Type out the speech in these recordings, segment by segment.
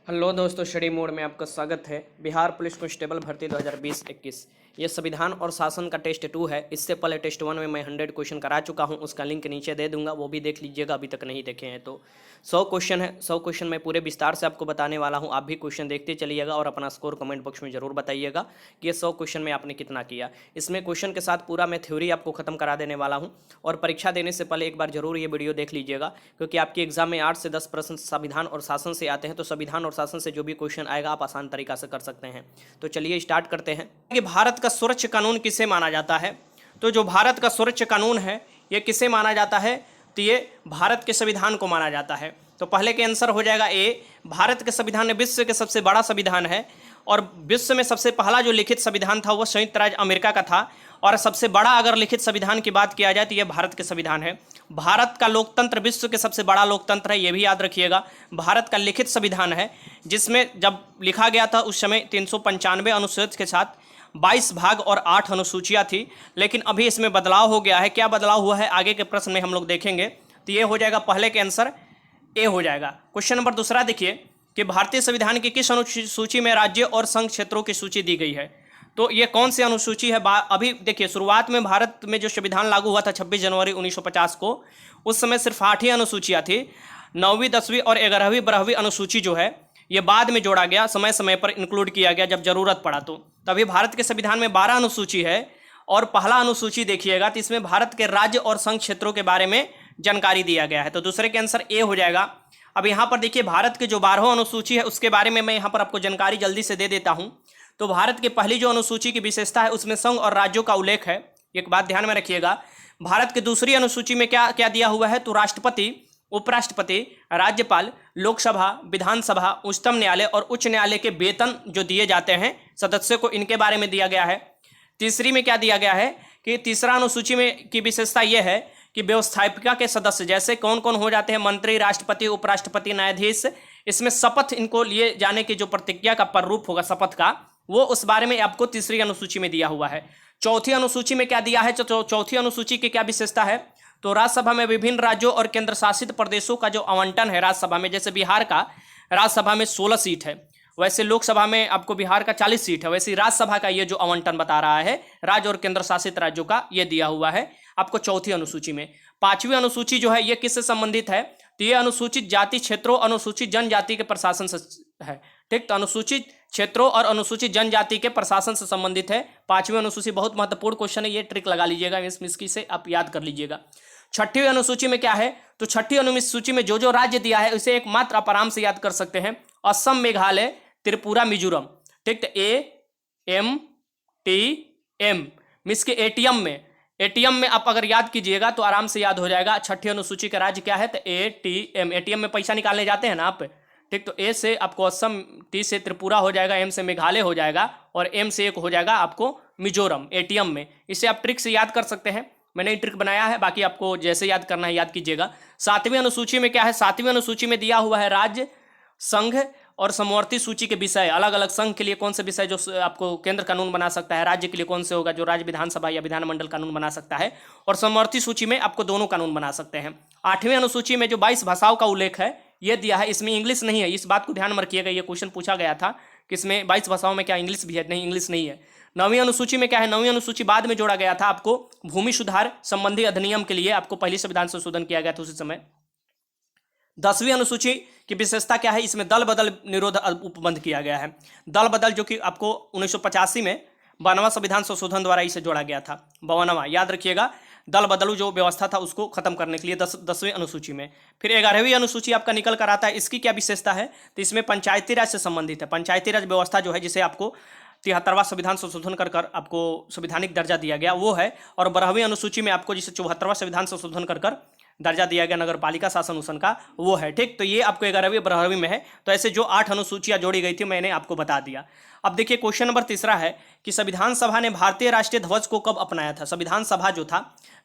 Hello दोस्तों, study mode में आपका स्वागत है। बिहार पुलिस कांस्टेबल भर्ती 2020-21 ये संविधान और शासन का टेस्ट 2 है। इससे पहले टेस्ट 1 में मैं 100 क्वेश्चन करा चुका हूं, उसका लिंक नीचे दे दूंगा, वो भी देख लीजिएगा अभी तक नहीं देखे हैं तो। 100 क्वेश्चन है, 100 क्वेश्चन मैं पूरे विस्तार से आपको बताने वाला हूँ। आप भी क्वेश्चन देखते चलिएगा और अपना स्कोर कमेंट बॉक्स में जरूर बताइएगा कि ये 100 क्वेश्चन में आपने कितना किया। इसमें क्वेश्चन के साथ पूरा मैं थ्योरी आपको खत्म करा देने वाला हूँ और परीक्षा देने से पहले एक बार जरूर ये वीडियो देख लीजिएगा, क्योंकि आपके एग्जाम में 8 से 10 प्रश्न संविधान और शासन से आते हैं। तो संविधान और शासन से जो भी क्वेश्चन आएगा आप आसान तरीका से कर सकते हैं। तो चलिए स्टार्ट करते हैं कि भारत का सर्वोच्च कानून किसे माना जाता है। तो जो भारत का सर्वोच्च कानून है ये किसे माना जाता है, तो ये भारत के संविधान को माना जाता है। तो पहले के आंसर हो जाएगा ए। भारत के संविधान विश्व के सबसे बड़ा संविधान है और विश्व में सबसे पहला जो लिखित संविधान था वो संयुक्त राज्य अमेरिका का था। और सबसे बड़ा अगर लिखित संविधान की बात किया जाए तो यह भारत के संविधान है। भारत का लोकतंत्र विश्व के सबसे बड़ा लोकतंत्र है, ये भी याद रखिएगा। भारत का लिखित संविधान है जिसमें जब लिखा गया था उस समय 395 अनुच्छेद के साथ 22 भाग और 8 अनुसूचियां थी, लेकिन अभी इसमें बदलाव हो गया है। क्या बदलाव हुआ है आगे के प्रश्न में हम लोग देखेंगे। तो ये हो जाएगा पहले के आंसर ए हो जाएगा। क्वेश्चन नंबर दूसरा देखिए कि भारतीय संविधान की किस अनुसूची में राज्य और संघ क्षेत्रों की सूची दी गई है। तो ये कौन सी अनुसूची है। अभी देखिए शुरुआत में भारत में जो संविधान लागू हुआ था 26 जनवरी 1950 को, उस समय सिर्फ 8 ही अनुसूचियाँ थी। 9वीं 10वीं और 11वीं 12वीं अनुसूची जो है ये बाद में जोड़ा गया, समय समय पर इंक्लूड किया गया जब जरूरत पड़ा। तो तभी भारत के संविधान में 12 अनुसूची है। और पहला अनुसूची देखिएगा तो इसमें भारत के राज्य और संघ क्षेत्रों के बारे में जानकारी दिया गया है। तो दूसरे के आंसर ए हो जाएगा। अब यहाँ पर देखिए भारत के जो 12वां अनुसूची है उसके बारे में मैं यहाँ पर आपको जानकारी जल्दी से दे देता हूँ। तो भारत की पहली जो अनुसूची की विशेषता है उसमें संघ और राज्यों का उल्लेख है। एक बात ध्यान में रखिएगा। भारत की दूसरी अनुसूची में क्या क्या दिया हुआ है, तो राष्ट्रपति, उपराष्ट्रपति, राज्यपाल, लोकसभा, विधानसभा, उच्चतम न्यायालय और उच्च न्यायालय के वेतन जो दिए जाते हैं सदस्यों को, इनके बारे में दिया गया है। तीसरी में क्या दिया गया है कि तीसरा अनुसूची में की विशेषता यह है कि व्यवस्थापिका के सदस्य जैसे कौन कौन हो जाते हैं, मंत्री, राष्ट्रपति, उपराष्ट्रपति, न्यायाधीश, इसमें शपथ इनको लिए जाने की जो प्रतिज्ञा का प्रारूप होगा शपथ का, वो उस बारे में आपको तीसरी अनुसूची में दिया हुआ है। चौथी अनुसूची में क्या दिया है, चौथी अनुसूची की क्या विशेषता है, तो राज्यसभा में विभिन्न राज्यों और केंद्र शासित प्रदेशों का जो आवंटन है राज्यसभा में, जैसे बिहार का राज्यसभा में 16 सीट है, वैसे लोकसभा में आपको बिहार का 40 सीट है, वैसे राज्यसभा का ये जो आवंटन बता रहा है राज्य और केंद्र शासित राज्यों का, ये दिया हुआ है आपको चौथी अनुसूची में। पांचवी अनुसूची जो है ये किससे संबंधित है, तो ये अनुसूचित जाति क्षेत्रों, अनुसूचित जनजाति के प्रशासन से है। ठीक, तो अनुसूचित क्षेत्रों और अनुसूचित जनजाति के प्रशासन से संबंधित है पांचवी अनुसूची। बहुत महत्वपूर्ण क्वेश्चन है, ये ट्रिक लगा लीजिएगा, इसकी से आप याद कर लीजिएगा। छठी अनुसूची में क्या है, तो छठी अनुसूची में जो जो राज्य दिया है उसे एकमात्र आप आराम से याद कर सकते हैं, असम, मेघालय, त्रिपुरा, मिजोरम। ठीक, तो AMTM मिस के एटीएम में आप अगर याद कीजिएगा तो आराम से याद हो जाएगा। छठी अनुसूची का राज्य क्या है, तो एटीएम में पैसा निकालने जाते हैं ना आप। ठीक, तो ए से आपको असम, टी से त्रिपुरा हो जाएगा, एम से मेघालय हो जाएगा और एम से एक हो जाएगा आपको मिजोरम एटीएम में। इसे आप ट्रिक से याद कर सकते हैं, मैंने ये ट्रिक बनाया है, बाकी आपको जैसे याद करना है याद कीजिएगा। सातवीं अनुसूची में क्या है, सातवीं अनुसूची में दिया हुआ है राज्य, संघ और समवर्ती सूची के विषय। अलग अलग संघ के लिए कौन से विषय जो आपको केंद्र कानून बना सकता है, राज्य के लिए कौन से होगा जो राज्य विधानसभा या विधानमंडल कानून बना सकता है, और समवर्ती सूची में आपको दोनों कानून बना सकते हैं। आठवीं अनुसूची में जो 22 भाषाओं का उल्लेख है ये दिया है, इसमें इंग्लिश नहीं है, इस बात को ध्यान में रखिएगा। ये क्वेश्चन पूछा गया था कि इसमें 22 भाषाओं में क्या इंग्लिश भी है, नहीं इंग्लिश नहीं है। नवीं अनुसूची में क्या है, नवीं अनुसूची बाद में जोड़ा गया था, आपको भूमि सुधार संबंधी अधिनियम के लिए आपको पहली संविधान संशोधन किया गया था उसी समय। 10वीं अनुसूची की विशेषता क्या है, इसमें दल बदल निरोध उपबंध किया गया है। दल बदल जो कि आपको 1985 में 52वां संविधान संशोधन द्वारा इसे जोड़ा गया था, 52वां, याद रखिएगा। दल बदलू जो व्यवस्था था उसको खत्म करने के लिए 10वीं अनुसूची में। फिर 11वीं अनुसूची आपका निकल कर आता है, इसकी क्या विशेषता है, तो इसमें पंचायती राज से संबंधित है। पंचायती राज व्यवस्था जो है जिसे आपको 73वां संविधान संशोधन कर आपको संवैधानिक दर्जा दिया गया वो है। और 12वीं अनुसूची में आपको जिसे 74वां संविधान संशोधन कर दर्जा दिया गया नगर पालिका शासन उसन का, वो है। ठीक, तो ये आपको 11वीं 12वीं में है। तो ऐसे जो 8 अनुसूचियां जोड़ी गई थी मैंने आपको बता दिया। अब देखिए क्वेश्चन नंबर तीसरा है कि संविधान सभा ने भारतीय राष्ट्रीय ध्वज को कब अपनाया था। संविधान सभा जो था,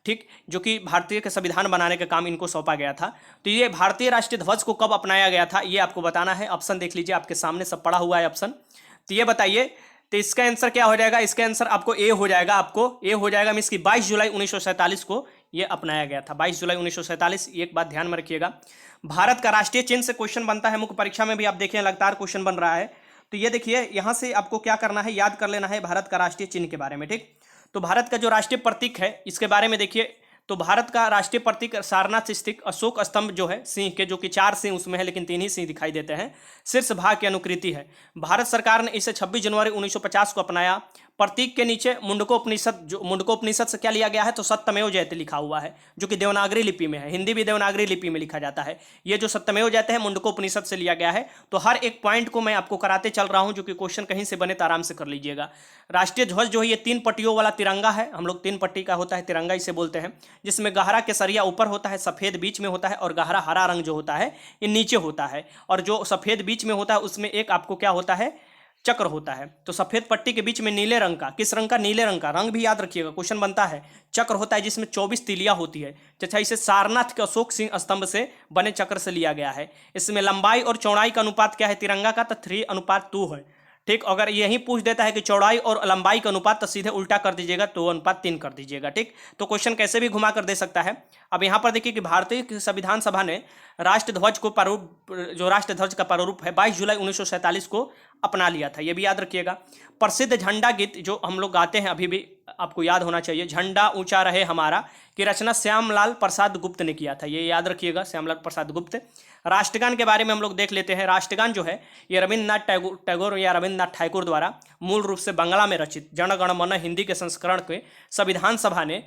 ठीक, जो कि भारतीय के संविधान बनाने का काम इनको सौंपा गया था, तो ये भारतीय राष्ट्रीय ध्वज को कब अपनाया गया था ये आपको बताना है। ऑप्शन देख लीजिए, आपके सामने सब पड़ा हुआ है ऑप्शन। तो ये बताइए, तो इसका आंसर क्या हो जाएगा, इसका आंसर आपको ए हो जाएगा। आपको ए हो जाएगा मीन्स की 22 जुलाई 1947 को ये अपनाया गया था। 22 जुलाई 1947, एक बात ध्यान में रखिएगा। भारत का राष्ट्रीय चिन्ह से क्वेश्चन बनता है, मुख्य परीक्षा में भी आप देखिए लगातार क्वेश्चन बन रहा है। तो ये देखिए यहाँ से आपको क्या करना है, याद कर लेना है भारत का राष्ट्रीय चिन्ह के बारे में। ठीक, तो भारत का जो राष्ट्रीय प्रतीक है इसके बारे में देखिए। तो भारत का राष्ट्रीय प्रतीक सारनाथ स्थित अशोक स्तंभ जो है सिंह के, जो कि 4 सिंह उसमें है लेकिन 3 ही सिंह दिखाई देते हैं, शीर्ष भाग की अनुकृति है। भारत सरकार ने इसे 26 जनवरी 1950 को अपनाया। प्रतीक के नीचे मुंडकोपनिषद, जो मुंडकोपनिषद से क्या लिया गया है, तो सत्यमेव जयते लिखा हुआ है, जो कि देवनागरी लिपि में है। हिंदी भी देवनागरी लिपि में लिखा जाता है। ये जो सत्यमेव जयते है मुंडकोपनिषद से लिया गया है। तो हर एक पॉइंट को मैं आपको कराते चल रहा हूं, जो कि क्वेश्चन कहीं से बने तो आराम से कर लीजिएगा। राष्ट्रीय ध्वज जो है ये 3 पट्टियों वाला तिरंगा है, हम लोग 3 पट्टी का होता है तिरंगा इसे बोलते हैं, जिसमें गहरा केसरिया ऊपर होता है, सफेद बीच में होता है और गहरा हरा रंग जो होता है ये नीचे होता है। और जो सफेद बीच में होता है उसमें एक आपको क्या होता है, चक्र होता है। तो सफेद पट्टी के बीच में नीले रंग का, किस रंग का, नीले रंग का, रंग भी याद रखिएगा क्वेश्चन बनता है। चक्र होता है जिसमें 24 तीलियां होती है। अच्छा, इसे सारनाथ के अशोक सिंह स्तंभ से बने चक्र से लिया गया है। इसमें लंबाई और चौड़ाई का अनुपात क्या है तिरंगा का, तो 3:2 है। ठीक, अगर यही पूछ देता है कि चौड़ाई और लंबाई का अनुपात, तो सीधे उल्टा कर दीजिएगा, 2:3 कर दीजिएगा। ठीक, तो क्वेश्चन कैसे भी घुमा कर दे सकता है। अब यहाँ पर देखिए कि भारतीय संविधान सभा ने राष्ट्र ध्वज को प्रारूप, जो राष्ट्र ध्वज का प्रारूप है 22 जुलाई 1947 को अपना लिया था, ये भी याद रखिएगा। प्रसिद्ध झंडा गीत जो हम लोग गाते हैं अभी भी आपको याद होना चाहिए, झंडा ऊंचा रहे हमारा, की रचना श्यामलाल प्रसाद गुप्त ने किया था, ये याद रखिएगा, श्यामलाल प्रसाद गुप्त। राष्ट्रगान के बारे में हम लोग देख लेते हैं। राष्ट्रगान जो है ये रविन्द्रनाथ टैगोर या रविन्द्रनाथ ठाकुर द्वारा मूल रूप से बांग्ला में रचित जन गण मन हिंदी के संस्करण के संविधान सभा ने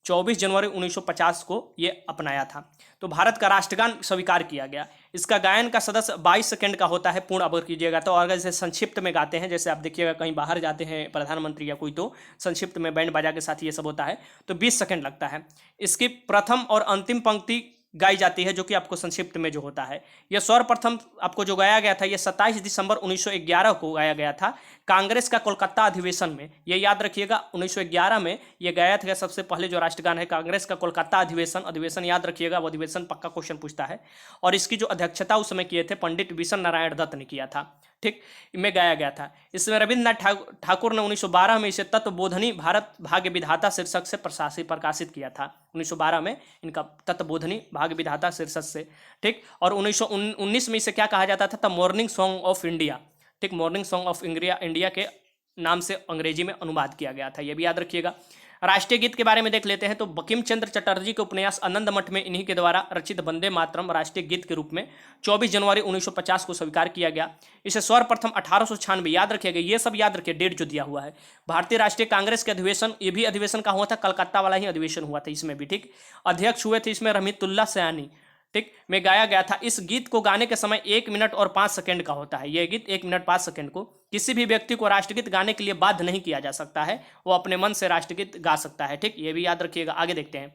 24 जनवरी 1950 को ये अपनाया था। तो भारत का राष्ट्रगान स्वीकार किया गया। इसका गायन का सदस्य 22 सेकंड का होता है, पूर्ण अवगत कीजिएगा। तो अगर जैसे संक्षिप्त में गाते हैं, जैसे आप देखिएगा कहीं बाहर जाते हैं प्रधानमंत्री या कोई, तो संक्षिप्त में बैंड बाजा के साथ ये सब होता है, तो 20 सेकंड लगता है। इसकी प्रथम और अंतिम पंक्ति गाई जाती है, जो कि आपको संक्षिप्त में जो होता है। यह सर्वप्रथम आपको जो गाया गया था ये 27 दिसंबर 1911 को गाया गया था कांग्रेस का कोलकाता अधिवेशन में। ये याद रखिएगा 1911 में ये गाया था सबसे पहले जो राष्ट्रगान है, कांग्रेस का कोलकाता अधिवेशन याद रखिएगा, वो अधिवेशन पक्का क्वेश्चन पूछता है। और इसकी जो अध्यक्षता उस समय किए थे पंडित विशन नारायण दत्त ने किया था। ठीक, में गाया गया था। इसमें रविन्द्रनाथ ठाकुर ने 1912 में इसे तत्वबोधनी भारत भाग्य विधाता शीर्षक से प्रकाशित किया था। 1912 में इनका तत्वबोधनी भाग्य विधाता शीर्षक से। ठीक, और 1919 में इसे क्या कहा जाता था, मॉर्निंग सॉन्ग ऑफ इंडिया। ठीक, मॉर्निंग सॉन्ग ऑफ इंडिया के नाम से अंग्रेजी में अनुवाद किया गया था, यह भी याद रखिएगा। राष्ट्रीय गीत के बारे में देख लेते हैं। तो बंकिम चंद्र चटर्जी के उपन्यास आनंद मठ में इन्हीं के द्वारा रचित वंदे मातरम राष्ट्रीय गीत के रूप में 24 जनवरी 1950 को स्वीकार किया गया। इसे सर्वप्रथम 1896, याद रखिएगा, ये सब याद रखिए, डेट जो दिया हुआ है। भारतीय राष्ट्रीय कांग्रेस के अधिवेशन, ये भी अधिवेशन का हुआ था, कलकत्ता वाला ही अधिवेशन हुआ था इसमें भी। ठीक, अध्यक्ष हुए थे इसमें रहमतुल्लाह सयानी। ठीक, में गाया गया था। इस गीत को गाने के समय 1 मिनट और 5 सेकंड का होता है। यह गीत 1 मिनट 5 सेकंड को किसी भी व्यक्ति को राष्ट्रगीत गाने के लिए बाध्य नहीं किया जा सकता है, वो अपने मन से राष्ट्रगीत गा सकता है। ठीक, ये भी याद रखिएगा। आगे देखते हैं।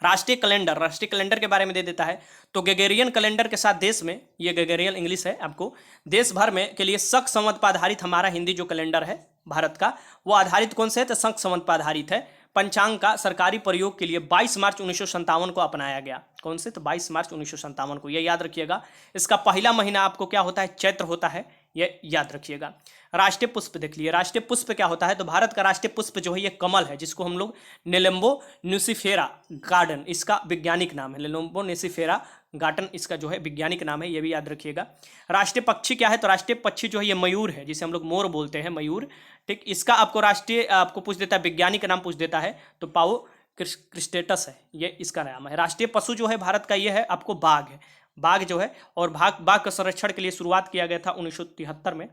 राष्ट्रीय कैलेंडर के बारे में दे देता है। तो ग्रेगोरियन कैलेंडर के साथ देश में, ये ग्रेगोरियन इंग्लिश है आपको, देश भर में के लिए शक संवत पर आधारित हमारा हिंदी जो कैलेंडर है भारत का, वो आधारित कौन से है, तो शक संवत पर आधारित है। पंचांग का सरकारी प्रयोग के लिए 22 मार्च 1957 को अपनाया गया। कौन से, तो 22 मार्च 1957 को, ये याद रखिएगा। इसका पहला महीना आपको क्या होता है, चैत्र होता है, ये याद रखिएगा। राष्ट्रीय पुष्प देख लिए। राष्ट्रीय पुष्प क्या होता है, तो भारत का राष्ट्रीय पुष्प जो है ये कमल है, जिसको हम लोग नेलेम्बो न्यूसिफेरा गार्डन, इसका वैज्ञानिक नाम है। नेलेम्बो न्यूसिफेरा गार्डन इसका जो है वैज्ञानिक नाम है, ये भी याद रखिएगा। राष्ट्रीय पक्षी क्या है, तो राष्ट्रीय पक्षी जो है ये मयूर है, जिसे हम लोग मोर बोलते हैं, मयूर। ठीक, इसका आपको राष्ट्रीय आपको पूछ देता है, वैज्ञानिक नाम पूछ देता है, तो पाओ क्रिस्टेटस है, ये इसका नाम है। राष्ट्रीय पशु जो है भारत का ये है आपको बाघ है, बाघ जो है। और बाघ के संरक्षण के लिए शुरुआत किया गया था 1973 में।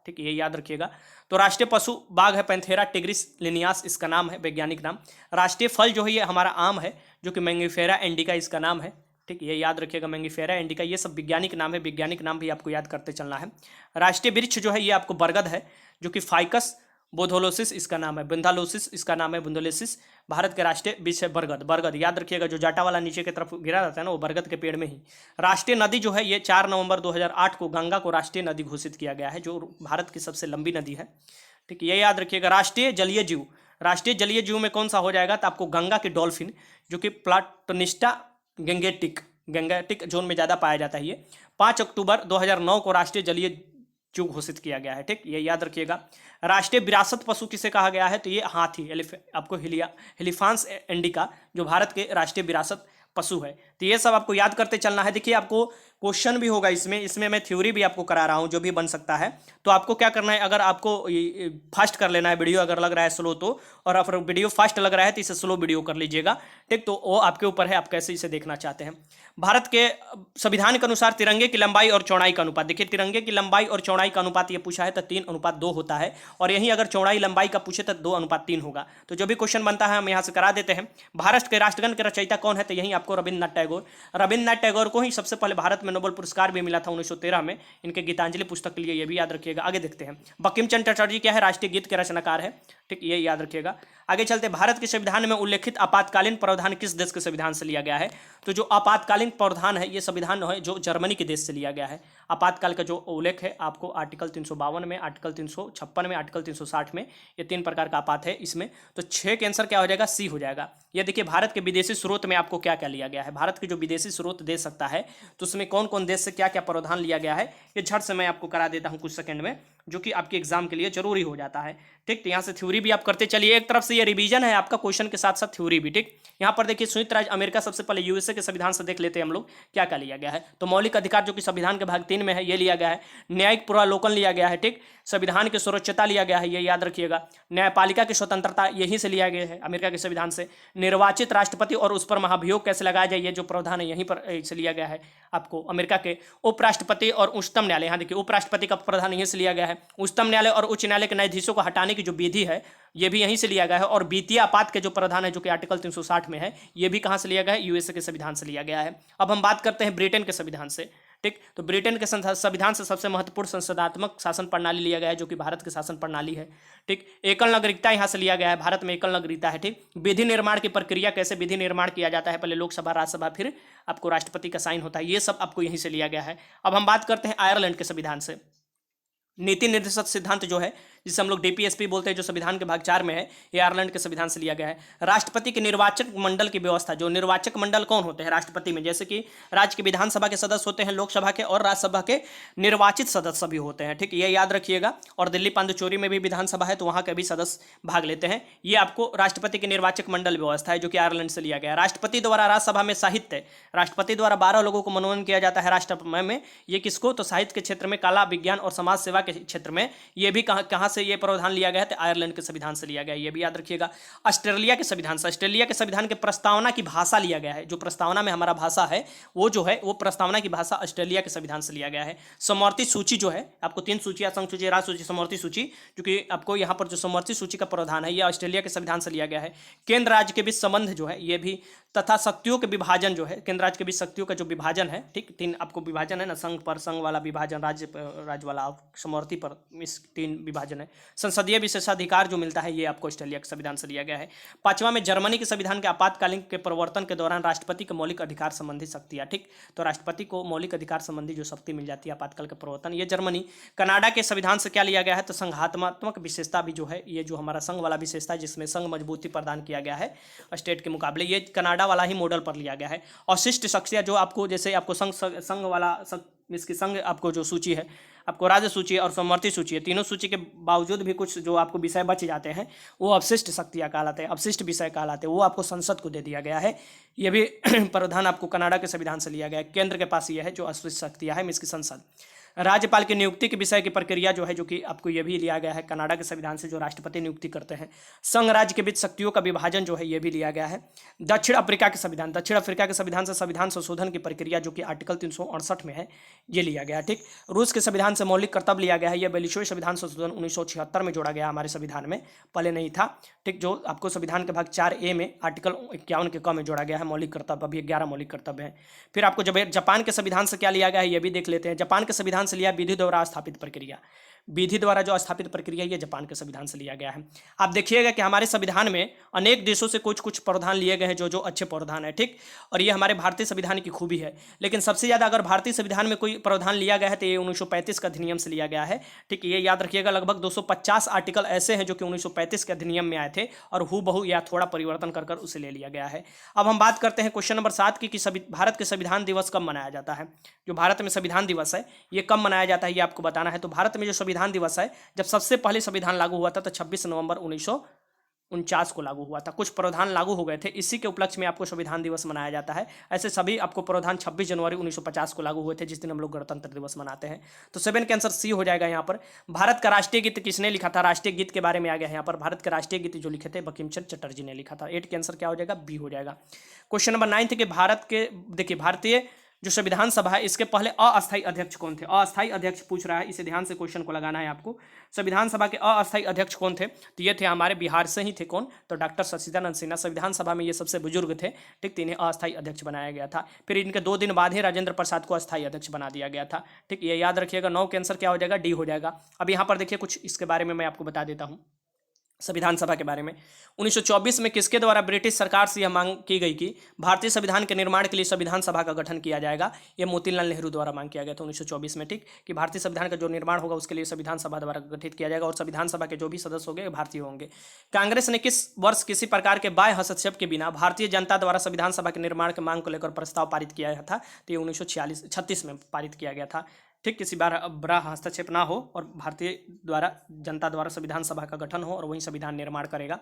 ठीक, ये याद रखिएगा। तो राष्ट्रीय पशु बाघ है, पैंथेरा टिग्रिस लिनियास इसका नाम है, वैज्ञानिक नाम। राष्ट्रीय फल जो है ये हमारा आम है, जो कि मैंगिफेरा इंडिका इसका नाम है। ठीक, ये याद रखिएगा, मैंगिफेरा इंडिका, ये सब वैज्ञानिक नाम है, वैज्ञानिक नाम भी आपको याद करते चलना है। राष्ट्रीय वृक्ष जो है ये आपको बरगद है, जो कि फाइकस बोधोलोसिस इसका नाम है, बुंदालोसिस इसका नाम है, बुंदोलोसिस। भारत के राष्ट्रीय वृक्ष है बरगद याद रखिएगा, जो जाटा वाला नीचे की तरफ गिरा रहता है ना, वो बरगद के पेड़ में ही। राष्ट्रीय नदी जो है ये 4 नवंबर 2008 को गंगा को राष्ट्रीय नदी घोषित किया गया है, जो भारत की सबसे लंबी नदी है। ठीक, ये याद रखिएगा। राष्ट्रीय जलीय जीव में कौन सा हो जाएगा, तो आपको गंगा की डॉल्फिन, जो कि प्लाटोनिस्टा गैंगेटिक जोन में ज़्यादा पाया जाता है। ये 5 अक्टूबर 2009 को राष्ट्रीय जलीय जीव घोषित किया गया है। ठीक, ये याद रखिएगा। राष्ट्रीय विरासत पशु किसे कहा गया है, तो ये हाथी, आपको हिलिफांस इंडिका, जो भारत के राष्ट्रीय विरासत पशु है। तो ये सब आपको याद करते चलना है। देखिए आपको क्वेश्चन भी होगा इसमें मैं थ्योरी भी आपको करा रहा हूँ जो भी बन सकता है। तो आपको क्या करना है, अगर आपको फास्ट कर लेना है वीडियो, अगर लग रहा है स्लो तो, और अगर वीडियो फास्ट लग रहा है तो इसे स्लो वीडियो कर लीजिएगा, ठीक। तो वो आपके ऊपर है, आप कैसे इसे देखना चाहते हैं। भारत के संविधान के अनुसार तिरंगे की लंबाई और चौड़ाई का अनुपात, देखिए तिरंगे की लंबाई और चौड़ाई का अनुपात ये पूछा है तो 3:2 होता है, और यही अगर चौड़ाई लंबाई का पूछे तो 2:3 होगा। तो जो भी क्वेश्चन बनता है हम यहाँ से करा देते हैं। भारत के राष्ट्रगान के रचयिता कौन है, तो यही आपको रविन्द्रनाथ टैगोर। रविन्द्रनाथ टैगोर को ही सबसे पहले भारत में नोबेल पुरस्कार भी मिला था 1913 में, इनके गीतांजलि पुस्तक के लिए, ये भी याद रखिएगा। आगे देखते हैं, बंकिम चंद्र चटर्जी क्या है, राष्ट्रीय गीत के रचनाकार है, ठीक, ये याद रखिएगा। आगे चलते, भारत के संविधान में उल्लेखित आपातकालीन प्रावधान किस देश के संविधान से लिया गया है। तो जो आपातकालीन प्रावधान है ये संविधान है जो जर्मनी के देश से लिया गया है। आपातकाल का जो उल्लेख है आपको आर्टिकल 352 में, आर्टिकल 356 में, आर्टिकल 360 में, ये 3 प्रकार का आपात है इसमें। तो 6 के आंसर क्या हो जाएगा, सी हो जाएगा। ये देखिए भारत के विदेशी स्रोत में आपको क्या क्या लिया गया है, भारत के जो विदेशी स्रोत दे सकता है तो उसमें कौन कौन देश से क्या क्या प्रावधान लिया गया है, ये झट से मैं आपको करा देता हूँ कुछ सेकंड में, जो कि आपके एग्जाम के लिए जरूरी हो जाता है, ठीक। तो यहाँ से थ्योरी भी आप करते चलिए, एक तरफ से ये रिवीजन है आपका क्वेश्चन के साथ साथ थ्योरी भी, ठीक। यहाँ पर देखिए संयुक्त राज्य अमेरिका, सबसे पहले यूएसए के संविधान से देख लेते हैं हम लोग क्या क्या लिया गया है। तो मौलिक अधिकार जो कि संविधान के भाग 3 में है ये लिया गया है। न्यायिक पुनरावलोकन लिया गया है, ठीक। संविधान की सर्वोच्चता लिया गया है, ये याद रखिएगा। न्यायपालिका की स्वतंत्रता यहीं से लिया गया है अमेरिका के संविधान से। निर्वाचित राष्ट्रपति और उस पर महाभियोग कैसे लगाया जाए, ये जो प्रावधान है यहीं पर से लिया गया है आपको। अमेरिका के उपराष्ट्रपति और उच्चतम न्यायालय, यहाँ देखिए उपराष्ट्रपति का प्रावधान यहीं से लिया गया है। उच्चतम न्यायालय और उच्च न्यायालय के न्यायाधीशों को हटाने की जो विधि है ये भी यहीं से लिया गया है। और वित्तीय आपात के जो प्रावधान है जो कि आर्टिकल 360 में है, ये भी कहाँ से लिया गया है, यूएसए के संविधान से लिया गया है। अब हम बात करते हैं ब्रिटेन के संविधान से, ठीक। तो ब्रिटेन के संविधान से सबसे महत्वपूर्ण संसदात्मक शासन प्रणाली लिया गया है जो कि भारत की शासन प्रणाली है, ठीक। एकल नागरिकता यहाँ से लिया गया है, भारत में एकल नागरिकता है, ठीक। विधि निर्माण की प्रक्रिया, कैसे विधि निर्माण किया जाता है, पहले लोकसभा, राज्यसभा, फिर आपको राष्ट्रपति का साइन होता है, ये सब आपको यहीं से लिया गया है। अब हम बात करते हैं आयरलैंड के संविधान से। नीति निर्देशक सिद्धांत जो है जिसे हम लोग डीपीएसपी बोलते हैं, जो संविधान के भाग 4 में है, ये आयरलैंड के संविधान से लिया गया है। राष्ट्रपति के निर्वाचक मंडल की व्यवस्था, जो निर्वाचक मंडल कौन होते हैं राष्ट्रपति में, जैसे कि राज्य के विधानसभा के सदस्य होते हैं, लोकसभा के और राज्यसभा के निर्वाचित सदस्य भी होते हैं, ठीक, ये याद रखिएगा। और दिल्ली पांदुचेरी में भी विधानसभा है तो वहाँ के भी सदस्य भाग लेते हैं। ये आपको राष्ट्रपति की निर्वाचक मंडल व्यवस्था है जो कि आयरलैंड से लिया गया है। राष्ट्रपति द्वारा राज्यसभा में साहित्य, राष्ट्रपति द्वारा 12 लोगों को मनोनयन किया जाता है राष्ट्रसभा में, ये किसको, तो साहित्य के क्षेत्र में, कला, विज्ञान और समाज सेवा के क्षेत्र में। ये भी कहाँ से ये प्रावधान लिया गया है, आयरलैंड के संविधान से लिया गया है, ये भी याद रखिएगा। ऑस्ट्रेलिया के संविधान से, ऑस्ट्रेलिया के संविधान के प्रस्तावना की भाषा लिया गया है, जो प्रस्तावना में हमारा भाषा है वो जो है वो प्रस्तावना की भाषा ऑस्ट्रेलिया के संविधान से लिया गया है। समवर्ती सूची जो है आपको 3 सूचियां, संघ सूची, राज्य सूची, समवर्ती सूची, जो कि आपको यहाँ पर जो समवर्ती सूची का प्रावधान है ये ऑस्ट्रेलिया के संविधान से लिया गया है। केंद्र राज्य के बीच संबंध जो है ये भी, तथा शक्तियों के विभाजन जो है, केंद्र राज्य के बीच शक्तियों का जो विभाजन है, ठीक, 3 आपको विभाजन है ना, संघ पर संघ वाला विभाजन, राज्य वाला, समवर्ती पर इस 3 विभाजन है। संसदीय विशेषाधिकार जो मिलता है ये आपको ऑस्ट्रेलिया के संविधान से लिया गया है। 5वां में जर्मनी के संविधान के आपातकालीन के प्रवर्तन के दौरान राष्ट्रपति के मौलिक अधिकार संबंधी शक्तियां, ठीक। तो राष्ट्रपति को मौलिक अधिकार संबंधी जो शक्ति मिल जाती है आपातकाल के प्रवर्तन, ये जर्मनी। कनाडा के संविधान से क्या लिया गया है, तो संघात्मक विशेषता भी जो है, ये जो हमारा संघ वाला विशेषता जिसमें संघ मजबूती प्रदान किया गया है स्टेट के मुकाबले, ये कनाडा वाला ही मॉडल पर लिया गया है। और शिष्ट शक्तियां जो आपको, जैसे आपको संघ वाला इसकी संघ आपको जो सूची है, आपको राज्य सूची और समवर्ती सूची है, तीनों सूची के बावजूद भी कुछ जो आपको विषय बच जाते हैं वो अवशिष्ट शक्तियाँ कहलाते हैं, अवशिष्ट विषय कहलाते हैं, वो आपको संसद को दे दिया गया है। ये भी प्रावधान आपको कनाडा के संविधान से लिया गया है। केंद्र के पास ये है जो अवशिष्ट शक्तियाँ है, इसकी संसद। राज्यपाल की नियुक्ति के विषय की प्रक्रिया जो है, जो कि आपको ये भी लिया गया है कनाडा के संविधान से, जो राष्ट्रपति नियुक्ति करते हैं। संघ राज्य के बीच शक्तियों का विभाजन जो है ये भी लिया गया है। दक्षिण अफ्रीका के संविधान, दक्षिण अफ्रीका के संविधान से संविधान संशोधन की प्रक्रिया जो कि आर्टिकल 368 में है ये लिया गया है, ठीक। रूस के संविधान से मौलिक कर्तव्य लिया गया है, यह 42वें संविधान संशोधन 1976 में जोड़ा गया हमारे संविधान में, पहले नहीं था, ठीक। जो आपको संविधान के भाग 4A में आर्टिकल 51 के क में जोड़ा गया है मौलिक कर्तव्य, अभी 11 मौलिक कर्तव्य है। फिर आपको जब जापान के संविधान से क्या लिया गया है ये भी देख लेते हैं। जापान के संविधान से लिया विधि द्वारा स्थापित प्रक्रिया, विधि द्वारा जो स्थापित प्रक्रिया ये जापान के संविधान से लिया गया है। आप देखिएगा कि हमारे संविधान में अनेक देशों से कुछ कुछ प्रावधान लिए गए हैं जो अच्छे प्रावधान है, ठीक। और ये हमारे भारतीय संविधान की खूबी है। लेकिन सबसे ज़्यादा अगर भारतीय संविधान में कोई प्रावधान लिया गया है तो ये 1935 का अधिनियम से लिया गया है, ठीक। ये याद रखिएगा, लगभग 250 आर्टिकल ऐसे हैं जो कि 1935 के अधिनियम में आए थे और हूबहू या थोड़ा परिवर्तन कर उसे ले लिया गया है। अब हम बात करते हैं क्वेश्चन नंबर 7 की, भारत के संविधान दिवस कब मनाया जाता है। जो भारत में संविधान दिवस है ये कब मनाया जाता है ये आपको बताना है। तो भारत में जो संविधान दिवस है, जब सबसे पहले संविधान लागू हुआ था तो 26 नवंबर 1949 को लागू हुआ था। कुछ प्रावधान लागू हो गए थे, इसी के उपलक्ष्य में आपको संविधान दिवस मनाया जाता है। ऐसे सभी आपको प्रावधान 26 जनवरी 1950 को लागू हुए थे, जिस दिन हम लोग गणतंत्र दिवस मनाते हैं। तो 7 का आंसर सी हो जाएगा यहाँ पर। भारत का राष्ट्रीय गीत किसने लिखा था? राष्ट्रीय गीत के बारे में आ गया है यहाँ पर। भारत के राष्ट्रीय गीत जो लिखे थे बंकिम चंद्र चटर्जी ने लिखा था। 8 का आंसर क्या हो जाएगा? बी हो जाएगा। क्वेश्चन नंबर 9 कि भारत के देखिए भारतीय जो संविधान सभा है इसके पहले अस्थायी अध्यक्ष कौन थे? अस्थायी अध्यक्ष पूछ रहा है, इसे ध्यान से क्वेश्चन को लगाना है आपको। संविधान सभा के अस्थायी अध्यक्ष कौन थे? तो ये थे हमारे बिहार से ही थे। कौन? तो डॉक्टर सच्चिदानंद सिन्हा। संविधान सभा में ये सबसे बुजुर्ग थे, ठीक। तो इन्हें अस्थायी अध्यक्ष बनाया गया था। फिर इनके 2 दिन बाद ही राजेंद्र प्रसाद को अस्थायी अध्यक्ष बना दिया गया था, ठीक। ये याद रखिएगा। 9 के आंसर क्या हो जाएगा? डी हो जाएगा। अब यहाँ पर देखिए कुछ इसके बारे में मैं आपको बता देता हूँ, संविधान सभा के बारे में। 1924 में किसके द्वारा ब्रिटिश सरकार से यह मांग की गई कि भारतीय संविधान के निर्माण के लिए संविधान सभा का गठन किया जाएगा? यह मोतीलाल नेहरू द्वारा मांग किया गया था 1924 में, ठीक। कि भारतीय संविधान का जो निर्माण होगा उसके लिए संविधान सभा द्वारा गठित किया जाएगा और संविधान सभा के जो भी सदस्य होंगे भारतीय होंगे। कांग्रेस ने किस वर्ष किसी प्रकार के बाह्य हस्तक्षेप के बिना भारतीय जनता द्वारा संविधान सभा के निर्माण के मांग को लेकर प्रस्ताव पारित किया था? तो ये 1936 में पारित किया गया था, ठीक। किसी बार बड़ा हस्तक्षेप ना हो और भारतीय द्वारा जनता द्वारा संविधान सभा का गठन हो और वही संविधान निर्माण करेगा।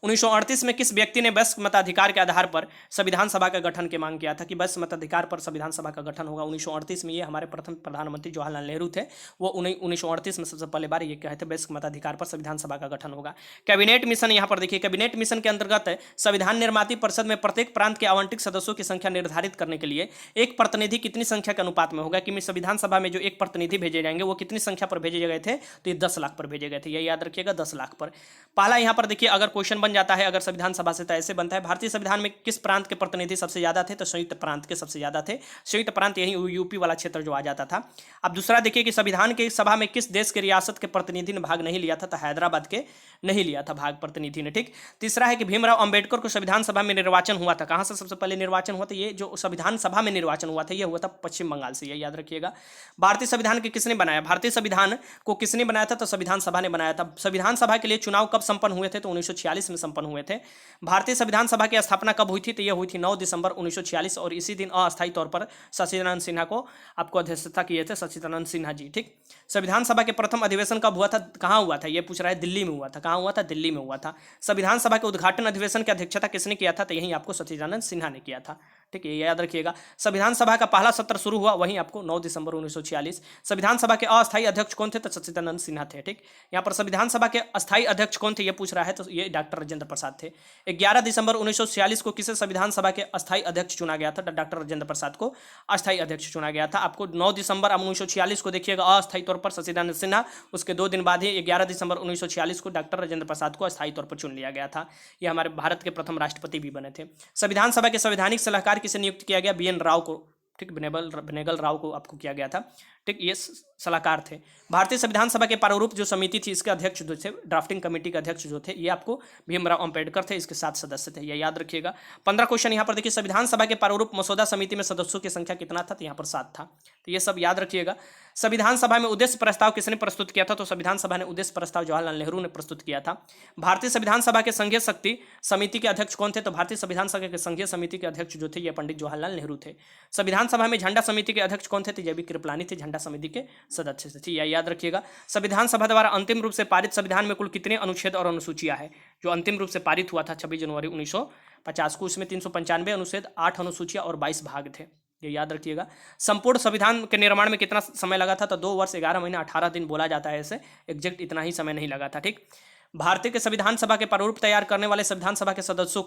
1938 में किस व्यक्ति ने वयस्क मताधिकार के आधार पर संविधान सभा का गठन की मांग किया था कि वयस्क मताधिकार पर संविधान सभा का गठन होगा? 1938 में ये हमारे प्रथम प्रधानमंत्री जवाहरलाल नेहरू थे। वो 1938 में सबसे पहले बार ये कहे थे वयस्क मताधिकार पर संविधान सभा का गठन होगा। कैबिनेट मिशन यहाँ पर देखिए, कैबिनेट मिशन के अंतर्गत संविधान निर्माती परिषद में प्रत्येक प्रांत के आवंटित सदस्यों की संख्या निर्धारित करने के लिए एक प्रतिनिधि कितनी संख्या के अनुपात में होगा? कि संविधान सभा में जो एक प्रतिनिधि भेजे जाएंगे वो कितनी संख्या पर भेजे गए थे? तो ये 10 लाख पर भेजे गए थे। ये याद रखिएगा, 10 लाख पर। पहला यहाँ पर देखिए अगर क्वेश्चन बन जाता है अगर संविधान सभा से, तो ऐसे बनता है भारतीय संविधान में किस प्रांत के प्रतिनिधि सबसे ज्यादा थे? तो संयुक्त प्रांत के सबसे ज्यादा थे। संयुक्त प्रांत यही यूपी वाला क्षेत्र जो आ जाता था। अब दूसरा देखिए कि संविधान की सभा में किस देश के रियासत के प्रतिनिधि ने भाग नहीं लिया था? तो हैदराबाद के नहीं लिया था भाग प्रतिनिधि ने, ठीक। तीसरा है कि भीमराव अंबेडकर को संविधान सभा में निर्वाचन हुआ था। कहां से सबसे पहले निर्वाचन हुआ था? ये जो संविधान सभा में निर्वाचन हुआ था ये हुआ था पश्चिम बंगाल से, ये याद रखिएगा। भारतीय संविधान के किसने बनाया? भारतीय संविधान को किसने बनाया था? तो संविधान सभा ने बनाया था। संविधान सभा के लिए चुनाव कब संपन्न हुए थे? तो 1946 में संपन्न हुए थे। भारतीय संविधान सभा की स्थापना कब हुई थी? तो यह हुई थी 9 दिसंबर 1946 और इसी दिन अस्थायी तौर पर सच्चिदानंद सिन्हा को आपको अध्यक्षता किए थे, सच्चिदानंद सिन्हा जी, ठीक। संविधान सभा के प्रथम अधिवेशन कब हुआ था? कहां हुआ था? यह पूछ रहा है। दिल्ली में हुआ था। कहां हुआ था? दिल्ली में हुआ था। संविधान सभा के उद्घाटन अधिवेशन की अध्यक्षता किसने किया था? तो यही आपको सच्चिदानंद सिन्हा ने किया था, ठीक है। याद रखिएगा। संविधान सभा का पहला सत्र शुरू हुआ वहीं आपको 9 दिसंबर 1946। संविधान सभा के अस्थायी अध्यक्ष कौन थे? तो सच्चिदानंद सिन्हा थे, ठीक। यहाँ पर संविधान सभा के अस्थायी अध्यक्ष कौन थे ये पूछ रहा है, तो ये डॉक्टर राजेंद्र प्रसाद थे। 11 दिसंबर 1946 को किसे संविधान सभा के अस्थायी अध्यक्ष चुना गया था? डॉक्टर राजेंद्र प्रसाद को अस्थायी अध्यक्ष चुना गया था। आपको 9 दिसंबर 1946 को देखिएगा अस्थायी तौर पर सच्चिदानंद सिन्हा, उसके 2 दिन बाद ही 11 दिसंबर 1946 को डॉक्टर राजेंद्र प्रसाद को अस्थायी तौर पर चुन लिया गया था। ये हमारे भारत के प्रथम राष्ट्रपति भी बने थे। संविधान सभा के संवैधानिक सलाहकार किसे नियुक्त किया गया? BN राव को, ठीक। बेनेगल राव को आपको किया गया था, ठीक। ये सलाहकार थे। भारतीय संविधान सभा के प्रारूप जो समिति थी इसके अध्यक्ष जो थे, ड्राफ्टिंग कमेटी के अध्यक्ष जो थे, ये आपको भीमराव अंबेडकर थे। इसके 7 सदस्य थे, ये याद रखिएगा। 15 क्वेश्चन यहाँ पर देखिए। संविधान सभा के प्रारूप मसौदा समिति में सदस्यों की संख्या कितना था? तो यहाँ पर 7 था। तो ये सब याद रखिएगा। संविधान सभा में उद्देश्य प्रस्ताव किसने प्रस्तुत किया था? तो संविधान सभा ने उद्देश्य प्रस्ताव जवाहरलाल नेहरू ने प्रस्तुत किया था। भारतीय संविधान सभा के संघीय शक्ति समिति के अध्यक्ष कौन थे? तो भारतीय संविधान सभा के संघीय समिति के अध्यक्ष जो थे ये पंडित जवाहरलाल नेहरू थे। संविधान सभा में झंडा समिति के अध्यक्ष कौन थे? तो JB कृपलानी थे, झंडा समिति के सदस्य थे, याद रखिएगा। संविधान सभा द्वारा अंतिम रूप से पारित संविधान में कुल कितने अनुच्छेद और अनुसूचियां है? जो अंतिम रूप से पारित हुआ था 26 जनवरी 1950 को, उसमें 395 अनुच्छेद, 8 अनुसूचियां और 22 भाग थे, ये याद रखिएगा। संपूर्ण संविधान के निर्माण में कितना समय लगा था? तो 2 वर्ष 11 महीने 18 दिन बोला जाता है, ऐसे एग्जैक्ट इतना ही समय नहीं लगा था, ठीक। भारतीय के संविधान सभा के प्रारूप तैयार करने वाले संविधान सभा के सदस्यों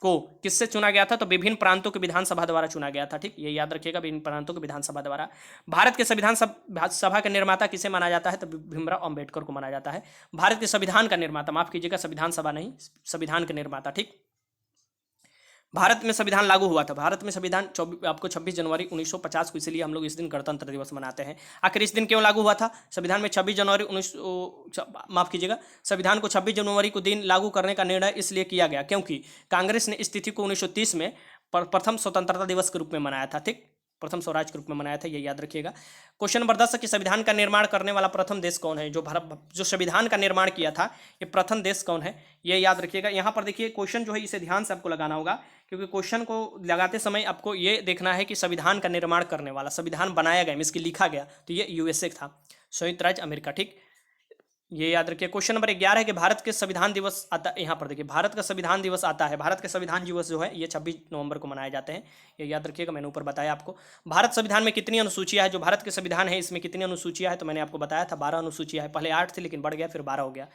को किससे चुना गया था? तो विभिन्न प्रांतों के विधानसभा द्वारा चुना गया था, ठीक। ये याद रखिएगा, विभिन्न प्रांतों के विधानसभा द्वारा। भारत के संविधान सभा का निर्माता किसे माना जाता है? तो भीमराव अंबेडकर को माना जाता है। भारत के संविधान का निर्माता, माफ कीजिएगा, संविधान सभा नहीं, संविधान के निर्माता, ठीक। भारत में संविधान लागू हुआ था। भारत में संविधान आपको 26 जनवरी 1950 को, इसलिए हम लोग इस दिन गणतंत्र दिवस मनाते हैं। आखिर इस दिन क्यों लागू हुआ था? संविधान में 26 जनवरी 19 माफ कीजिएगा, संविधान को 26 जनवरी को दिन लागू करने का निर्णय इसलिए किया गया क्योंकि कांग्रेस ने इस तिथि को 1930 में प्रथम स्वतंत्रता दिवस के रूप में मनाया था, ठीक। प्रथम स्वराज के रूप में मनाया था, ये याद रखिएगा। क्वेश्चन नंबर 10 कि संविधान का निर्माण करने वाला प्रथम देश कौन है? जो संविधान का निर्माण किया था ये प्रथम देश कौन है, ये याद रखिएगा। यहाँ पर देखिए क्वेश्चन जो है इसे ध्यान से आपको लगाना होगा, क्योंकि क्वेश्चन को लगाते समय आपको ये देखना है कि संविधान का निर्माण करने वाला, संविधान बनाया गया, इसकी लिखा गया, तो ये USA था, संयुक्त राज्य अमेरिका, ठीक। ये याद रखिए। क्वेश्चन नंबर 11 है कि भारत के संविधान दिवस आता है, यहाँ पर देखिए भारत का संविधान दिवस आता है, भारत के संविधान दिवस जो है ये 26 नवंबर को मनाए जाते हैं, ये याद रखिएगा, मैंने ऊपर बताया आपको। भारत संविधान में कितनी अनुसूचियां है, जो भारत के संविधान है इसमें कितनी अनुसूचियां है, तो मैंने आपको बताया था 12 अनुसूचियां है, पहले 8 थी लेकिन बढ़ गया फिर 12 हो गया।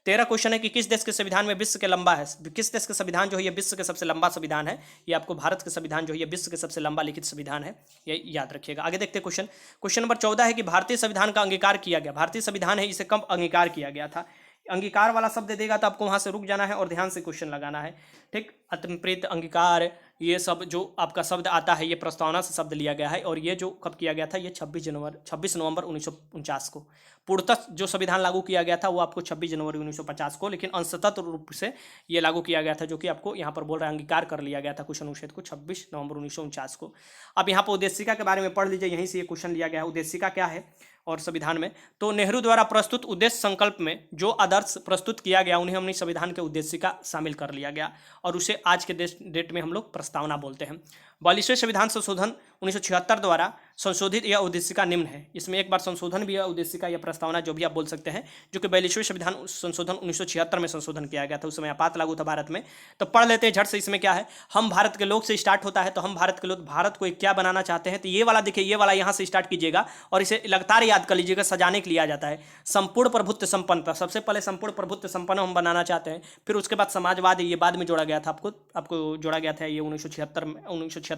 13 क्वेश्चन है कि किस देश के संविधान में विश्व के लंबा है, किस देश का संविधान जो है ये विश्व के सबसे लंबा संविधान है, ये आपको भारत का संविधान जो है ये विश्व के सबसे लंबा लिखित संविधान है, ये याद रखिएगा। आगे देखते हैं क्वेश्चन। क्वेश्चन नंबर 14 है कि भारतीय संविधान का अंगीकार किया गया, भारतीय संविधान है इसे कब अंगीकार किया गया था। अंगीकार वाला शब्द देगा तो आपको वहां से रुक जाना है और ध्यान से क्वेश्चन लगाना है, ठीक। आत्मप्रीत, अंगीकार, ये सब जो आपका शब्द आता है ये प्रस्तावना से शब्द लिया गया है, और ये जो कब किया गया था, ये 26 नवंबर 1949 को। पूर्णतः जो संविधान लागू किया गया था वो आपको 26 जनवरी 1950 को, लेकिन अंशतः रूप से ये लागू किया गया था, जो कि आपको यहाँ पर बोल रहा है अंगीकार कर लिया गया था कुछ अनुच्छेद को 26 नवंबर 1949 को। अब यहाँ पर उद्देशिका के बारे में पढ़ लीजिए, यहीं से ये क्वेश्चन लिया गया है। उद्देशिका क्या है और संविधान में, तो नेहरू द्वारा प्रस्तुत उद्देश्य संकल्प में जो आदर्श प्रस्तुत किया गया उन्हें हमने संविधान के उद्देशिका शामिल कर लिया गया, और उसे आज के डेट में हम लोग प्रस्तावना बोलते हैं। 42वें संविधान संशोधन 1976 द्वारा संशोधित यह उद्देशिका निम्न है, इसमें एक बार संशोधन भी है, उद्देशिका या प्रस्तावना जो भी आप बोल सकते हैं, जो कि 42वें संविधान संशोधन 1976 में संशोधन किया गया था, उस समय आपात लागू था भारत में। तो पढ़ लेते हैं झट से, इसमें क्या है, हम भारत के लोग से स्टार्ट होता है, तो हम भारत के लोग भारत को क्या बनाना चाहते हैं, तो ये वाला देखिए, ये वाला यहाँ से स्टार्ट कीजिएगा और इसे लगातार याद कर लीजिएगा, सजाने के लिए आ जाता है। संपूर्ण प्रभुत्व संपन्नता, सबसे पहले संपूर्ण प्रभुत्व संपन्न हम बनाना चाहते हैं, फिर उसके बाद समाजवाद, ये बाद में जोड़ा गया था, आपको जोड़ा गया था ये 1976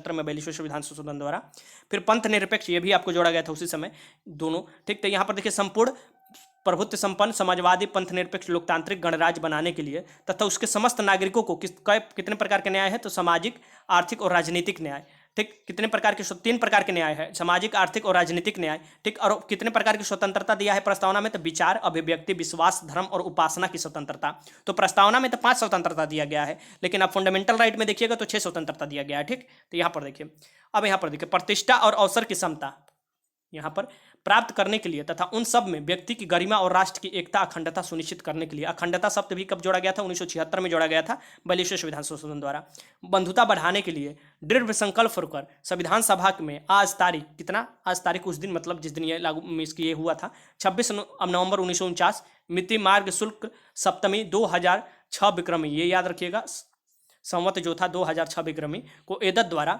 में 42वें संविधान संशोधन द्वारा। फिर पंथ निरपेक्ष, ये भी आपको जोड़ा गया था उसी समय, दोनों, ठीक। तो यहाँ पर देखिए संपूर्ण प्रभुत्व संपन्न समाजवादी पंथ निरपेक्ष लोकतांत्रिक गणराज्य बनाने के लिए तथा उसके समस्त नागरिकों को कितने प्रकार के न्याय है, तो सामाजिक, आर्थिक और राजनीतिक न्याय, ठीक। कितने प्रकार के, 3 प्रकार के न्याय है, सामाजिक, आर्थिक और राजनीतिक न्याय, ठीक। और कितने प्रकार की स्वतंत्रता दिया है प्रस्तावना में, तो विचार, अभिव्यक्ति, विश्वास, धर्म और उपासना की स्वतंत्रता। तो प्रस्तावना में तो 5 स्वतंत्रता दिया गया है, लेकिन आप फंडामेंटल राइट में देखिएगा तो 6 स्वतंत्रता दिया गया है, ठीक। तो यहाँ पर देखिए, अब यहाँ पर देखिए प्रतिष्ठा और अवसर की समता यहाँ पर प्राप्त करने के लिए तथा उन सब में व्यक्ति की गरिमा और राष्ट्र की एकता, अखंडता सुनिश्चित करने के लिए, अखंडता शब्द भी कब जोड़ा गया था, 1976 में जोड़ा गया था 42वें संविधान संशोधन द्वारा। बंधुता बढ़ाने के लिए दृढ़ संकल्प होकर संविधान सभा में आज तारीख कितना, आज तारीख उस दिन, मतलब जिस दिन ये लागू ये हुआ था, 26 नवंबर 1949, मिति मार्ग शुल्क सप्तमी 2006 विक्रमी, ये याद रखिएगा, संवत जो था 2006 विक्रमी को एदत द्वारा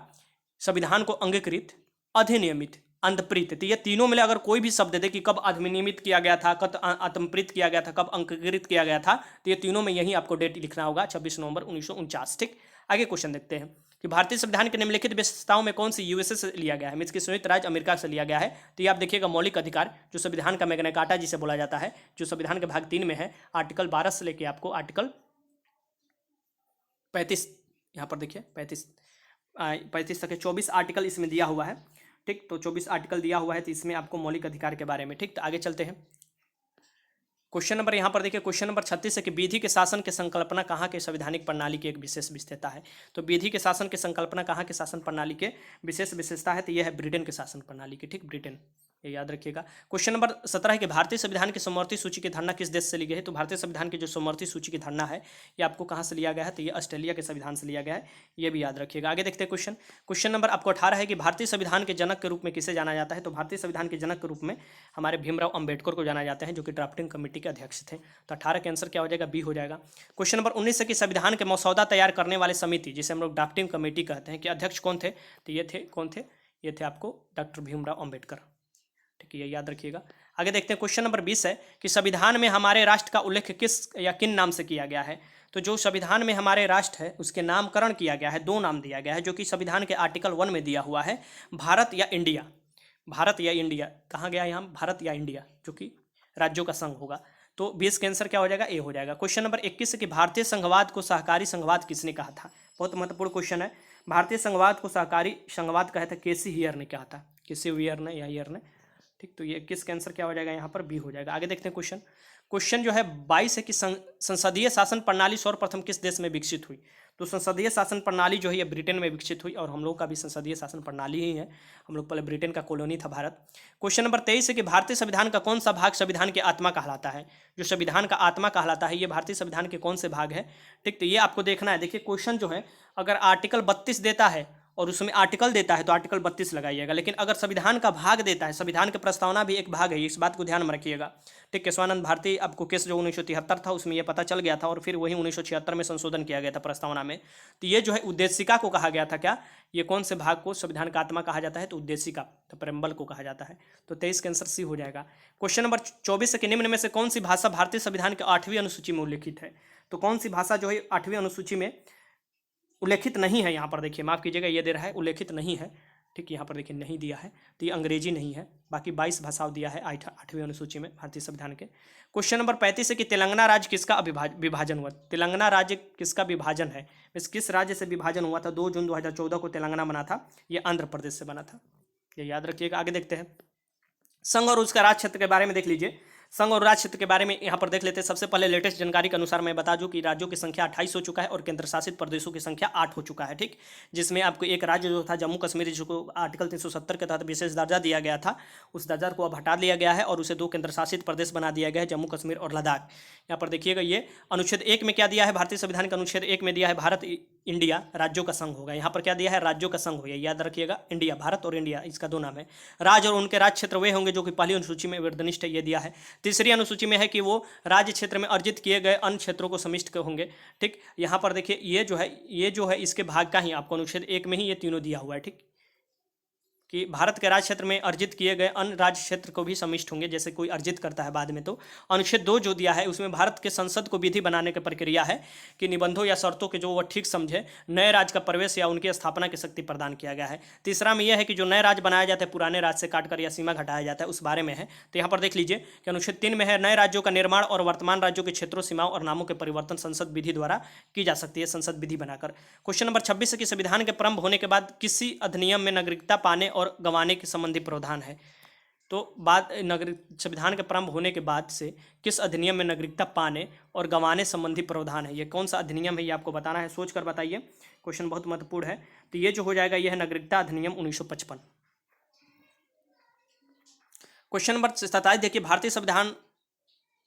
संविधान को अंगीकृत, अधिनियमित, अंतप्रीत, तो ये तीनों में अगर कोई भी शब्द दे कि कब अधिनियमित किया गया था, कब अंतप्रीत किया गया था, कब अंगीकृत किया गया था, तो ये तीनों में यही आपको डेट लिखना होगा, 26 नवंबर 1949, ठीक। आगे क्वेश्चन देखते हैं कि भारतीय संविधान के निम्नलिखित विशेषताओं में कौन सी यूएसए से लिया गया है, मीन्स की संयुक्त राज्य अमेरिका से लिया गया है। तो ये आप देखिएगा मौलिक अधिकार, जो संविधान का मैग्ना कार्टा जिसे बोला जाता है, जो संविधान के भाग 3 में है, आर्टिकल 12 से लेके आपको आर्टिकल 35, यहाँ पर देखिए 35 तक 24 आर्टिकल इसमें दिया हुआ है, ठीक। तो 24 आर्टिकल दिया हुआ है, तो इसमें आपको मौलिक अधिकार के बारे में, ठीक। तो आगे चलते हैं। क्वेश्चन नंबर यहाँ पर देखिए, क्वेश्चन नंबर 36 है कि विधि के शासन के संकल्पना कहाँ के संवैधानिक प्रणाली की एक विशेष विशेषता है। तो विधि के शासन के संकल्पना कहाँ के शासन प्रणाली के विशेष विशेषता है, तो यह है ब्रिटेन के शासन प्रणाली की, ठीक, ब्रिटेन, ये याद रखिएगा। क्वेश्चन नंबर 17 है कि भारतीय संविधान की समवर्ती सूची की धारणा किस देश से ली गई है। तो भारतीय संविधान की जो समवर्ती सूची की धारणा है ये आपको कहाँ से लिया गया है, तो ये ऑस्ट्रेलिया के संविधान से लिया गया है, ये भी याद रखिएगा। आगे देखते हैं क्वेश्चन। क्वेश्चन नंबर आपको 18 है कि भारतीय संविधान के जनक के रूप में किसे जाना जाता है। तो भारतीय संविधान के जनक के रूप में हमारे भीमराव अम्बेडकर को जाना जाता है, जो कि ड्राफ्टिंग कमेटी के अध्यक्ष थे। तो 18 का आंसर क्या हो जाएगा, बी हो जाएगा। क्वेश्चन नंबर 19 है कि संविधान के मसौदा तैयार करने वाले समिति, जिसे हम लोग ड्राफ्टिंग कमेटी कहते हैं, कि अध्यक्ष कौन थे, तो ये थे, कौन थे, ये थे आपको डॉक्टर भीमराव अम्बेडकर, ठीक है, ये याद रखिएगा। आगे देखते हैं क्वेश्चन नंबर 20 है कि संविधान में हमारे राष्ट्र का उल्लेख किस या किन नाम से किया गया है। तो जो संविधान में हमारे राष्ट्र है उसके नामकरण किया गया है, 2 नाम दिया गया है, जो कि संविधान के आर्टिकल 1 में दिया हुआ है, भारत या इंडिया। भारत या इंडिया कहाँ गया यहाँ, भारत या इंडिया, जो कि राज्यों का संघ होगा। तो 20 का आंसर क्या हो जाएगा, ए हो जाएगा। क्वेश्चन नंबर 21 है कि भारतीय संघवाद को सहकारी संघवाद किसने कहा था। बहुत महत्वपूर्ण क्वेश्चन है। भारतीय संघवाद को सहकारी संघवाद कहा था, केसी हियर ने कहा था, केसी वियर ने या हियर ने, ठीक। तो ये 21 का आंसर क्या हो जाएगा, यहाँ पर बी हो जाएगा। आगे देखते हैं क्वेश्चन। क्वेश्चन जो है 22 है कि संसदीय शासन प्रणाली सर्वप्रथम किस देश में विकसित हुई। तो संसदीय शासन प्रणाली जो है ये ब्रिटेन में विकसित हुई, और हम लोग का भी संसदीय शासन प्रणाली ही है, हम लोग पहले ब्रिटेन का कॉलोनी था भारत। क्वेश्चन नंबर 23 है कि भारतीय संविधान का कौन सा भाग संविधान की आत्मा कहलाता है। जो संविधान का आत्मा कहलाता है ये भारतीय संविधान के कौन से भाग है, ठीक। तो ये आपको देखना है। देखिए क्वेश्चन जो है अगर आर्टिकल 32 देता है और उसमें आर्टिकल देता है तो आर्टिकल 32 लगाइएगा। लेकिन अगर संविधान का भाग देता है, संविधान की प्रस्तावना भी एक भाग है, इस बात को ध्यान में रखिएगा। ठीक, केशवानंद भारती आपको केस जो 1973 था उसमें यह पता चल गया था, और फिर वही 1976 में संशोधन किया गया था प्रस्तावना में। तो ये जो है उद्देशिका को कहा गया था। क्या ये कौन से भाग को संविधान का आत्मा कहा जाता है? तो उद्देशिका, तो प्रेम्बल को कहा जाता है। तो 23 का आंसर सी हो जाएगा। क्वेश्चन नंबर 24 के निम्न में से कौन सी भाषा भारतीय संविधान के 8वीं अनुसूची में उल्लेखित है? तो कौन सी भाषा जो है 8वीं अनुसूची में उल्लेखित नहीं है? यहाँ पर देखिए, माफ कीजिएगा, ये दे रहा है उल्लेखित नहीं है। ठीक, यहाँ पर देखिए नहीं दिया है, तो ये अंग्रेजी नहीं है। बाकी 22 भाषाओं दिया है 8वीं अनुसूची में भारतीय संविधान के। क्वेश्चन नंबर 35 है कि तेलंगाना राज्य किसका विभाजन हुआ? तेलंगाना राज्य किसका विभाजन है? किस राज्य से विभाजन हुआ था? 2 जून 2014 को तेलंगाना बना था, ये आंध्र प्रदेश से बना था, ये याद रखिएगा। आगे देखते हैं, संघ और उसका राज क्षेत्र के बारे में देख लीजिए। संघ और राज्य क्षेत्र के बारे में यहाँ पर देख लेते हैं। सबसे पहले लेटेस्ट जानकारी के अनुसार मैं बता दूं कि राज्यों की संख्या 28 हो चुका है और केंद्र शासित प्रदेशों की संख्या 8 हो चुका है। ठीक, जिसमें आपको एक राज्य जो था जम्मू कश्मीर, जिसको आर्टिकल 370 के तहत विशेष दर्जा दिया गया था, उस दर्जा को अब हटा दिया गया है और उसे 2 केंद्र शासित प्रदेश बना दिया गया है, जम्मू कश्मीर और लद्दाख। यहाँ पर देखिएगा, ये अनुच्छेद 1 में क्या दिया है? भारतीय संविधान के अनुच्छेद 1 में दिया है भारत इंडिया राज्यों का संघ होगा। यहाँ पर क्या दिया है? राज्यों का संघ होगा, याद रखिएगा। इंडिया, भारत और इंडिया, इसका 2 नाम है। राज्य और उनके राज्य क्षेत्र वे होंगे जो कि पहली अनुसूची में वर्धनिष्ठ है, ये दिया है। तीसरी अनुसूची में है कि वो राज्य क्षेत्र में अर्जित किए गए अन्य क्षेत्रों को समिष्ट होंगे। ठीक, यहाँ पर देखिए, ये जो है इसके भाग का ही आपको अनुच्छेद 1 में ही ये तीनों दिया हुआ है। ठीक, कि भारत के राज्य क्षेत्र में अर्जित किए गए अन्य राज्य क्षेत्र को भी समिष्ट होंगे, जैसे कोई अर्जित करता है बाद में। तो अनुच्छेद 2 जो दिया है उसमें भारत के संसद को विधि बनाने की प्रक्रिया है कि निबंधों या शर्तों के जो वह ठीक समझे नए राज्य का प्रवेश या उनकी स्थापना की शक्ति प्रदान किया गया है। तीसरा में यह है कि जो नए राज्य बनाया जाता है पुराने राज्य से काटकर या सीमा घटाया जाता है, उस बारे में है। तो यहाँ पर देख लीजिए कि अनुच्छेद 3 में है नए राज्यों का निर्माण और वर्तमान राज्यों के क्षेत्रों, सीमाओं और नामों के परिवर्तन संसद विधि द्वारा की जा सकती है, संसद विधि बनाकर। क्वेश्चन नंबर 26 है कि संविधान के प्रारंभ होने के बाद किसी अधिनियम में नागरिकता पाने और गंवाने के संबंधी प्रावधान है? तो संविधान के प्रारंभ होने के बाद से किस अधिनियम में नागरिकता पाने और गंवाने संबंधी प्रावधान है? ये कौन सा अधिनियम है, ये आपको बताना है, सोच कर बताइए। क्वेश्चन बहुत महत्वपूर्ण है। तो ये जो हो जाएगा, ये है नागरिकता अधिनियम 1955। क्वेश्चन नंबर 27 देखिए, भारतीय संविधान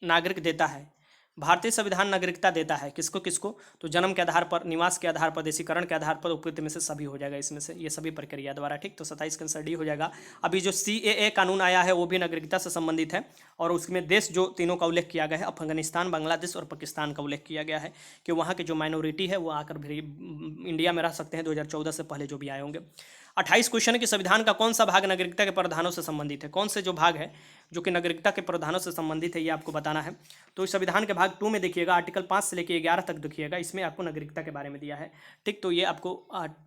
नागरिक देता है, भारतीय संविधान नागरिकता देता है किसको किसको? तो जन्म के आधार पर, निवास के आधार पर, देशीकरण के आधार पर, उपयुक्त में से सभी हो जाएगा इसमें से, ये सभी प्रक्रिया द्वारा। ठीक, तो 27 का आंसर डी हो जाएगा। अभी जो CAA कानून आया है वो भी नागरिकता से संबंधित है, और उसमें देश जो तीनों का उल्लेख किया गया है, अफगानिस्तान, बांग्लादेश और पाकिस्तान का उल्लेख किया गया है कि वहाँ के जो माइनॉरिटी है वो आकर भी इंडिया में रह सकते हैं, 2014 से पहले जो भी आए होंगे। 28 क्वेश्चन के संविधान का कौन सा भाग नागरिकता के प्रावधानों से संबंधित है? कौन से जो भाग है जो कि नागरिकता के प्रावधानों से संबंधित है, ये आपको बताना है। तो इस संविधान के भाग 2 में देखिएगा, आर्टिकल 5 से लेकर 11 तक देखिएगा, इसमें आपको नागरिकता के बारे में दिया है। ठीक, तो ये आपको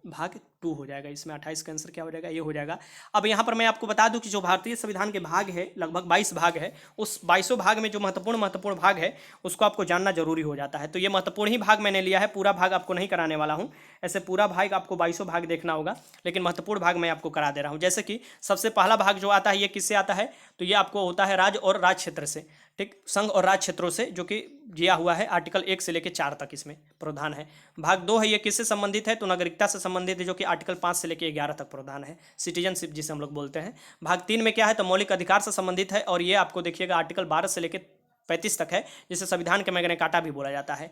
भाग 2 हो जाएगा, इसमें 28 का आंसर क्या हो जाएगा? ये हो जाएगा। अब यहाँ पर मैं आपको बता दूं कि जो भारतीय संविधान के भाग है लगभग 22 भाग है, उस 22 भाग में जो महत्वपूर्ण भाग है उसको आपको जानना जरूरी हो जाता है। तो ये महत्वपूर्ण ही भाग मैंने लिया है, पूरा भाग आपको नहीं कराने वाला हूँ। ऐसे पूरा भाग आपको 22 भाग देखना होगा, लेकिन महत्वपूर्ण भाग मैं आपको करा दे रहा हूँ। जैसे कि सबसे पहला भाग जो आता है, ये किससे आता है? तो ये आपको होता है राज्य और राज्य क्षेत्र से। ठीक, संघ और राज्य क्षेत्रों से, जो कि दिया हुआ है आर्टिकल 1 से लेकर 4 तक इसमें प्रावधान है। भाग 2 है, ये किससे संबंधित है? तो नागरिकता से संबंधित है, जो कि आर्टिकल 5 से लेकर 11 तक प्रावधान है, सिटीजनशिप जिसे हम लोग बोलते हैं। भाग 3 में क्या है? तो मौलिक अधिकार से संबंधित है, और ये आपको देखिएगा आर्टिकल 12 से लेकर 35 तक है, जिसे संविधान के मैग्ना कार्टा भी बोला जाता है।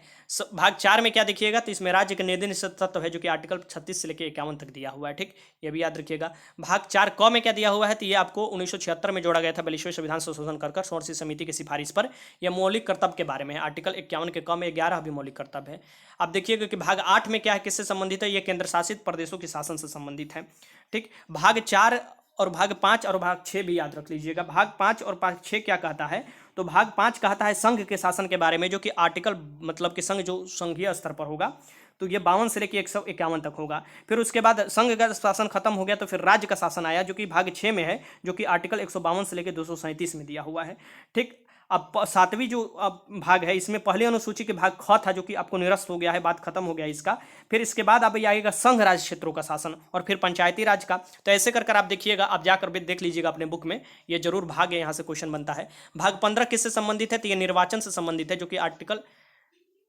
भाग 4 में क्या देखिएगा? तो इसमें राज्य के निर्देश तत्व है, जो कि आर्टिकल 36 से लेकर 51 तक दिया हुआ है। ठीक, ये भी याद रखिएगा। भाग 4 क में क्या दिया हुआ है? तो ये आपको 1976 में जोड़ा गया था 42वें संविधान संशोधन कर षोडशी समिति की सिफारिश पर। यह मौलिक कर्तव्य के बारे में है, आर्टिकल 51 के क में 11 भी मौलिक कर्तव्य है। अब देखिएगा कि भाग 8 में क्या है, किससे संबंधित है? ये केंद्र शासित प्रदेशों के शासन से संबंधित है। ठीक, भाग 4 और भाग 5 और भाग 6 भी याद रख लीजिएगा। भाग 5 और भाग 6 क्या कहता है? तो भाग 5 कहता है संघ के शासन के बारे में, जो कि आर्टिकल मतलब कि संघ जो संघीय स्तर पर होगा, तो ये 52 से लेकर 151 तक होगा। फिर उसके बाद संघ का शासन खत्म हो गया तो फिर राज्य का शासन आया, जो कि भाग 6 में है, जो कि आर्टिकल 152 से लेकर 237 में दिया हुआ है। ठीक, अब 7वीं जो भाग है, इसमें पहली अनुसूची के भाग ख था, जो कि आपको निरस्त हो गया है, बात खत्म हो गया इसका। फिर इसके बाद अब ये आएगा संघ राज्य क्षेत्रों का शासन, और फिर पंचायती राज का। तो ऐसे कर कर आप देखिएगा, आप जाकर भी देख लीजिएगा अपने बुक में, ये जरूर भाग है, यहाँ से क्वेश्चन बनता है। भाग 15 किससे संबंधित है? तो ये निर्वाचन से संबंधित है, जो कि आर्टिकल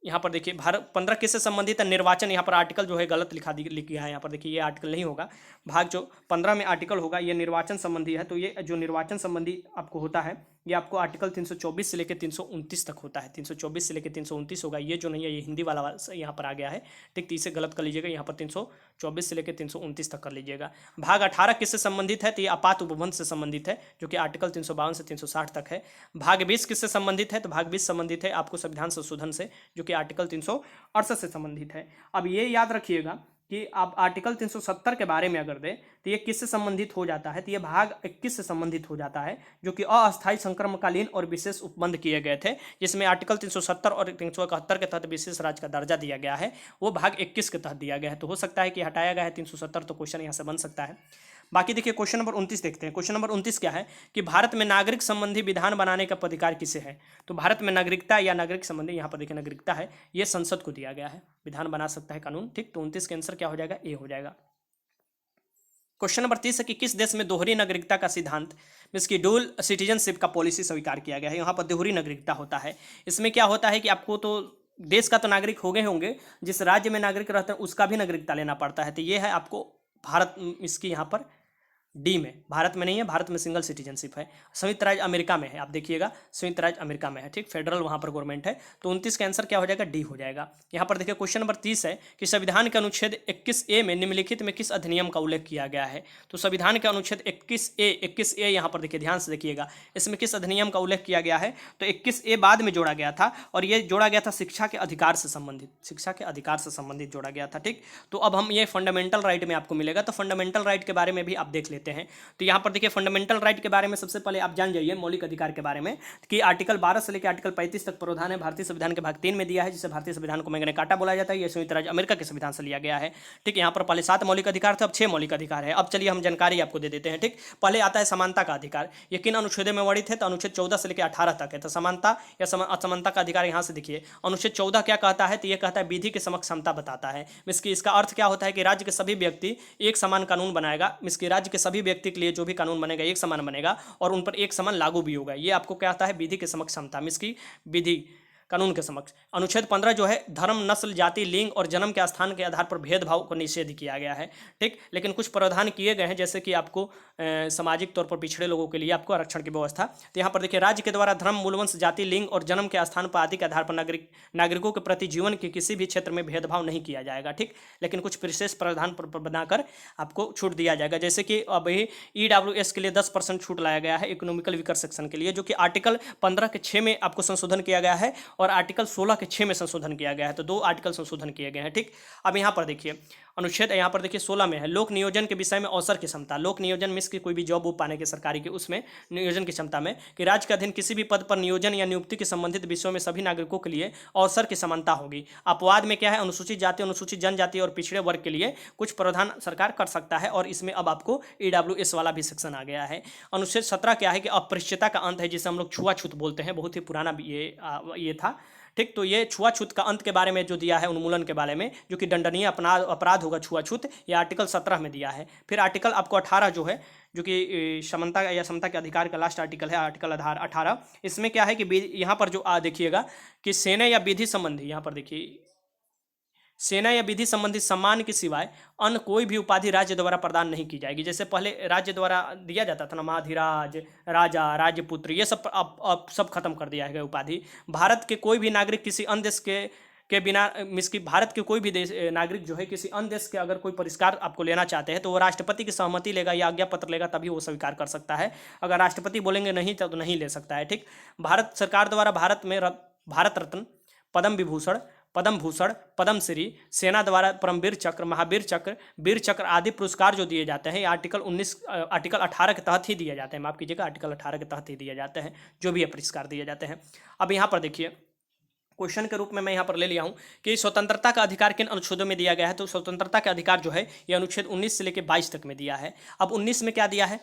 यहाँ पर देखिए भारत 15 किससे संबंधित है? निर्वाचन। यहाँ पर आर्टिकल जो है गलत लिख गया है, यहाँ पर देखिए ये आर्टिकल नहीं होगा। भाग जो 15 में आर्टिकल होगा ये निर्वाचन संबंधी है। तो ये जो निर्वाचन संबंधी आपको होता है, ये आपको आर्टिकल 324 से लेकर 329 तक होता है। 324 से लेकर 329 होगा, ये जो नहीं है ये हिंदी वाला यहाँ पर आ गया है, ठीक। तो इसे गलत कर लीजिएगा, यहाँ पर 324 से लेकर 329 तक कर लीजिएगा। भाग 18 किससे संबंधित है? तो ये आपात उपबंध से संबंधित है, जो कि आर्टिकल 352 से 360 तक है। भाग 20 किससे संबंधित है? तो भाग 20 संबंधित है आपको संविधान संशोधन से, जो कि आर्टिकल 368 से संबंधित है। अब ये याद रखिएगा कि आप आर्टिकल 370 के बारे में अगर दें तो ये किससे संबंधित हो जाता है? तो ये भाग 21 से संबंधित हो जाता है, जो कि अस्थायी संक्रमणकालीन और विशेष उपबंध किए गए थे, जिसमें आर्टिकल 370 और 371 के तहत विशेष राज्य का दर्जा दिया गया है, वो भाग 21 के तहत दिया गया है। तो हो सकता है कि हटाया गया है 370, तो क्वेश्चन यहाँ से बन सकता है। बाकी देखिए क्वेश्चन नंबर 29 देखते हैं। क्वेश्चन नंबर 29 क्या है कि भारत में नागरिक संबंधी विधान बनाने का अधिकार किसे है? तो भारत में नागरिकता या नागरिक संबंधी, यहाँ पर देखिए नागरिकता है, ये संसद को दिया गया है, विधान बना सकता है कानून, ठीक। तो 29 के आंसर क्या हो जाएगा? ए हो जाएगा। क्वेश्चन नंबर 30 है कि किस देश में दोहरी नागरिकता का सिद्धांत मीन्स की डुअल सिटीजनशिप का पॉलिसी स्वीकार किया गया है? यहाँ पर दोहरी नागरिकता होता है। इसमें क्या होता है कि आपको तो देश का तो नागरिक हो गए होंगे, जिस राज्य में नागरिक रहते हैं उसका भी नागरिकता लेना पड़ता है। तो ये है आपको भारत, इसकी यहाँ पर डी में, भारत में नहीं है, भारत में सिंगल सिटीजनशिप है। संयुक्त राज्य अमेरिका में है, आप देखिएगा संयुक्त राज्य अमेरिका में है, ठीक। फेडरल वहाँ पर गवर्नमेंट है। तो 29 का आंसर क्या हो जाएगा? डी हो जाएगा। यहाँ पर देखिए क्वेश्चन नंबर 30 है कि संविधान के अनुच्छेद 21A में निम्नलिखित में किस अधिनियम का उल्लेख किया गया है? तो संविधान के अनुच्छेद 21A यहाँ पर देखिए ध्यान से देखिएगा, इसमें किस अधिनियम का उल्लेख किया गया है? तो 21A बाद में जोड़ा गया था, और ये जोड़ा गया था शिक्षा के अधिकार से संबंधित, शिक्षा के अधिकार से संबंधित जोड़ा गया था, ठीक। तो अब हम ये फंडामेंटल राइट में आपको मिलेगा, तो फंडामेंटल राइट के बारे में भी आप देख लेते हैं। तो यहाँ पर देखिए फंडामेंटल राइट के बारे में सबसे पहले आप जान जाइए मौलिक अधिकार के बारे में कि आर्टिकल 12 से लेकर आर्टिकल 35 तक प्रावधान है भारतीय संविधान के भाग 3 में दिया है, जिसे भारतीय संविधान को मैग्ना कार्टा बोला जाता है। यह संयुक्त राज्य अमेरिका के संविधान से लिया गया है, ठीक। यहाँ पर पहले 7 मौलिक अधिकार थे, अब 6 मौलिक अधिकार है। अब चलिए हम जानकारी आपको दे देते हैं, ठीक। पहले आता है समानता का अधिकार, ये किन अनुच्छेदों में वर्णित है? तो अनुच्छेद 14 से लेकर 18 तक है। तो समानता या असमानता का अधिकार यहाँ से देखिए अनुच्छेद 14 क्या कहता है? तो ये कहता है विधि के समक्ष समता बताता है। मिसकी इसका अर्थ क्या होता है कि राज्य के सभी व्यक्ति एक समान कानून बनाएगा, मिसकी राज्य के सभी व्यक्ति के लिए जो भी कानून बनेगा एक समान बनेगा और उन पर एक समान लागू भी होगा। ये आपको क्या आता है? विधि के समक्ष समता, मिसकी विधि कानून के समक्ष। अनुच्छेद 15 जो है धर्म, नस्ल, जाति, लिंग और जन्म के स्थान के आधार पर भेदभाव को निषेध किया गया है, ठीक। लेकिन कुछ प्रावधान किए गए हैं, जैसे कि आपको सामाजिक तौर पर पिछड़े लोगों के लिए आपको आरक्षण की व्यवस्था। तो यहाँ पर देखिए राज्य के द्वारा धर्म, मूलवंश, जाति, लिंग और जन्म के स्थान पर आदि के आधार पर नागरिकों के प्रति जीवन के किसी भी क्षेत्र में भेदभाव नहीं किया जाएगा, ठीक। लेकिन कुछ विशेष प्रावधान बनाकर आपको छूट दिया जाएगा, जैसे कि अब EWS के लिए 10% छूट लाया गया है इकोनॉमिकल वीकर सेक्शन के लिए, जो कि आर्टिकल 15 के 6 में आपको संशोधन किया गया है और आर्टिकल 16 के 6 में संशोधन किया गया है। तो 2 आर्टिकल संशोधन किए गए हैं, ठीक। अब यहाँ पर देखिए अनुच्छेद यहाँ पर देखिए 16 में है लोक नियोजन के विषय में अवसर की क्षमता। लोक नियोजन मीन्स की कोई भी जॉब पाने के सरकारी के उसमें नियोजन की क्षमता में कि राज्य के अधीन किसी भी पद पर नियोजन या नियुक्ति के संबंधित विषयों में सभी नागरिकों के लिए अवसर की समानता होगी। अपवाद में क्या है? अनुसूचित जाति, अनुसूचित जनजाति और पिछड़े वर्ग के लिए कुछ प्रावधान सरकार कर सकता है, और इसमें अब आपको EWS वाला भी सेक्शन आ गया है। अनुच्छेद 17 क्या है कि अपरिचितता का अंत है, जिसे हम लोग छुआछूत बोलते हैं, बहुत ही पुराना ये था, ठीक। तो ये छुआछूत का अंत के बारे में जो दिया है, उन्मूलन के बारे में, जो कि दंडनीय अपराध होगा छुआछूत, ये आर्टिकल 17 में दिया है। फिर आर्टिकल आपको 18 जो है, जो कि समानता या समता के अधिकार का लास्ट आर्टिकल है, आर्टिकल आधार 18। इसमें क्या है कि यहाँ पर जो देखिएगा कि सेना या विधि संबंधी, यहाँ पर देखिए सेना या विधि संबंधी सम्मान के सिवाय अन्य कोई भी उपाधि राज्य द्वारा प्रदान नहीं की जाएगी। जैसे पहले राज्य द्वारा दिया जाता था ना, महाधिराज, राजा, राजपुत्र, ये सब अब सब खत्म कर दिया है उपाधि। भारत के कोई भी नागरिक किसी अन्य देश के बिना मिसकी भारत के कोई भी देश नागरिक जो है किसी अन्य देश के अगर कोई पुरस्कार आपको लेना चाहते हैं तो वो राष्ट्रपति की सहमति लेगा या आज्ञा पत्र लेगा, तभी वो स्वीकार कर सकता है। अगर राष्ट्रपति बोलेंगे नहीं तो नहीं ले सकता है, ठीक। भारत सरकार द्वारा भारत में भारत रत्न, पद्म विभूषण, पद्म भूषण, पद्मश्री, सेना द्वारा परमवीर चक्र, महावीर चक्र, वीर चक्र आदि पुरस्कार जो दिए जाते हैं, आर्टिकल 18 के तहत ही दिए जाते हैं। माफ कीजिएगा, आर्टिकल 18 के तहत ही दिए जाते हैं जो भी ये पुरस्कार दिए जाते हैं। अब यहाँ पर देखिए क्वेश्चन के रूप में मैं यहाँ पर ले लिया हूँ कि स्वतंत्रता का अधिकार किन अनुच्छेदों में दिया गया है। तो स्वतंत्रता का अधिकार जो है ये अनुच्छेद 19 से लेकर 22 तक में दिया है। अब 19 में क्या दिया है?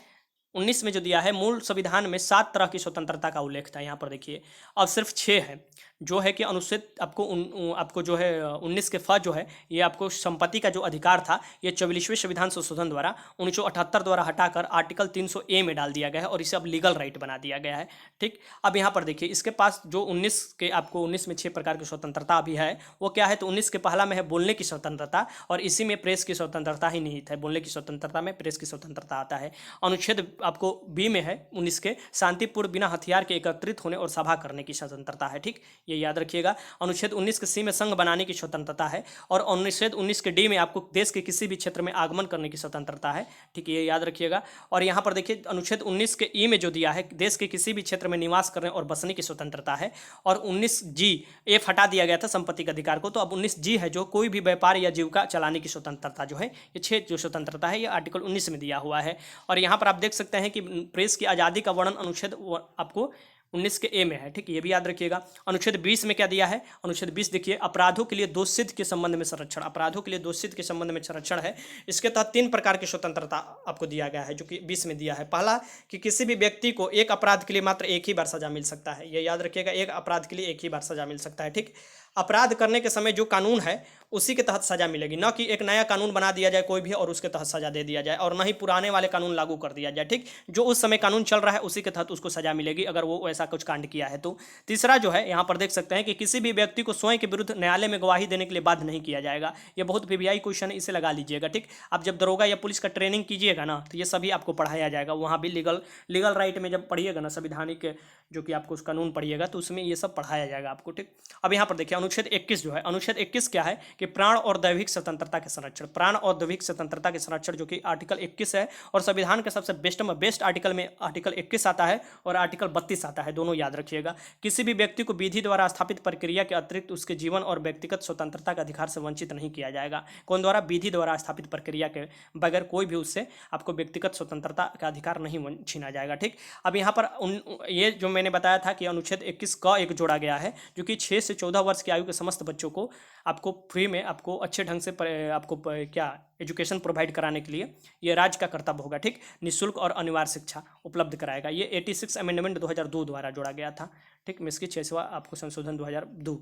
19 में जो दिया है, मूल संविधान में 7 तरह की स्वतंत्रता का उल्लेख था। यहाँ पर देखिए अब सिर्फ 6 है। जो है कि अनुच्छेद आपको जो है 19 के फ जो है ये आपको संपत्ति का जो अधिकार था ये 44वें संविधान संशोधन द्वारा 1978 द्वारा हटाकर आर्टिकल 300 ए में डाल दिया गया है और इसे अब लीगल राइट बना दिया गया है। ठीक, अब यहाँ पर देखिए इसके पास जो 19 के आपको 19 में 6 प्रकार की स्वतंत्रता भी है वो क्या है, तो 19 के पहला में है बोलने की स्वतंत्रता और इसी में प्रेस की स्वतंत्रता ही निहित है। बोलने की स्वतंत्रता में प्रेस की स्वतंत्रता आता है। अनुच्छेद आपको बी में है 19 के शांतिपूर्ण बिना हथियार के एकत्रित होने और सभा करने की स्वतंत्रता है। ठीक, ये याद रखिएगा। अनुच्छेद 19 के सी में संघ बनाने की स्वतंत्रता है और अनुच्छेद 19 के डी में आपको देश के किसी भी क्षेत्र में आगमन करने की स्वतंत्रता है। ठीक, ये याद रखिएगा। और यहाँ पर देखिए अनुच्छेद 19 के ई में जो दिया है देश के किसी भी क्षेत्र में निवास करने और बसने की स्वतंत्रता है। और 19 जी एफ हटा दिया गया था संपत्ति के अधिकार को, तो अब 19 जी है जो कोई भी व्यापार या जीविका चलाने की स्वतंत्रता जो है, ये 6 जो स्वतंत्रता है ये आर्टिकल 19 में दिया हुआ है। और यहाँ पर आप देख सकते हैं कि प्रेस की आज़ादी का वर्णन अनुच्छेद आपको 19 के ए में है। ठीक, ये भी याद रखिएगा। अनुच्छेद 20 में क्या दिया है, अनुच्छेद 20 देखिए अपराधों के लिए दोषसिद्ध के संबंध में संरक्षण, अपराधों के लिए दोषसिद्ध के संबंध में संरक्षण है। इसके तहत 3 प्रकार की स्वतंत्रता आपको दिया गया है जो कि 20 में दिया है। पहला कि किसी भी व्यक्ति को एक अपराध के लिए मात्र एक ही बार सजा मिल सकता है, ये याद रखिएगा, एक अपराध के लिए एक ही बार सजा मिल सकता है। ठीक, अपराध करने के समय जो कानून है उसी के तहत सजा मिलेगी, न कि एक नया कानून बना दिया जाए कोई भी और उसके तहत सजा दे दिया जाए, और न ही पुराने वाले कानून लागू कर दिया जाए। ठीक, जो उस समय कानून चल रहा है उसी के तहत उसको सजा मिलेगी अगर वो ऐसा कुछ कांड किया है तो। तीसरा जो है यहाँ पर देख सकते हैं कि किसी भी व्यक्ति को स्वयं के विरुद्ध न्यायालय में गवाही देने के लिए बाध्य नहीं किया जाएगा। ये बहुत वीवीआई क्वेश्चन है, इसे लगा लीजिएगा। ठीक, आप जब दरोगा या पुलिस का ट्रेनिंग कीजिएगा ना तो ये सभी आपको पढ़ाया जाएगा, वहाँ भी लीगल राइट में जब पढ़िएगा ना संविधानिक जो कि आपको उस कानून पढ़िएगा तो उसमें ये सब पढ़ाया जाएगा आपको। ठीक, अब यहाँ पर देखिए अनुच्छेद 21 जो है, अनुच्छेद 21 क्या है कि प्राण और दैविक स्वतंत्रता के संरक्षण, प्राण और दैविक स्वतंत्रता के संरक्षण जो कि आर्टिकल 21 है। और संविधान के सबसे बेस्ट आर्टिकल में आर्टिकल 21 आता है और आर्टिकल 32 आता है, दोनों याद रखिएगा। किसी भी व्यक्ति को विधि द्वारा स्थापित प्रक्रिया के अतिरिक्त उसके जीवन और व्यक्तिगत स्वतंत्रता के अधिकार से वंचित नहीं किया जाएगा। कौन द्वारा? विधि द्वारा स्थापित प्रक्रिया के बगैर कोई भी उससे आपको व्यक्तिगत स्वतंत्रता का अधिकार नहीं छीना जाएगा। ठीक, अब यहाँ पर ये जो मैंने बताया था कि अनुच्छेद 21 का एक जोड़ा गया है जो कि 6 से 14 वर्ष की आयु के समस्त बच्चों को आपको फ्री में आपको अच्छे ढंग से आपको क्या एजुकेशन प्रोवाइड कराने के लिए ये राज्य का कर्तव्य होगा। ठीक, निःशुल्क और अनिवार्य शिक्षा उपलब्ध कराएगा। ये 86 अमेंडमेंट 2002 द्वारा जोड़ा गया था। ठीक, मिसकी 6वां आपको संशोधन 2002।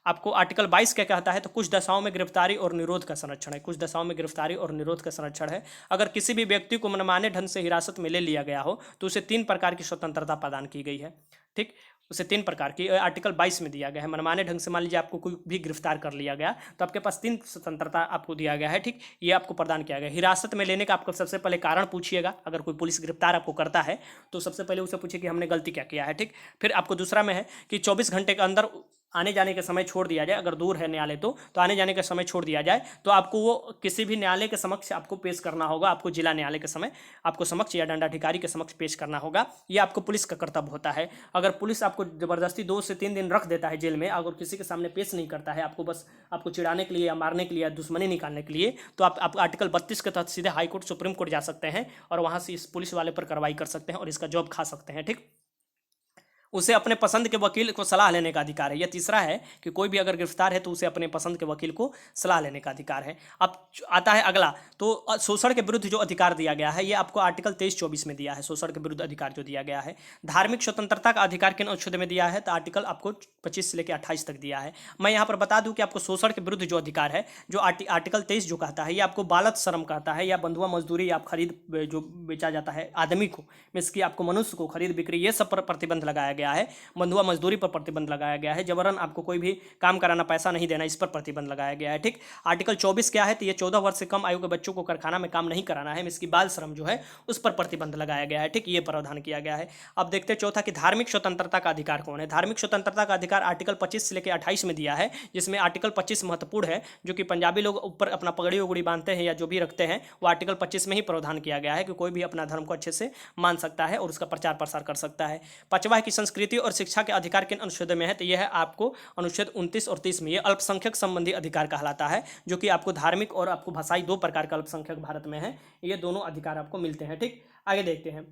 आपको आर्टिकल 22 क्या कहता है, तो कुछ दशाओं में गिरफ्तारी और निरोध का संरक्षण है, कुछ दशाओं में गिरफ्तारी और निरोध का संरक्षण है। अगर किसी भी व्यक्ति को मनमाने ढंग से हिरासत में ले लिया गया हो तो उसे 3 प्रकार की स्वतंत्रता प्रदान की गई है। ठीक, उसे 3 प्रकार की आर्टिकल 22 में दिया गया है। मनमाने ढंग से मान लीजिए आपको कोई भी गिरफ्तार कर लिया गया तो आपके पास 3 स्वतंत्रता आपको दिया गया है। ठीक, ये आपको प्रदान किया गया। हिरासत में लेने का आपको सबसे पहले कारण पूछिएगा, अगर कोई पुलिस गिरफ्तार आपको करता है तो सबसे पहले उसे पूछिए कि हमने गलती क्या किया है। ठीक, फिर आपको दूसरा में है कि 24 घंटे के अंदर आने जाने के समय छोड़ दिया जाए, अगर दूर है न्यायालय तो आने जाने का समय छोड़ दिया जाए तो आपको वो किसी भी न्यायालय के समक्ष आपको पेश करना होगा, आपको जिला न्यायालय के समय आपको समक्ष या दंडाधिकारी के समक्ष पेश करना होगा। ये आपको पुलिस का कर्तव्य होता है। अगर पुलिस आपको जबरदस्ती 2 से 3 दिन रख देता है जेल में, अगर किसी के सामने पेश नहीं करता है, आपको बस आपको चिढ़ाने के लिए या मारने के लिए या दुश्मनी निकालने के लिए, तो आप आर्टिकल 32 के तहत सीधे हाईकोर्ट सुप्रीम कोर्ट जा सकते हैं और वहाँ से इस पुलिस वाले पर कार्रवाई कर सकते हैं और इसका जॉब खा सकते हैं। ठीक, उसे अपने पसंद के वकील को सलाह लेने का अधिकार है। यह तीसरा है कि कोई भी अगर गिरफ्तार है तो उसे अपने पसंद के वकील को सलाह लेने का अधिकार है। अब आता है अगला, तो शोषण के विरुद्ध जो अधिकार दिया गया है ये आपको आर्टिकल 23-24 में दिया है। शोषण के विरुद्ध अधिकार जो दिया गया है। धार्मिक स्वतंत्रता का अधिकार किन अनुच्छेद में दिया है, तो आर्टिकल आपको 25 से लेकर 28 तक दिया है। मैं यहाँ पर बता दूँ कि आपको शोषण के विरुद्ध जो अधिकार है, जो आर्टिकल 23 जो कहता है, ये आपको बालत श्रम कहता है या बंधुआ मजदूरी आप खरीद जो बेचा जाता है आदमी को, मीन्स की आपको मनुष्य को खरीद बिक्री, ये सब पर प्रतिबंध लगाया गया है। बंधुआ मजदूरी पर प्रतिबंध लगाया गया है। जबरन आपको कोई भी काम कराना, पैसा नहीं देना, इस पर प्रतिबंध लगाया गया है। ठीक, आर्टिकल 24 क्या है, तो ये 14 वर्ष से कम आयु के बच्चों को कारखाना में काम नहीं कराना है, इसकी बाल श्रम जो है उस पर प्रतिबंध लगाया गया है। ठीक, ये प्रावधान किया गया है। अब देखते हैं चौथा कि धार्मिक स्वतंत्रता का अधिकार कौन है। धार्मिक स्वतंत्रता का अधिकार आर्टिकल 25 से लेकर 28 में दिया है, जिसमें आर्टिकल 25 महत्वपूर्ण है, जो कि पंजाबी लोग ऊपर अपना पगड़ी उगड़ी बांधते हैं या जो भी रखते हैं, वो आर्टिकल 25 में ही प्रावधान किया गया है कि कोई भी अपना धर्म को अच्छे से मान सकता है और उसका प्रचार प्रसार कर सकता है। पांचवा है कि संस्कृति और शिक्षा के अधिकार किन अनुच्छेद में है, तो यह है आपको अनुच्छेद 29 और 30 में। ये अल्पसंख्यक संबंधी अधिकार कहलाता है, जो कि आपको धार्मिक और आपको भाषाई 2 प्रकार का अल्पसंख्यक भारत में है, ये दोनों अधिकार आपको मिलते हैं। ठीक, आगे देखते हैं।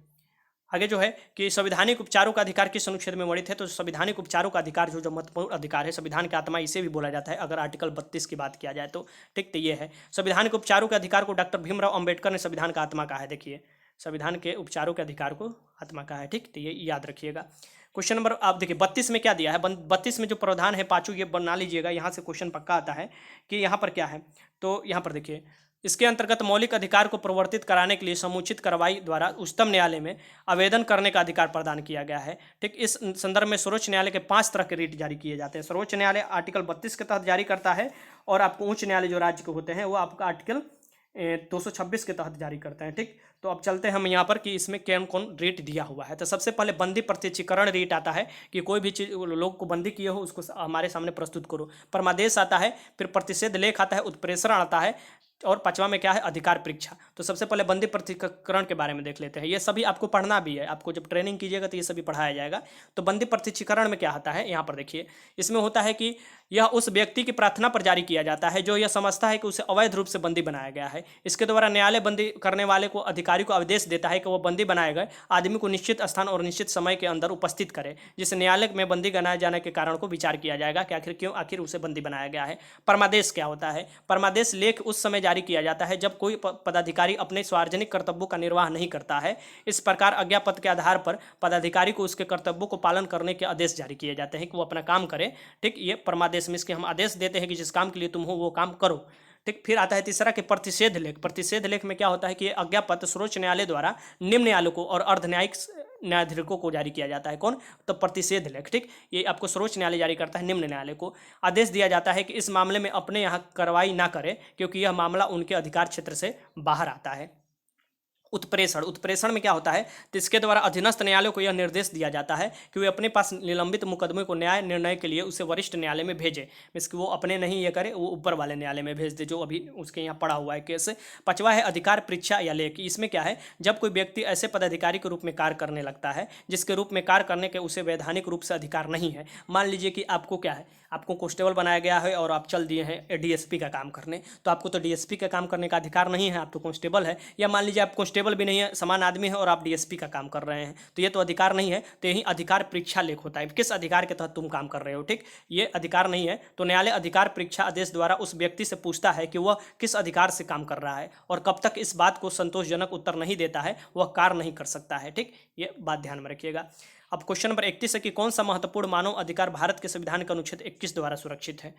आगे जो है कि संवैधानिक उपचारों का अधिकार किस अनुच्छेद में वर्णित है, तो संवैधानिक उपचारों का अधिकार जो महत्वपूर्ण अधिकार है, संविधान की आत्मा इसे भी बोला जाता है अगर आर्टिकल 32 की बात किया जाए तो। ठीक, तो ये है संवैधानिक उपचारों के अधिकार को डॉक्टर भीमराव अंबेडकर ने संविधान का आत्मा कहा है। देखिए, संविधान के उपचारों के अधिकार को आत्मा कहा है। ठीक, तो ये याद रखिएगा। क्वेश्चन नंबर आप देखिए 32 में क्या दिया है, 32 में जो प्रावधान है पांचों ये बना लीजिएगा, यहाँ से क्वेश्चन पक्का आता है कि यहाँ पर क्या है। तो यहाँ पर देखिए इसके अंतर्गत मौलिक अधिकार को प्रवर्तित कराने के लिए समुचित कार्रवाई द्वारा उच्चतम न्यायालय में आवेदन करने का अधिकार प्रदान किया गया है। ठीक, इस संदर्भ में सर्वोच्च न्यायालय के 5 तरह के रिट जारी किए जाते हैं। सर्वोच्च न्यायालय आर्टिकल 32 के तहत जारी करता है, और आपको उच्च न्यायालय जो राज्य के होते हैं वो आपका आर्टिकल 226 के तहत जारी करते हैं। ठीक, तो अब चलते हैं हम यहाँ पर कि इसमें कौन कौन रेट दिया हुआ है। तो सबसे पहले बंदी प्रत्यक्षीकरण रेट आता है कि कोई भी चीज लोग को बंदी किए हो उसको हमारे सामने प्रस्तुत करो। परमादेश आता है, फिर प्रतिषेध लेख आता है, उत्प्रेषण आता है, और पांचवा में क्या है, अधिकार परीक्षा। तो सबसे पहले बंदी प्रत्यक्षीकरण के बारे में देख लेते हैं। ये सभी आपको पढ़ना भी है, आपको जब ट्रेनिंग कीजिएगा तो ये सभी पढ़ाया जाएगा। तो बंदी प्रत्यक्षीकरण में क्या होता है, यहाँ पर देखिए इसमें होता है कि यह उस व्यक्ति की प्रार्थना पर जारी किया जाता है जो यह समझता है कि उसे अवैध रूप से बंदी बनाया गया है। इसके द्वारा न्यायालय बंदी करने वाले को अधिकारी को आदेश देता है कि वह बंदी बनाए गए आदमी को निश्चित स्थान और निश्चित समय के अंदर उपस्थित करे, जिससे न्यायालय में बंदी बनाए जाने के कारण को विचार किया जाएगा कि आखिर उसे बंदी बनाया गया है। परमादेश क्या होता है, परमादेश लेख उस समय जारी किया जाता है जब कोई पदाधिकारी अपने सार्वजनिक कर्तव्यों का निर्वाह नहीं करता है। इस प्रकार आज्ञापत्र के आधार पर पदाधिकारी को उसके कर्तव्यों को पालन करने के आदेश जारी किए जाते हैं कि वो अपना काम करे। ठीक, ये परमादेश में इसके हम आदेश देते हैं कि जिस काम के लिए तुम हो वो काम करो। ठीक, फिर आता है तीसरा कि प्रतिषेध लेख। प्रतिषेध लेख में क्या होता है कि आज्ञापत्र सर्वोच्च न्यायालय द्वारा निम्न न्यायालयों को और अर्ध न्यायिक न्यायाधीशों को जारी किया जाता है। कौन, तो प्रतिषेध लेख। ठीक, ये आपको सर्वोच्च न्यायालय जारी करता है, निम्न न्यायालय को आदेश दिया जाता है कि इस मामले में अपने यहाँ कार्रवाई ना करे क्योंकि यह मामला उनके अधिकार क्षेत्र से बाहर आता है। उत्प्रेषण, उत्प्रेषण में क्या होता है, तो इसके द्वारा अधीनस्थ न्यायालयों को यह निर्देश दिया जाता है कि वे अपने पास निलंबित मुकदमे को न्याय निर्णय के लिए उसे वरिष्ठ न्यायालय में भेजे। मीन्स कि वो अपने नहीं ये करे, वो ऊपर वाले न्यायालय में भेज दे जो अभी उसके यहाँ पड़ा हुआ है केस। पांचवा है अधिकार परीक्षा या लेख। इसमें क्या है, जब कोई व्यक्ति ऐसे पदाधिकारी के रूप में कार्य करने लगता है जिसके रूप में कार्य करने के उसे वैधानिक रूप से अधिकार नहीं है। मान लीजिए कि आपको क्या है, आपको कांस्टेबल बनाया गया है और आप चल दिए हैं डीएसपी का काम करने, तो आपको तो डीएसपी का काम करने का अधिकार नहीं है, आप तो कांस्टेबल है। या मान लीजिए आप कांस्टेबल भी नहीं है, समान आदमी है और आप डीएसपी का काम कर रहे हैं, तो ये तो अधिकार नहीं है। तो यही अधिकार परीक्षा लेख होता है, किस अधिकार के तहत तुम काम कर रहे हो। ठीक, ये अधिकार नहीं है, तो न्यायालय अधिकार परीक्षा आदेश द्वारा उस व्यक्ति से पूछता है कि वह किस अधिकार से काम कर रहा है, और कब तक इस बात को संतोषजनक उत्तर नहीं देता है वह कार्य नहीं कर सकता है। ठीक, ये बात ध्यान में रखिएगा। अब क्वेश्चन नंबर 31 है कि कौन सा महत्वपूर्ण मानव अधिकार भारत के संविधान के अनुच्छेद 21 द्वारा सुरक्षित है।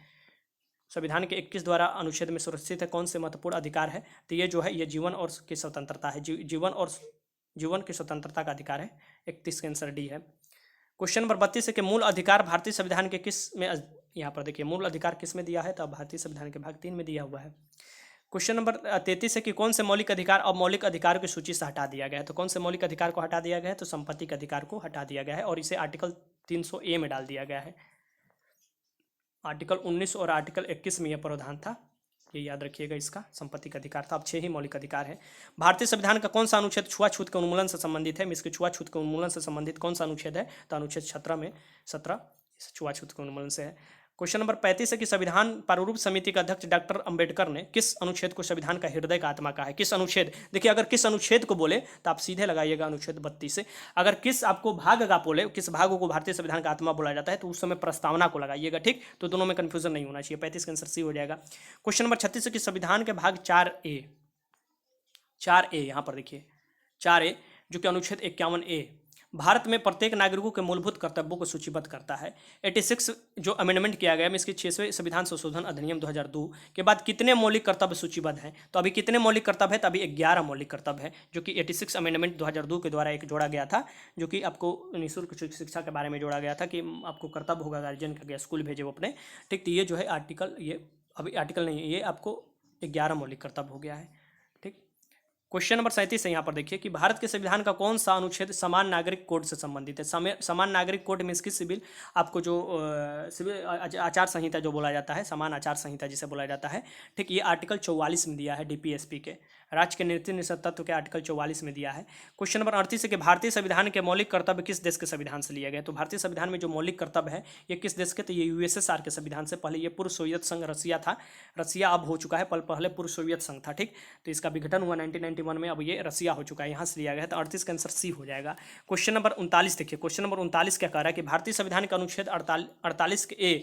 संविधान के 21 द्वारा अनुच्छेद में सुरक्षित है कौन से महत्वपूर्ण अधिकार है, तो ये जो है ये जीवन और की स्वतंत्रता है। जीवन की स्वतंत्रता का अधिकार है। 31 का आंसर डी है। क्वेश्चन नंबर 32 है कि मूल अधिकार भारतीय संविधान के किस में, यहाँ पर देखिए मूल अधिकार किस में दिया है, तो भारतीय संविधान के भाग 3 में दिया हुआ है। क्वेश्चन नंबर 33 है कि कौन से मौलिक अधिकार अब मौलिक अधिकारों की सूची से हटा दिया गया है। तो कौन से मौलिक अधिकार को हटा दिया गया है, तो संपत्ति के अधिकार को हटा दिया गया है और इसे आर्टिकल 300A में डाल दिया गया है। आर्टिकल 19 और आर्टिकल 21 में यह प्रावधान था, ये याद रखिएगा, इसका संपत्ति का अधिकार था। अब 6 ही मौलिक अधिकार है। भारतीय संविधान का कौन सा अनुच्छेद छुआछूत के उन्मूलन से संबंधित है। इसके छुआछूत के उन्मूलन से संबंधित कौन सा अनुच्छेद है, तो अनुच्छेद 17 छुआछूत के उन्मूलन से है। क्वेश्चन नंबर 35 है कि संविधान प्रारूप समिति के अध्यक्ष डॉक्टर अंबेडकर ने किस अनुच्छेद को संविधान का हृदय का आत्मा कहा है। किस अनुच्छेद, देखिए अगर किस अनुच्छेद को बोले तो आप सीधे लगाइएगा अनुच्छेद 32 से। अगर किस आपको भाग का बोले, किस भाग को भारतीय संविधान का आत्मा बोला जाता है, तो उस समय प्रस्तावना को लगाइएगा। ठीक, तो दोनों में कंफ्यूजन नहीं होना चाहिए। 35 का आंसर सी हो जाएगा। क्वेश्चन नंबर 36 है कि संविधान के भाग 4A यहाँ पर देखिए 4A जो कि अनुच्छेद 51A भारत में प्रत्येक नागरिकों के मूलभूत कर्तव्यों को सूचीबद्ध करता है। 86 जो अमेंडमेंट किया गया है इसके 6वें संविधान संशोधन अधिनियम 2002 के बाद कितने मौलिक कर्तव्य सूचीबद्ध हैं, तो अभी कितने मौलिक कर्तव्य है, तो अभी 11 मौलिक कर्तव्य है जो कि 86 अमेंडमेंट 2002 के द्वारा एक जोड़ा गया था, जो कि आपको निःशुल्क शिक्षा के बारे में जोड़ा गया था कि आपको कर्तव्य होगा गार्जियन का गया स्कूल भेजे वो अपने। ठीक, तो ये जो है आर्टिकल, ये अभी आर्टिकल नहीं है, ये आपको 11 मौलिक कर्तव्य हो गया है। क्वेश्चन नंबर 37 है यहाँ पर देखिए कि भारत के संविधान का कौन सा अनुच्छेद समान नागरिक कोड से संबंधित है। समान नागरिक कोड में इसकी सिविल आपको जो सिविल आचार संहिता जो बोला जाता है, समान आचार संहिता जिसे बोला जाता है। ठीक, ये आर्टिकल 44 में दिया है, डीपीएसपी के राज्य के नीति निषेध तत्व के आर्टिकल 44 में दिया है। क्वेश्चन नंबर 38 है कि भारतीय संविधान के मौलिक कर्तव्य किस देश के संविधान से लिए गए। तो भारतीय संविधान में जो मौलिक कर्तव्य है ये किस देश के, तो ये यूएसएसआर के संविधान से। पहले ये पूर्व सोवियत संघ रसिया था, रसिया अब हो चुका है, पहले पूर्व सोवियत संघ था। ठीक, तो इसका विघटन हुआ 1991 में, अब ये रसिया हो चुका है, यहाँ से लिया गया है। तो 38 का आंसर सी हो जाएगा। क्वेश्चन नंबर 39 देखिए, क्वेश्चन नंबर 39 क्या कह रहा है कि भारतीय संविधान का अनुच्छेद 48A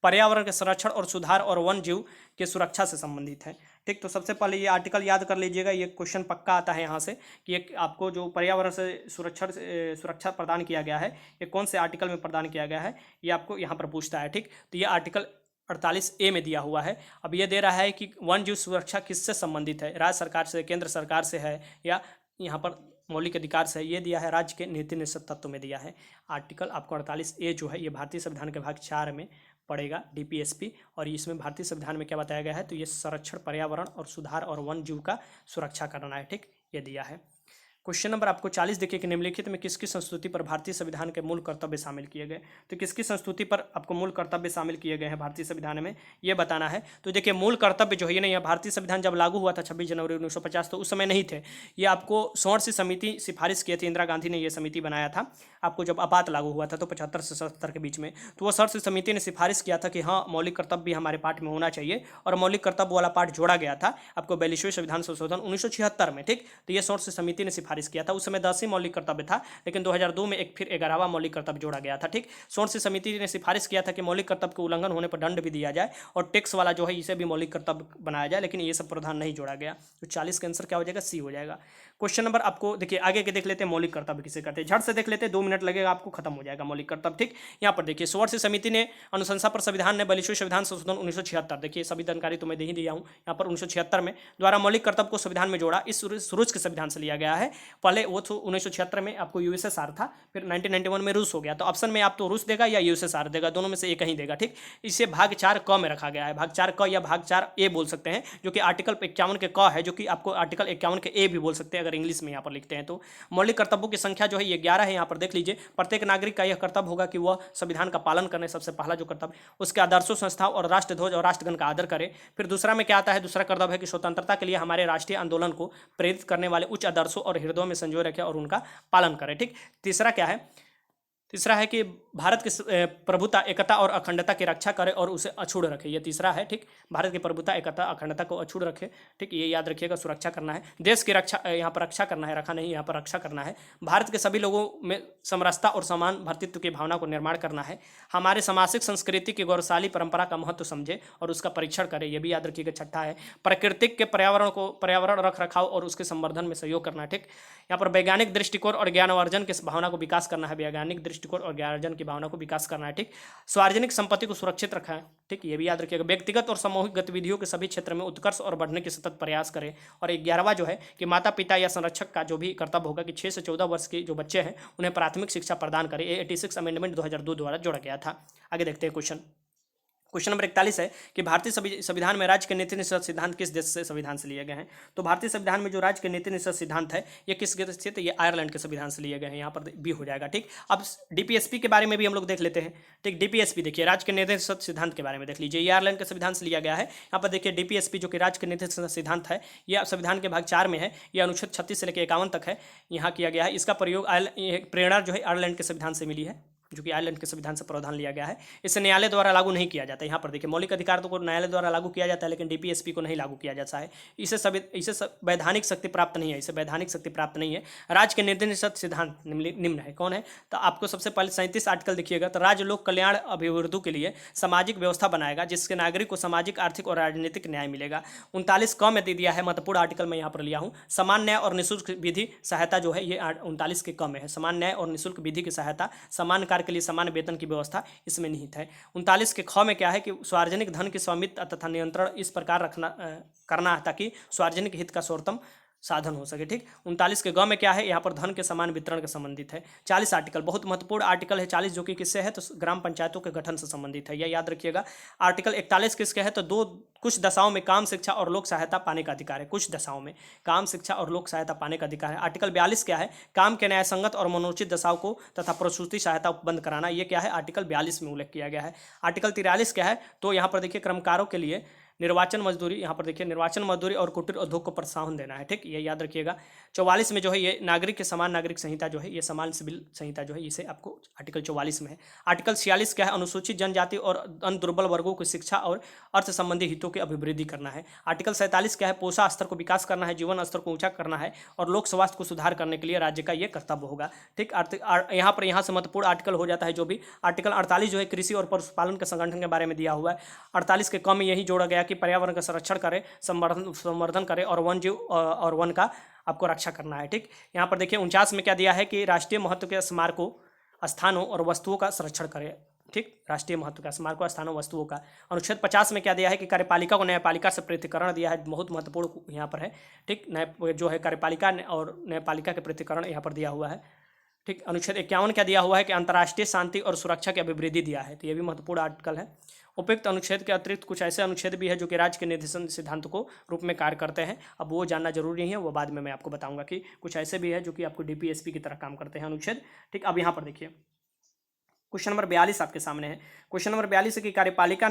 पर्यावरण के संरक्षण और सुधार और वन जीव के सुरक्षा से संबंधित है। ठीक, तो सबसे पहले ये आर्टिकल याद कर लीजिएगा, ये क्वेश्चन पक्का आता है यहाँ से कि एक आपको जो पर्यावरण से सुरक्षा प्रदान किया गया है ये कौन से आर्टिकल में प्रदान किया गया है, ये आपको यहाँ पर पूछता है। ठीक, तो ये आर्टिकल 48A में दिया हुआ है। अब ये दे रहा है कि वन जीव सुरक्षा किससे संबंधित है, राज्य सरकार से, केंद्र सरकार से है, या यहाँ पर मौलिक अधिकार से। ये दिया है राज्य के नीति निश्चित तत्व में दिया है। आर्टिकल आपको 48A जो है ये भारतीय संविधान के भाग 4 में पड़ेगा, DPSP, और इसमें भारतीय संविधान में क्या बताया गया है, तो ये संरक्षण, पर्यावरण और सुधार और वन जीव का सुरक्षा करना है। ठीक, ये दिया है। क्वेश्चन नंबर आपको 40 देखिए कि निम्नलिखित में किसकी संस्तुति पर भारतीय संविधान के मूल कर्तव्य शामिल किए गए। तो किसकी संस्तुति पर आपको मूल कर्तव्य शामिल किए गए हैं भारतीय संविधान में, ये बताना है। तो देखिए मूल कर्तव्य जो है ये नहीं है, भारतीय संविधान जब लागू हुआ था 26 जनवरी 1950, तो उस समय नहीं थे ये। आपको 100 समिति सिफारिश किए थे, इंदिरा गांधी ने ये समिति बनाया था आपको जब आपात लागू हुआ था, तो 75 से 77 के बीच में। तो वो 100 समिति ने सिफारिश किया था कि हाँ मौलिक कर्तव्य भी हमारे पाठ में होना चाहिए, और मौलिक कर्तव्य वाला पाठ जोड़ा गया था आपको 42वें संविधान संशोधन 1976 में। ठीक, तो ये 100 समिति ने सिफारिश किया था। उस समय 10 ही मौलिक कर्तव्य था, लेकिन 2002 में एक फिर 11वां मौलिक कर्तव्य जोड़ा गया था। ठीक, 100 समिति ने सिफारिश किया था कि मौलिक कर्तव्य के उल्लंघन होने पर दंड भी दिया जाए, और टैक्स वाला जो है इसे भी मौलिक कर्तव्य बनाया जाए, लेकिन ये सब प्रावधान नहीं जोड़ा गया। तो 40 का आंसर क्या हो जाएगा, सी हो जाएगा। क्वेश्चन नंबर आपको देखिए आगे के देख लेते हैं, मौलिक कर्तव्य किसे कहते हैं, झट से देख लेते हैं, 2 मिनट लगेगा आपको, खत्म हो जाएगा मौलिक कर्तव्य। ठीक, यहाँ पर देखिए 100 समिति ने अनुशंसा पर संविधान ने 42वें संविधान संशोधन 1976, देखिए सभी जानकारी तो मैं दे ही दिया हूँ, यहाँ पर 1976 में द्वारा मौलिक कर्तव्य को संविधान में जोड़ा। इस रूस के संविधान से लिया गया है। पहले वो 1976 में आपको USSR था, फिर 1991 में रूस हो गया। तो ऑप्शन में आप तो रूस देगा या USSR देगा, दोनों में से एक ही देगा। ठीक, इसे भाग 4 क में रखा गया है, भाग 4 क या भाग 4A बोल सकते हैं, जो कि आर्टिकल 51 के क है, जो कि आपको आर्टिकल 51 के ए भी बोल सकते हैं अगर इंग्लिश में यहाँ पर लिखते हैं तो। मौलिक कर्तव्यों की संख्या जो है ये 11 है, यहाँ पर देख लीजिए। प्रत्येक नागरिक का यह कर्तव्य होगा कि वह संविधान का पालन करने, सबसे पहला जो कर्तव्य, उसके आदर्शों, संस्थाओं और राष्ट्रध्वज और राष्ट्रगण का आदर करे। फिर दूसरा में क्या आता है, दूसरा कर्तव्य है कि स्वतंत्रता के लिए हमारे राष्ट्रीय आंदोलन को प्रेरित करने वाले उच्च आदर्शों और हृदयों में संजोए रखे और उनका पालन करें। ठीक, तीसरा क्या है, तीसरा है कि भारत की प्रभुता, एकता और अखंडता की रक्षा करे और उसे अछूड़ रखे, ये तीसरा है। ठीक, भारत की प्रभुता, एकता, अखंडता को अछूड़ रखे। ठीक, ये याद रखिएगा, सुरक्षा करना है, देश की रक्षा, यहाँ पर रक्षा करना है, रखा नहीं, यहाँ पर रक्षा करना है। भारत के सभी लोगों में समरसता और समान भर्तृत्व की भावना को निर्माण करना है। हमारे सामाजिक संस्कृति की गौरवशाली परंपरा का महत्व समझे और उसका परीक्षण करे, ये भी याद रखिएगा। छठा है प्राकृतिक के पर्यावरण रख रखाव और उसके संवर्धन में सहयोग करना है। ठीक, यहाँ पर वैज्ञानिक दृष्टिकोण और ज्ञानार्जन की भावना को विकास करना है, वैज्ञानिक दृष्टिकोण और ज्ञानार्जन की भावना को विकास करना है। ठीक, सार्वजनिक संपत्ति को सुरक्षित रखा है। ठीक, ये भी याद रखिएगा। व्यक्तिगत और सामूहिक गतिविधियों के सभी क्षेत्र में उत्कर्ष और बढ़ने के सतत प्रयास करें। और 11वां जो है कि माता पिता या संरक्षक का जो भी कर्तव्य होगा कि 6 से 14 वर्ष के जो बच्चे हैं उन्हें प्राथमिक शिक्षा प्रदान करें। 86 अमेंडमेंट 2002 द्वारा जोड़ा गया था। आगे देखते हैं क्वेश्चन नंबर 41 है कि भारतीय संविधान में राज्य के नीति निषेध सिद्धांत किस देश से संविधान से लिए गए हैं। तो भारतीय संविधान में जो राज्य के नीति निषेध सिद्धांत है ये किस देश से, तो ये आयरलैंड के संविधान से लिए गए हैं, यहाँ पर भी हो जाएगा। ठीक, अब DPSP के बारे में भी हम लोग देख लेते हैं। ठीक, DPSP देखिए राज्य के नीति निषेध सिद्धांत के बारे में देख लीजिए, ये आयरलैंड के संविधान से लिया गया है। यहाँ पर देखिए DPSP जो कि राज्य के नीति निषेध सिद्धांत है, यह संविधान के भाग 4 में है, यह अनुच्छेद 36 से लेकर 51 तक है, यहाँ किया गया है। इसका प्रयोग प्रेरणा जो है आयरलैंड के संविधान से मिली है, जो कि आयरलैंड के संविधान से प्रावधान लिया गया है। इसे न्यायालय द्वारा लागू नहीं किया जाता है। यहाँ पर देखिए मौलिक अधिकार तो को न्यायालय द्वारा लागू किया जाता है, लेकिन DPSP को नहीं लागू किया जाता है। इसे वैधानिक शक्ति प्राप्त नहीं है, इसे वैधानिक शक्ति प्राप्त नहीं है। राज्य के नीति निषेध सिद्धांत निम्न है, कौन है, तो आपको सबसे पहले 37 आर्टिकल देखिएगा। तो राज्य लोक कल्याण अभिवृद्धि के लिए सामाजिक व्यवस्था बनाएगा जिसके नागरिक को सामाजिक, आर्थिक और राजनीतिक न्याय मिलेगा। 39 क में दे दिया है, महत्वपूर्ण आर्टिकल मैं यहाँ पर लिया हूँ। समान न्याय और निःशुल्क विधि सहायता जो है ये 39 के क में है। समान न्याय और निःशुल्क विधि की सहायता, समान कार्य के लिए समान वेतन की व्यवस्था इसमें निहित है। 39 के ख में क्या है कि सार्वजनिक धन की स्वामित्व तथा नियंत्रण इस प्रकार करना है ताकि सार्वजनिक हित का सर्वोत्तम साधन हो सके। ठीक, 39 के ग में क्या है, यहाँ पर धन के समान वितरण के संबंधित है। 40 आर्टिकल बहुत महत्वपूर्ण आर्टिकल है 40, जो कि किससे है, तो ग्राम पंचायतों के गठन से संबंधित है, यह याद रखिएगा। आर्टिकल 41 किसके है, तो कुछ दशाओं में काम, शिक्षा और लोक सहायता पाने का अधिकार है। कुछ दशाओं में काम, शिक्षा और लोक सहायता पाने का अधिकार है। आर्टिकल 42 क्या है, काम के न्यायसंगत और मनोचित दशाओं को तथा प्रसूति सहायता बंद कराना, यह क्या है, आर्टिकल 42 में उल्लेख किया गया है। आर्टिकल 43 क्या है, तो यहाँ पर देखिए कर्मकारों के लिए निर्वाचन मजदूरी, यहाँ पर देखिए निर्वाचन मजदूरी और कुटीर उद्योग को प्रोत्साहन देना है, ठीक, ये याद रखिएगा। 44 में जो है ये नागरिक के समान नागरिक संहिता जो है, ये समान सिविल संहिता जो है, इसे आपको आर्टिकल 44 में है। आर्टिकल 46 क्या है, अनुसूचित जनजाति और अन्य दुर्बल वर्गों की शिक्षा और अर्थ संबंधी हितों की अभिवृद्धि करना है। आर्टिकल 47 क्या है, पोषण स्तर को विकास करना है, जीवन स्तर को ऊंचा करना है और लोक स्वास्थ्य को सुधार करने के लिए राज्य का ये कर्तव्य होगा, ठीक। यहाँ से महत्वपूर्ण आर्टिकल हो जाता है जो भी आर्टिकल 48 जो है कृषि और पशुपालन के संगठन के बारे में दिया हुआ है। 48 के कम में यही जोड़ा गया कि पर्यावरण का संरक्षण करे, संवर्धन करे और वन जीव और वन का आपको रक्षा करना है, ठीक। यहाँ पर देखिए 49 में क्या दिया है कि राष्ट्रीय महत्व के स्मारकों, स्थानों और वस्तुओं का संरक्षण करे, ठीक, राष्ट्रीय महत्व का स्मारकों, स्थानों, वस्तुओं का। अनुच्छेद 50 में क्या दिया है कि कार्यपालिका को न्यायपालिका से पृथक्करण दिया है, बहुत महत्वपूर्ण यहाँ पर है, ठीक। न्याय जो है कार्यपालिका और न्यायपालिका के पृथक्करण यहाँ पर दिया हुआ है, ठीक। अनुच्छेद 51 क्या दिया हुआ है कि अंतर्राष्ट्रीय शांति और सुरक्षा की अभिवृद्धि दिया है, तो ये भी महत्वपूर्ण आर्टिकल है। उपयुक्त अनुच्छेद के अतिरिक्त कुछ ऐसे अनुच्छेद भी है जो कि राज्य के निर्देशन सिद्धांत को रूप में कार्य करते हैं, अब वो जानना जरूरी नहीं है, वो बाद में मैं आपको बताऊंगा कि कुछ ऐसे भी है जो कि आपको डीपीएसपी की तरह काम करते हैं अनुच्छेद, ठीक। अब यहाँ पर देखिए क्वेश्चन नंबर 42 आपके सामने है। क्वेश्चन नंबर 42 है कि कार्यपालिका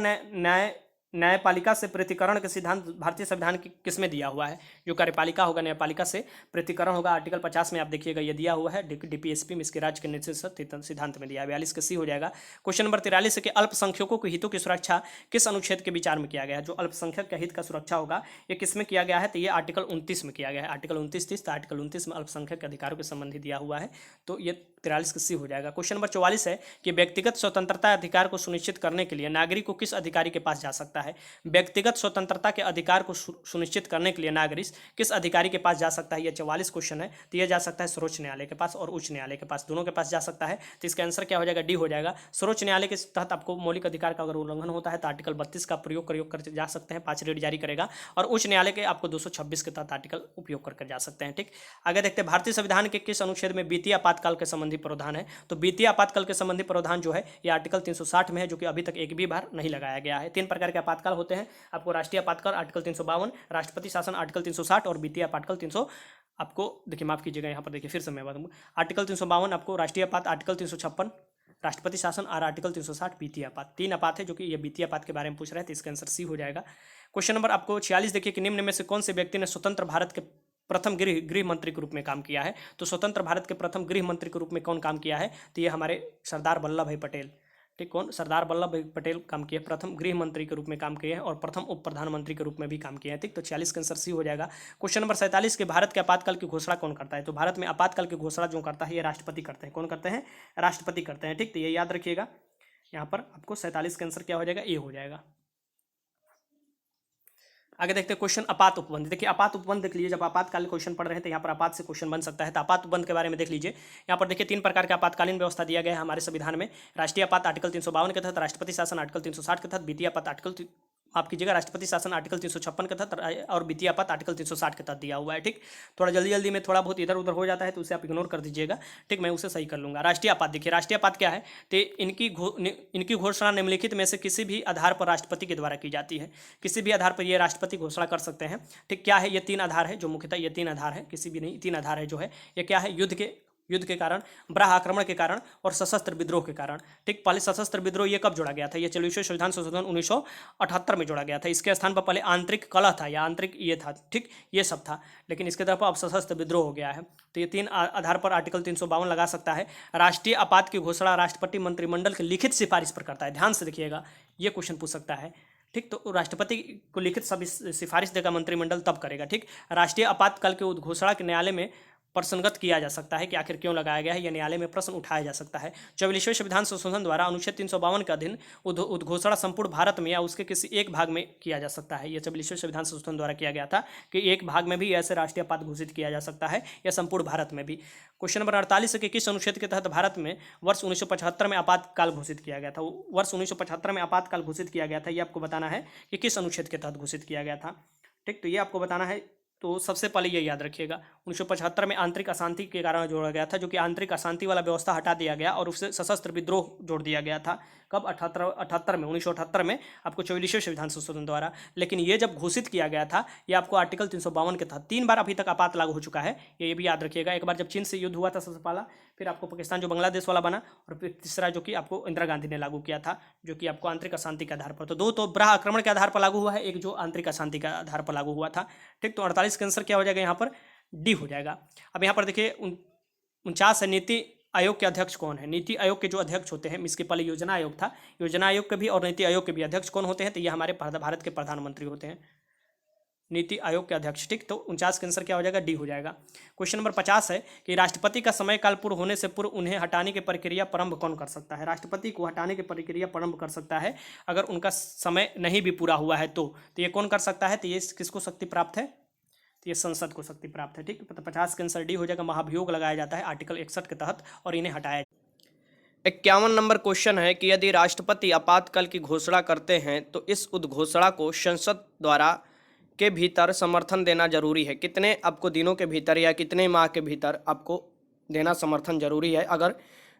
न्यायपालिका से पृथक्करण के सिद्धांत भारतीय संविधान की किसमें दिया हुआ है। जो कार्यपालिका होगा न्यायपालिका से पृथक्करण होगा, आर्टिकल 50 में आप देखिएगा ये दिया हुआ है, डीपीएसपी में इसके राज्य के निर्देशन सिद्धांत में दिया है। 42 का सी हो जाएगा। क्वेश्चन नंबर 43 है कि अल्पसंख्यकों के हितों की सुरक्षा किस अनुच्छेद के विचार में किया गया है। जो अल्पसंख्यक के हित का सुरक्षा होगा ये किसमें किया गया है, तो ये आर्टिकल 29 में किया गया है। आर्टिकल 29 तो आर्टिकल 29 में अल्पसंख्यक के अधिकारों के संबंधी दिया हुआ है, तो ये 43 का सी हो जाएगा। क्वेश्चन नंबर 44 है कि व्यक्तिगत स्वतंत्रता अधिकार को सुनिश्चित करने के लिए नागरिक को किस अधिकारी के पास जा सकता है। व्यक्तिगत स्वतंत्रता के अधिकार को सुनिश्चित करने के लिए नागरिक किस अधिकारी के पास जा सकता है, ये 44 क्वेश्चन है, तो ये जा सकता है सर्वोच्च न्यायालय के पास और उच्च न्यायालय के पास, दोनों के पास जा सकता है। तो इसका आंसर क्या हो जाएगा, डी हो जाएगा। सर्वोच्च न्यायालय के तहत आपको मौलिक अधिकार का अगर उल्लंघन होता है तो आर्टिकल 32 का प्रयोग कर जा सकते हैं, 5 रेट जारी करेगा, और उच्च न्यायालय के आपको 226 के तहत आर्टिकल उपयोग करके जा सकते हैं, ठीक। आगे देखते हैं भारतीय संविधान के किस अनुच्छेद में वित्तीय आपातकाल के संबंधी प्रावधान है। तो वित्तीय आपातकाल के संबंधी प्रावधान जो है ये आर्टिकल 360 में है, जो कि अभी तक एक भी बार नहीं लगाया गया है। 3 प्रकार के आपातकाल होते हैं आपको, राष्ट्रीय आपातकाल आर्टिकल 352, राष्ट्रपति शासन आर्टिकल 360 और वित्तीय आपातकाल 300 आपको देखिए, माफ कीजिएगा यहाँ पर देखिए फिर से मैं बताऊंगा, आर्टिकल 352 आपको राष्ट्रीय आपात, आर्टिकल 356 राष्ट्रपति शासन और आर्टिकल 360 वित्तीय आपात। 3 आपात है जो कि ये वित्तीय आपात के बारे में पूछ रहे हैं, तो इसका आंसर सी हो जाएगा। क्वेश्चन नंबर आपको 46 देखिए कि निम्न में से कौन से व्यक्ति ने स्वतंत्र भारत के प्रथम गृह मंत्री के रूप में काम किया है। तो स्वतंत्र भारत के प्रथम गृह मंत्री के रूप में कौन काम किया है, तो ये हमारे सरदार वल्लभ भाई पटेल, ठीक। कौन, सरदार वल्लभ भाई पटेल काम किए, प्रथम गृह मंत्री के रूप में काम किए हैं और प्रथम उप प्रधानमंत्री के रूप में भी काम किए हैं, ठीक। तो 46 का आंसर सी हो जाएगा। क्वेश्चन नंबर 47 के भारत के आपातकाल की घोषणा कौन करता है। तो भारत में आपातकाल की घोषणा जो करता है ये राष्ट्रपति करते हैं। कौन करते हैं, राष्ट्रपति करते हैं, ठीक। तो ये याद रखिएगा। यहाँ पर आपको 47 का आंसर क्या हो जाएगा, ए हो जाएगा। आगे देखते हैं क्वेश्चन आपात उपबंध। देखिए आपात उपबंध देख लीजिए, जब आपातकालीन क्वेश्चन पढ़ रहे हैं तो यहाँ पर आपात से क्वेश्चन बन सकता है। तो आपात उपबंध के बारे में देख लीजिए, यहाँ पर देखिए 3 प्रकार के आपातकालीन व्यवस्था दिया गया है हमारे संविधान में। राष्ट्रीय आपात आर्टिकल 352 के तहत, राष्ट्रपति शासन आर्टिकल 360 के तहत, वित्तीय आपात आर्टिकल आप कीजिएगा राष्ट्रपति शासन आर्टिकल 356 के तहत और वित्तीय आपात आर्टिकल 360 के तहत दिया हुआ है, ठीक। थोड़ा जल्दी में थोड़ा बहुत इधर उधर हो जाता है तो उसे आप इग्नोर कर दीजिएगा, ठीक। मैं उसे सही कर लूँगा। राष्ट्रीय आपात देखिए, राष्ट्रीय आपात क्या है, तो इनकी घोषणा निम्नलिखित में से किसी भी आधार पर राष्ट्रपति के द्वारा की जाती है। किसी भी आधार पर ये राष्ट्रपति घोषणा कर सकते हैं, ठीक। क्या है, ये 3 आधार है जो मुख्यतः ये 3 आधार है, किसी भी नहीं, 3 आधार है जो है ये क्या है, युद्ध के कारण, बराह आक्रमण के कारण और सशस्त्र विद्रोह के कारण, ठीक। पहले सशस्त्र विद्रोह ये कब जोड़ा गया था, ये 44वें संविधान संशोधन 1978 में जोड़ा गया था। इसके स्थान पर पहले आंतरिक कलह था या आंतरिक ये था, ठीक, ये सब था, लेकिन इसके तरफ अब सशस्त्र विद्रोह हो गया है। तो ये 3 आधार पर आर्टिकल 352 लगा सकता है। राष्ट्रीय आपात की घोषणा राष्ट्रपति मंत्रिमंडल की लिखित सिफारिश पर करता है। ध्यान से देखिएगा, ये क्वेश्चन पूछ सकता है, ठीक। तो राष्ट्रपति को लिखित सिफारिश देगा मंत्रिमंडल तब करेगा, ठीक। राष्ट्रीय आपातकाल की घोषणा के न्यायालय में प्रश्नगत किया जा सकता है कि आखिर क्यों लगाया गया है, यह न्यायालय में प्रश्न उठाया जा सकता है। 44वें संविधान संशोधन द्वारा अनुच्छेद 352 के अधीन उद्घोषणा संपूर्ण भारत में या उसके किसी एक भाग में किया जा सकता है। यह 44वें संविधान संशोधन द्वारा किया गया था कि एक भाग में भी ऐसे राष्ट्रीय आपात घोषित किया जा सकता है या संपूर्ण भारत में भी। क्वेश्चन नंबर 48 है कि किस अनुच्छेद के तहत भारत में वर्ष 1975 में आपातकाल घोषित किया गया था। वर्ष 1975 में आपातकाल घोषित किया गया था, ये आपको बताना है कि किस अनुच्छेद के तहत घोषित किया गया था, ठीक। तो ये आपको बताना है। तो सबसे पहले ये याद रखिएगा 1975 में आंतरिक अशांति के कारण जोड़ा गया था, जो कि आंतरिक अशांति वाला व्यवस्था हटा दिया गया और उससे सशस्त्र विद्रोह जोड़ दिया गया था। कब? 1978 में आपको 44वें संविधान संशोधन द्वारा। लेकिन ये जब घोषित किया गया था, ये आपको आर्टिकल 352 के तहत 3 बार अभी तक आपात लागू हो चुका है, ये भी याद रखिएगा। एक बार जब चीन से युद्ध हुआ था सबसे पहला, फिर आपको पाकिस्तान जो बांग्लादेश वाला बना, और फिर तीसरा जो कि आपको इंदिरा गांधी ने लागू किया था, जो कि आपको आंतरिक अशांति के आधार पर। तो दो तो बड़ा आक्रमण के आधार पर लागू हुआ है, एक जो आंतरिक अशांति के आधार पर लागू हुआ था। ठीक, तो 48 का आंसर क्या हो जाएगा यहाँ पर? डी हो जाएगा। अब यहाँ पर देखिए 49 है, नीति आयोग के अध्यक्ष कौन है? नीति आयोग के जो अध्यक्ष होते हैं, इसके पहले योजना आयोग था, योजना आयोग के भी और नीति आयोग के भी अध्यक्ष कौन होते हैं? तो ये हमारे भारत के प्रधानमंत्री होते हैं, नीति आयोग के अध्यक्ष। ठीक, तो 49 का आंसर क्या हो जाएगा? डी हो जाएगा। क्वेश्चन नंबर 50 है कि राष्ट्रपति का समय काल पूर्ण होने से पूर्व उन्हें हटाने की प्रक्रिया प्रारंभ कौन कर सकता है? राष्ट्रपति को हटाने की प्रक्रिया प्रारंभ कर सकता है अगर उनका समय नहीं भी पूरा हुआ है तो ये कौन कर सकता है? तो ये किसको शक्ति प्राप्त है? तो ये संसद को शक्ति प्राप्त है। ठीक, तो 50 का आंसर डी हो जाएगा। महाभियोग लगाया जाता है आर्टिकल 61 के तहत और इन्हें हटाया। 51 नंबर क्वेश्चन है कि यदि राष्ट्रपति आपातकाल की घोषणा करते हैं तो इस उद्घोषणा को संसद द्वारा के भीतर समर्थन देना जरूरी है। कितने आपको दिनों के भीतर या कितने माह के भीतर आपको देना समर्थन जरूरी है अगर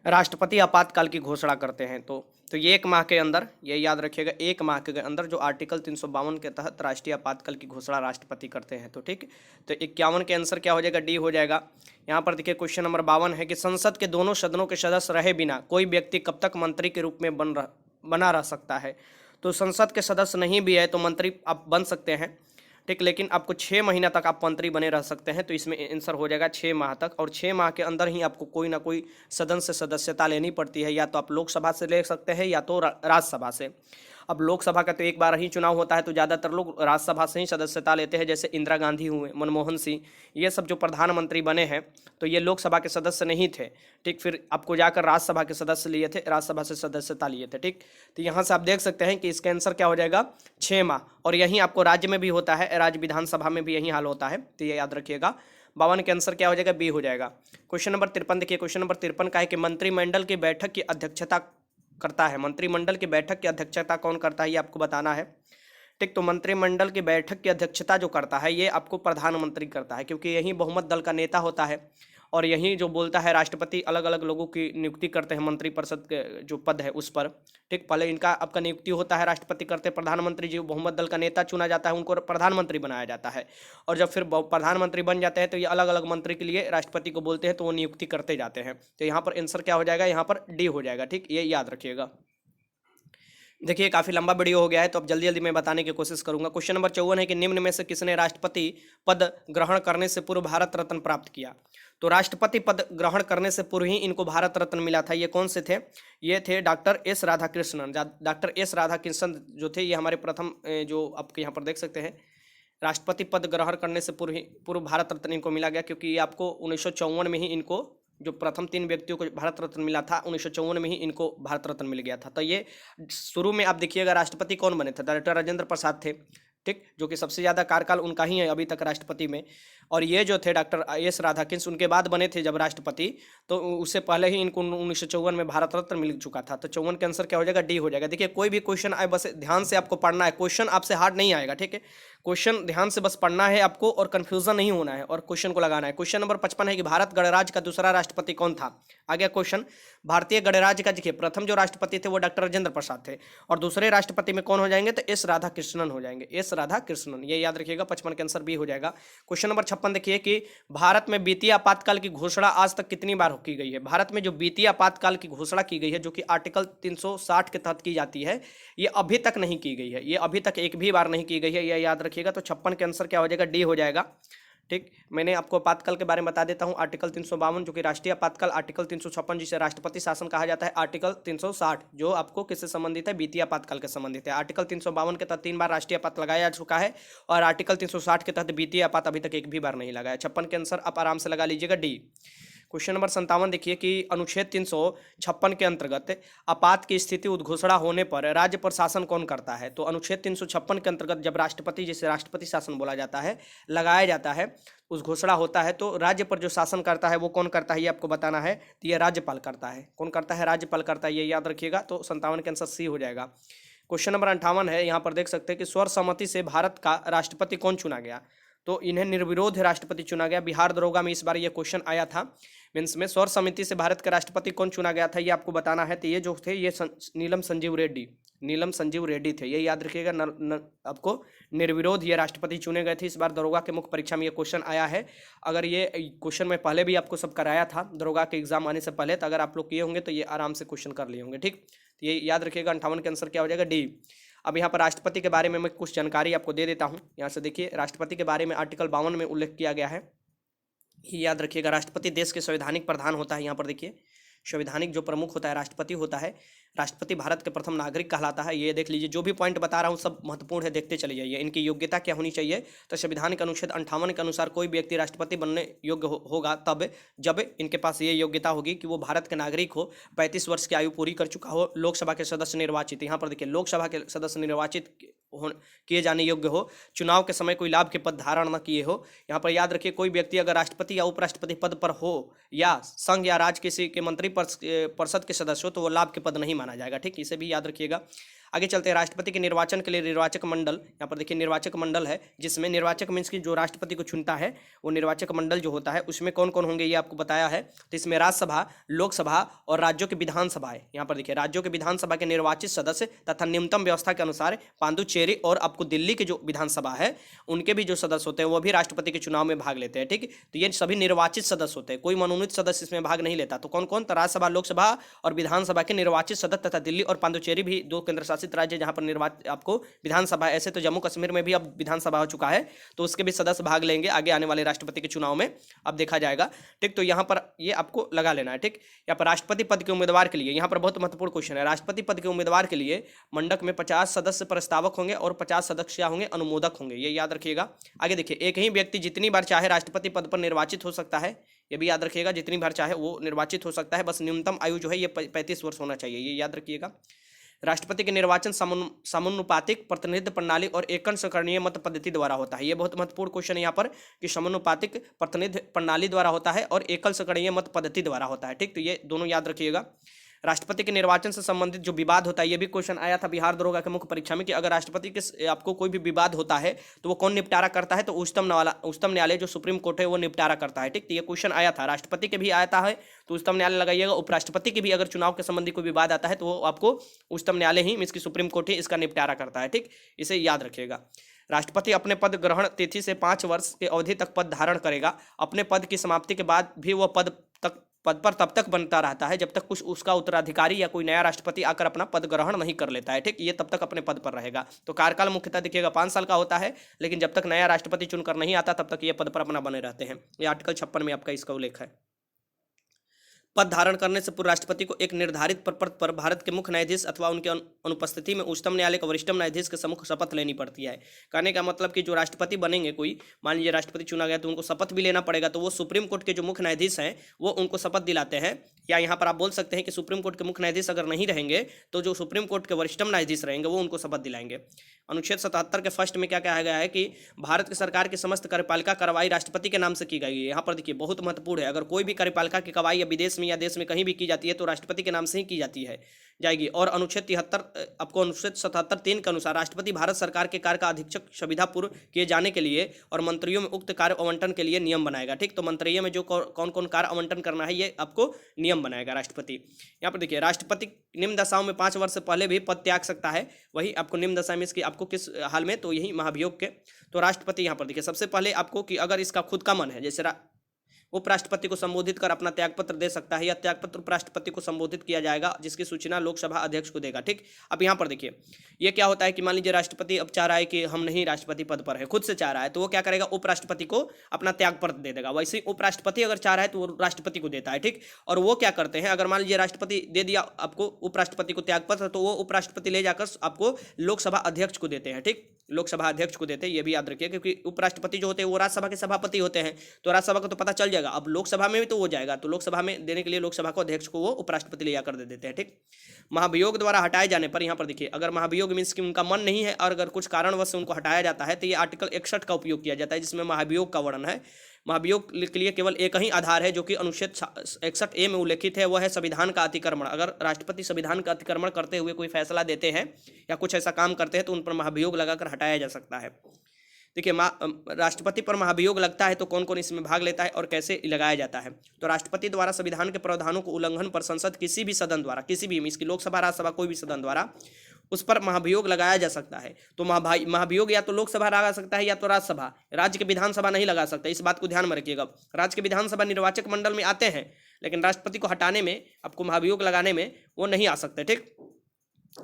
राष्ट्रपति आपातकाल की घोषणा करते हैं तो ये 1 माह के अंदर, ये याद रखिएगा, 1 माह के अंदर जो आर्टिकल 352 के तहत राष्ट्रीय आपातकाल की घोषणा राष्ट्रपति करते हैं। तो ठीक, तो 51 के आंसर क्या हो जाएगा? डी हो जाएगा। यहाँ पर देखिए क्वेश्चन नंबर 52 है कि संसद के दोनों सदनों के सदस्य रहे बिना कोई व्यक्ति कब तक मंत्री के रूप में बना रह सकता है? तो संसद के सदस्य नहीं भी है तो मंत्री आप बन सकते हैं। ठीक, लेकिन आपको 6 महीना तक आप मंत्री बने रह सकते हैं, तो इसमें आंसर हो जाएगा 6 माह तक। और 6 माह के अंदर ही आपको कोई ना कोई सदन से सदस्यता लेनी पड़ती है, या तो आप लोकसभा से ले सकते हैं या तो राज्यसभा से। अब लोकसभा का तो एक बार ही चुनाव होता है, तो ज़्यादातर लोग राज्यसभा से ही सदस्यता लेते हैं, जैसे इंदिरा गांधी हुए, मनमोहन सिंह, ये सब जो प्रधानमंत्री बने हैं तो ये लोकसभा के सदस्य नहीं थे। ठीक, फिर आपको जाकर राज्यसभा के सदस्य लिए थे, राज्यसभा से सदस्यता लिए थे। ठीक, तो यहाँ से आप देख सकते हैं कि इसका आंसर क्या हो जाएगा? 6 माह। और यहीं आपको राज्य में भी होता है, राज्य विधानसभा में भी यही हाल होता है, तो ये याद रखिएगा। 52 के आंसर क्या हो जाएगा? बी हो जाएगा। क्वेश्चन नंबर 53 देखिए, क्वेश्चन नंबर 53 का है कि मंत्रिमंडल की बैठक की अध्यक्षता करता है। मंत्रिमंडल की बैठक की अध्यक्षता कौन करता है, ये आपको बताना है। ठीक, तो मंत्रिमंडल की बैठक की अध्यक्षता जो करता है ये आपको प्रधानमंत्री करता है, क्योंकि यही बहुमत दल का नेता होता है और यही जो बोलता है। राष्ट्रपति अलग अलग लोगों की नियुक्ति करते हैं मंत्रिपरिषद के जो पद है उस पर। ठीक, पहले इनका आपका नियुक्ति होता है, राष्ट्रपति करते, प्रधानमंत्री जी बहुमत दल का नेता चुना जाता है, उनको प्रधानमंत्री बनाया जाता है। और जब फिर प्रधानमंत्री बन जाते हैं तो ये अलग अलग मंत्री के लिए राष्ट्रपति को बोलते हैं, तो वो नियुक्ति करते जाते हैं। तो यहाँ पर आंसर क्या हो जाएगा? यहाँ पर डी हो जाएगा। ठीक, ये याद रखिएगा। देखिए काफ़ी लंबा वीडियो हो गया है, तो अब जल्दी जल्दी मैं बताने की कोशिश करूंगा। क्वेश्चन नंबर 54 है कि निम्न में से किसने राष्ट्रपति पद ग्रहण करने से पूर्व भारत रत्न प्राप्त किया? तो राष्ट्रपति पद ग्रहण करने से पूर्व ही इनको भारत रत्न मिला था। ये कौन से थे? ये थे doctor S Radhakrishnan. Doctor S Radhakrishnan जो थे ये हमारे प्रथम जो आपके यहाँ पर देख सकते हैं, राष्ट्रपति पद ग्रहण करने से पूर्व भारत रत्न इनको मिला गया, क्योंकि ये आपको 1954 में ही इनको जो प्रथम 3 व्यक्तियों को भारत रत्न मिला था, 1954 में ही इनको भारत रत्न मिल गया था। तो ये शुरू में आप देखिएगा राष्ट्रपति कौन बने थे? डॉक्टर राजेंद्र प्रसाद थे। ठीक, जो कि सबसे ज़्यादा कार्यकाल उनका ही है अभी तक राष्ट्रपति में। और ये जो थे डॉक्टर एस राधाकृष्णन उनके बाद बने थे जब राष्ट्रपति, तो उससे पहले ही इनको 1954 में भारत रत्न मिल चुका था। तो 54 के आंसर क्या हो जाएगा? डी हो जाएगा। देखिए कोई भी क्वेश्चन आए बस ध्यान से आपको पढ़ना है, क्वेश्चन आपसे हार्ड नहीं आएगा। ठीक है, क्वेश्चन ध्यान से बस पढ़ना है आपको और कंफ्यूजन नहीं होना है और क्वेश्चन को लगाना है। क्वेश्चन नंबर 55 है कि भारत गणराज्य का दूसरा राष्ट्रपति कौन था? आ गया क्वेश्चन। भारतीय गणराज्य का देखिए प्रथम जो राष्ट्रपति थे वो डॉक्टर राजेंद्र प्रसाद थे, और दूसरे राष्ट्रपति में कौन हो जाएंगे? तो एस राधाकृष्णन हो जाएंगे, एस राधाकृष्णन, ये याद रखिएगा। 55 के आंसर बी हो जाएगा। क्वेश्चन नंबर 56 देखिए कि भारत में वित्तीय आपातकाल की घोषणा आज तक कितनी बार की गई है? भारत में जो वित्तीय आपातकाल की घोषणा की गई है, जो कि आर्टिकल 360 के तहत की जाती है, ये अभी तक नहीं की गई है, ये अभी तक एक भी बार नहीं की गई है, ये याद रखिएगा। तो 56 के आंसर क्या हो जाएगा? डी हो जाएगा। ठीक, मैंने आपको आपातकाल के बारे में बता देता हूं। आर्टिकल 352 जो कि राष्ट्रीय आपातकाल, आर्टिकल 356 जिसे राष्ट्रपति शासन कहा जाता है, आर्टिकल 360 जो आपको किससे संबंधित है? वित्तीय आपातकाल के संबंधित है। आर्टिकल 352 के तहत 3 बार राष्ट्रीय आपात लगाया जा चुका है और आर्टिकल 360 के तहत वित्तीय आपात अभी तक एक भी बार नहीं लगाया। 56 के आंसर आप आराम से लगा लीजिएगा, डी। क्वेश्चन नंबर 57 देखिए कि अनुच्छेद 356 के अंतर्गत आपात की स्थिति उद्घोषणा होने पर राज्य पर शासन कौन करता है? तो अनुच्छेद 356 के अंतर्गत जब राष्ट्रपति, जिसे राष्ट्रपति शासन बोला जाता है, लगाया जाता है, उस घोषणा होता है, तो राज्य पर जो शासन करता है वो कौन करता है, ये आपको बताना है। तो ये राज्यपाल करता है। कौन करता है? राज्यपाल करता है, ये याद रखिएगा। तो 57 के आंसर सी हो जाएगा। क्वेश्चन नंबर 58 है, यहाँ पर देख सकते हैं कि सर्वसम्मति से भारत का राष्ट्रपति कौन चुना गया? तो इन्हें निर्विरोध राष्ट्रपति चुना गया। बिहार दरोगा में इस बार ये क्वेश्चन आया था मीन्स में। सर्वसम्मति से भारत के राष्ट्रपति कौन चुना गया था ये आपको बताना है। तो ये जो थे ये नीलम संजीव रेड्डी थे, ये याद रखिएगा। आपको निर्विरोध ये राष्ट्रपति चुने गए थे। इस बार दरोगा के मुख्य परीक्षा में ये क्वेश्चन आया है। अगर ये क्वेश्चन मैं पहले भी आपको सब कराया था दरोगा के एग्जाम आने से पहले, तो अगर आप लोग किए होंगे तो ये आराम से क्वेश्चन कर लिए होंगे। ठीक, तो ये याद रखिएगा। 58 के आंसर क्या हो जाएगा? डी। अब यहाँ पर राष्ट्रपति के बारे में मैं कुछ जानकारी आपको दे देता हूँ। यहाँ से देखिए, राष्ट्रपति के बारे में आर्टिकल 52 में उल्लेख किया गया है, ये याद रखिएगा। राष्ट्रपति देश के संवैधानिक प्रधान होता है। यहाँ पर देखिए, संवैधानिक जो प्रमुख होता है राष्ट्रपति होता है। राष्ट्रपति भारत के प्रथम नागरिक कहलाता है। ये देख लीजिए, जो भी पॉइंट बता रहा हूँ सब महत्वपूर्ण है, देखते चले जाइए। इनकी योग्यता क्या होनी चाहिए? तो संविधान के अनुच्छेद 58 के अनुसार कोई व्यक्ति राष्ट्रपति बनने योग्य होगा तब जब इनके पास ये योग्यता होगी कि वो भारत के नागरिक हो, 35 वर्ष की आयु पूरी कर चुका हो, लोकसभा के सदस्य निर्वाचित, यहाँ पर देखिए लोकसभा के सदस्य निर्वाचित किए जाने योग्य हो, चुनाव के समय कोई लाभ के पद धारण न किए हो। यहाँ पर याद रखिए, कोई व्यक्ति अगर राष्ट्रपति या उपराष्ट्रपति पद पर हो या संघ या राज्य किसी के मंत्री परिषद के सदस्य हो तो वो लाभ के पद नहीं माना जाएगा। ठीक, इसे भी याद रखिएगा। आगे चलते हैं। राष्ट्रपति के निर्वाचन के लिए निर्वाचक मंडल, यहाँ पर देखिए निर्वाचक मंडल है, जिसमें निर्वाचक मीन्स की जो राष्ट्रपति को चुनता है वो निर्वाचक मंडल जो होता है, उसमें कौन कौन होंगे ये आपको बताया है। तो इसमें राज्यसभा, लोकसभा और राज्यों की विधानसभाएं, यहाँ पर देखिए राज्यों के विधानसभा के निर्वाचित सदस्य तथा न्यूनतम व्यवस्था के अनुसार पांडुचेरी और आपको दिल्ली के जो विधानसभा है उनके भी जो सदस्य होते हैं वो भी राष्ट्रपति के चुनाव में भाग लेते हैं। ठीक, तो ये सभी निर्वाचित सदस्य होते हैं, कोई मनोनीत सदस्य इसमें भाग नहीं लेता। तो कौन कौन? तो राज्यसभा, लोकसभा और विधानसभा के निर्वाचित सदस्य तथा दिल्ली और पांडुचेरी भी 2 केंद्र शासित राज्य जहाँ पर आपको विधानसभा, ऐसे तो जम्मू कश्मीर में भी अब विधानसभा हो चुका है तो उसके भी सदस्य भाग लेंगे आगे आने वाले राष्ट्रपति के चुनाव में, अब देखा जाएगा। ठीक, तो यहाँ पर ये आपको लगा लेना है। ठीक, यहाँ पर राष्ट्रपति पद के उम्मीदवार के लिए, यहाँ पर बहुत महत्वपूर्ण क्वेश्चन है। राष्ट्रपति पद के उम्मीदवार के लिए मंडक में 50 सदस्य प्रस्तावक होंगे और 50 सदस्य होंगे अनुमोदक होंगे, ये याद रखिएगा। आगे देखिए, एक ही व्यक्ति जितनी बार चाहे राष्ट्रपति पद पर निर्वाचित हो सकता है, ये भी याद रखिएगा। जितनी बार चाहे वो निर्वाचित हो सकता है, बस न्यूनतम आयु जो है ये 35 वर्ष होना चाहिए, ये याद रखिएगा। राष्ट्रपति के निर्वाचन समानुपातिक प्रतिनिधित्व प्रणाली और एकल संकरणीय मत पद्धति द्वारा होता है। ये बहुत महत्वपूर्ण क्वेश्चन है यहाँ पर कि समानुपातिक प्रतिनिधित्व प्रणाली द्वारा होता है और एकल संकरणीय मत पद्धति द्वारा होता है। ठीक, तो ये दोनों याद रखिएगा। राष्ट्रपति के निर्वाचन से संबंधित जो विवाद होता है, ये भी क्वेश्चन आया था बिहार दरोगा के मुख्य परीक्षा में कि अगर राष्ट्रपति के आपको कोई भी विवाद होता है तो वो कौन निपटारा करता है? तो उच्चतम न्यायालय जो सुप्रीम कोर्ट है वो निपटारा करता है। ठीक, तो ये क्वेश्चन आया था। राष्ट्रपति के भी आता है तो उच्चतम न्यायालय लगाइएगा। उपराष्ट्रपति के भी अगर चुनाव के संबंधी कोई विवाद आता है तो वो आपको उच्चतम न्यायालय ही मीन्स की सुप्रीम कोर्ट ही इसका निपटारा करता है। ठीक, इसे याद रखिएगा। राष्ट्रपति अपने पद ग्रहण तिथि से 5 वर्ष के अवधि तक पद धारण करेगा। अपने पद की समाप्ति के बाद भी वह पद पर तब तक बनता रहता है जब तक कुछ उसका उत्तराधिकारी या कोई नया राष्ट्रपति आकर अपना पद ग्रहण नहीं कर लेता है। ठीक, ये तब तक अपने पद पर रहेगा। तो कार्यकाल मुख्यतः देखिएगा 5 साल का होता है, लेकिन जब तक नया राष्ट्रपति चुनकर नहीं आता तब तक ये पद पर अपना बने रहते हैं। ये आर्टिकल 56 में आपका इसका उल्लेख है। पद धारण करने से पूर्व राष्ट्रपति को एक निर्धारित पद पर भारत के मुख्य न्यायाधीश अथवा उनके अनुपस्थिति में उच्चतम न्यायालय के वरिष्ठतम न्यायाधीश के सम्मुख शपथ लेनी पड़ती है। कहने का मतलब कि जो राष्ट्रपति बनेंगे, कोई मान लीजिए राष्ट्रपति चुना गया तो उनको शपथ भी लेना पड़ेगा। तो वो सुप्रीम कोर्ट के जो मुख्य न्यायाधीश हैं वो उनको शपथ दिलाते हैं। या यहाँ पर आप बोल सकते हैं कि सुप्रीम कोर्ट के मुख्य न्यायाधीश अगर नहीं रहेंगे तो जो सुप्रीम कोर्ट के वरिष्ठतम न्यायाधीश रहेंगे वो उनको शपथ दिलाएंगे। अनुच्छेद 77 के फर्स्ट में क्या कहा गया है कि भारत की सरकार की समस्त कार्यपालिका कार्रवाई राष्ट्रपति के नाम से की गई है। यहाँ पर देखिए बहुत महत्वपूर्ण है, अगर कोई भी कार्यपालिका की कार्रवाई या विदेश में या देश में कहीं भी की जाती है तो राष्ट्रपति के नाम से ही की जाएगी। और अनुच्छेद 73 आपको अनुच्छेद 77(3) के अनुसार राष्ट्रपति भारत सरकार के कार्य का अधीक्षक सुविधापूर्व किए जाने के लिए और मंत्रियों में उक्त कार्य आवंटन के लिए नियम बनाएगा। ठीक, तो मंत्रियों में जो कौन कौन कार्य आवंटन करना है ये आपको नियम बनाएगा राष्ट्रपति। यहाँ पर देखिए, राष्ट्रपति निम्न दशाओं में 5 वर्ष से पहले भी पद त्याग सकता है। वही आपको निम्न दशा में इसकी आपको किस हाल में, तो यही महाभियोग के। तो राष्ट्रपति यहाँ पर देखिए सबसे पहले आपको कि अगर इसका खुद का मन है, जैसे उपराष्ट्रपति को संबोधित कर अपना त्यागपत्र दे सकता है या त्यागपत्र उपराष्ट्रपति को संबोधित किया जाएगा, जिसकी सूचना लोकसभा अध्यक्ष को देगा। ठीक, अब यहाँ पर देखिए ये क्या होता है कि मान लीजिए राष्ट्रपति अब चाह रहा है कि हम नहीं राष्ट्रपति पद पर है, खुद से चाह रहा है, तो वो क्या करेगा, उपराष्ट्रपति को अपना त्यागपत्र दे देगा। वैसे ही उपराष्ट्रपति अगर चाह रहा है तो वो राष्ट्रपति को देता है। ठीक, और वो क्या करते हैं, अगर मान लीजिए राष्ट्रपति दे दिया आपको उपराष्ट्रपति को त्यागपत्र, तो वो उपराष्ट्रपति ले जाकर आपको लोकसभा अध्यक्ष को देते हैं। ठीक, लोकसभा अध्यक्ष को देते हैं, ये भी याद रखिए, क्योंकि उपराष्ट्रपति जो होते हैं वो राज्यसभा के सभापति होते हैं, तो राज्यसभा को तो पता चल जाएगा। अब लोकसभा में भी तो वो जाएगा, तो लोकसभा में देने के लिए लोकसभा को अध्यक्ष को वो उपराष्ट्रपति ले जाकर दे देते हैं। ठीक, महाभियोग द्वारा हटाए जाने पर यहाँ पर देखिए, अगर महाभियोग मीन्स कि उनका मन नहीं है और अगर कुछ कारणवश से उनको हटाया जाता है तो ये आर्टिकल 61 का उपयोग किया जाता है, जिसमें महाभियोग का वर्णन है। महाभियोग के लिए केवल एक ही आधार है जो कि अनुच्छेद 61A में उल्लेखित है, वह है संविधान का अतिक्रमण। अगर राष्ट्रपति संविधान का अतिक्रमण करते हुए कोई फैसला देते हैं या कुछ ऐसा काम करते हैं तो उन पर महाभियोग लगाकर हटाया जा सकता है। देखिए राष्ट्रपति पर महाभियोग लगता है तो कौन कौन इसमें भाग लेता है और कैसे लगाया जाता है। तो राष्ट्रपति द्वारा संविधान के प्रावधानों को उल्लंघन पर संसद किसी भी सदन द्वारा, किसी भी, इसकी लोकसभा राज्यसभा कोई भी सदन द्वारा उस पर महाभियोग लगाया जा सकता है। तो महाभियोग या तो लोकसभा लगा सकता है या तो राज्यसभा, राज्य के विधानसभा नहीं लगा सकता। इस बात को ध्यान में रखिएगा। राज्य के विधानसभा निर्वाचक मंडल में आते हैं, लेकिन राष्ट्रपति को हटाने में, आपको महाभियोग लगाने में वो नहीं आ सकते। ठीक,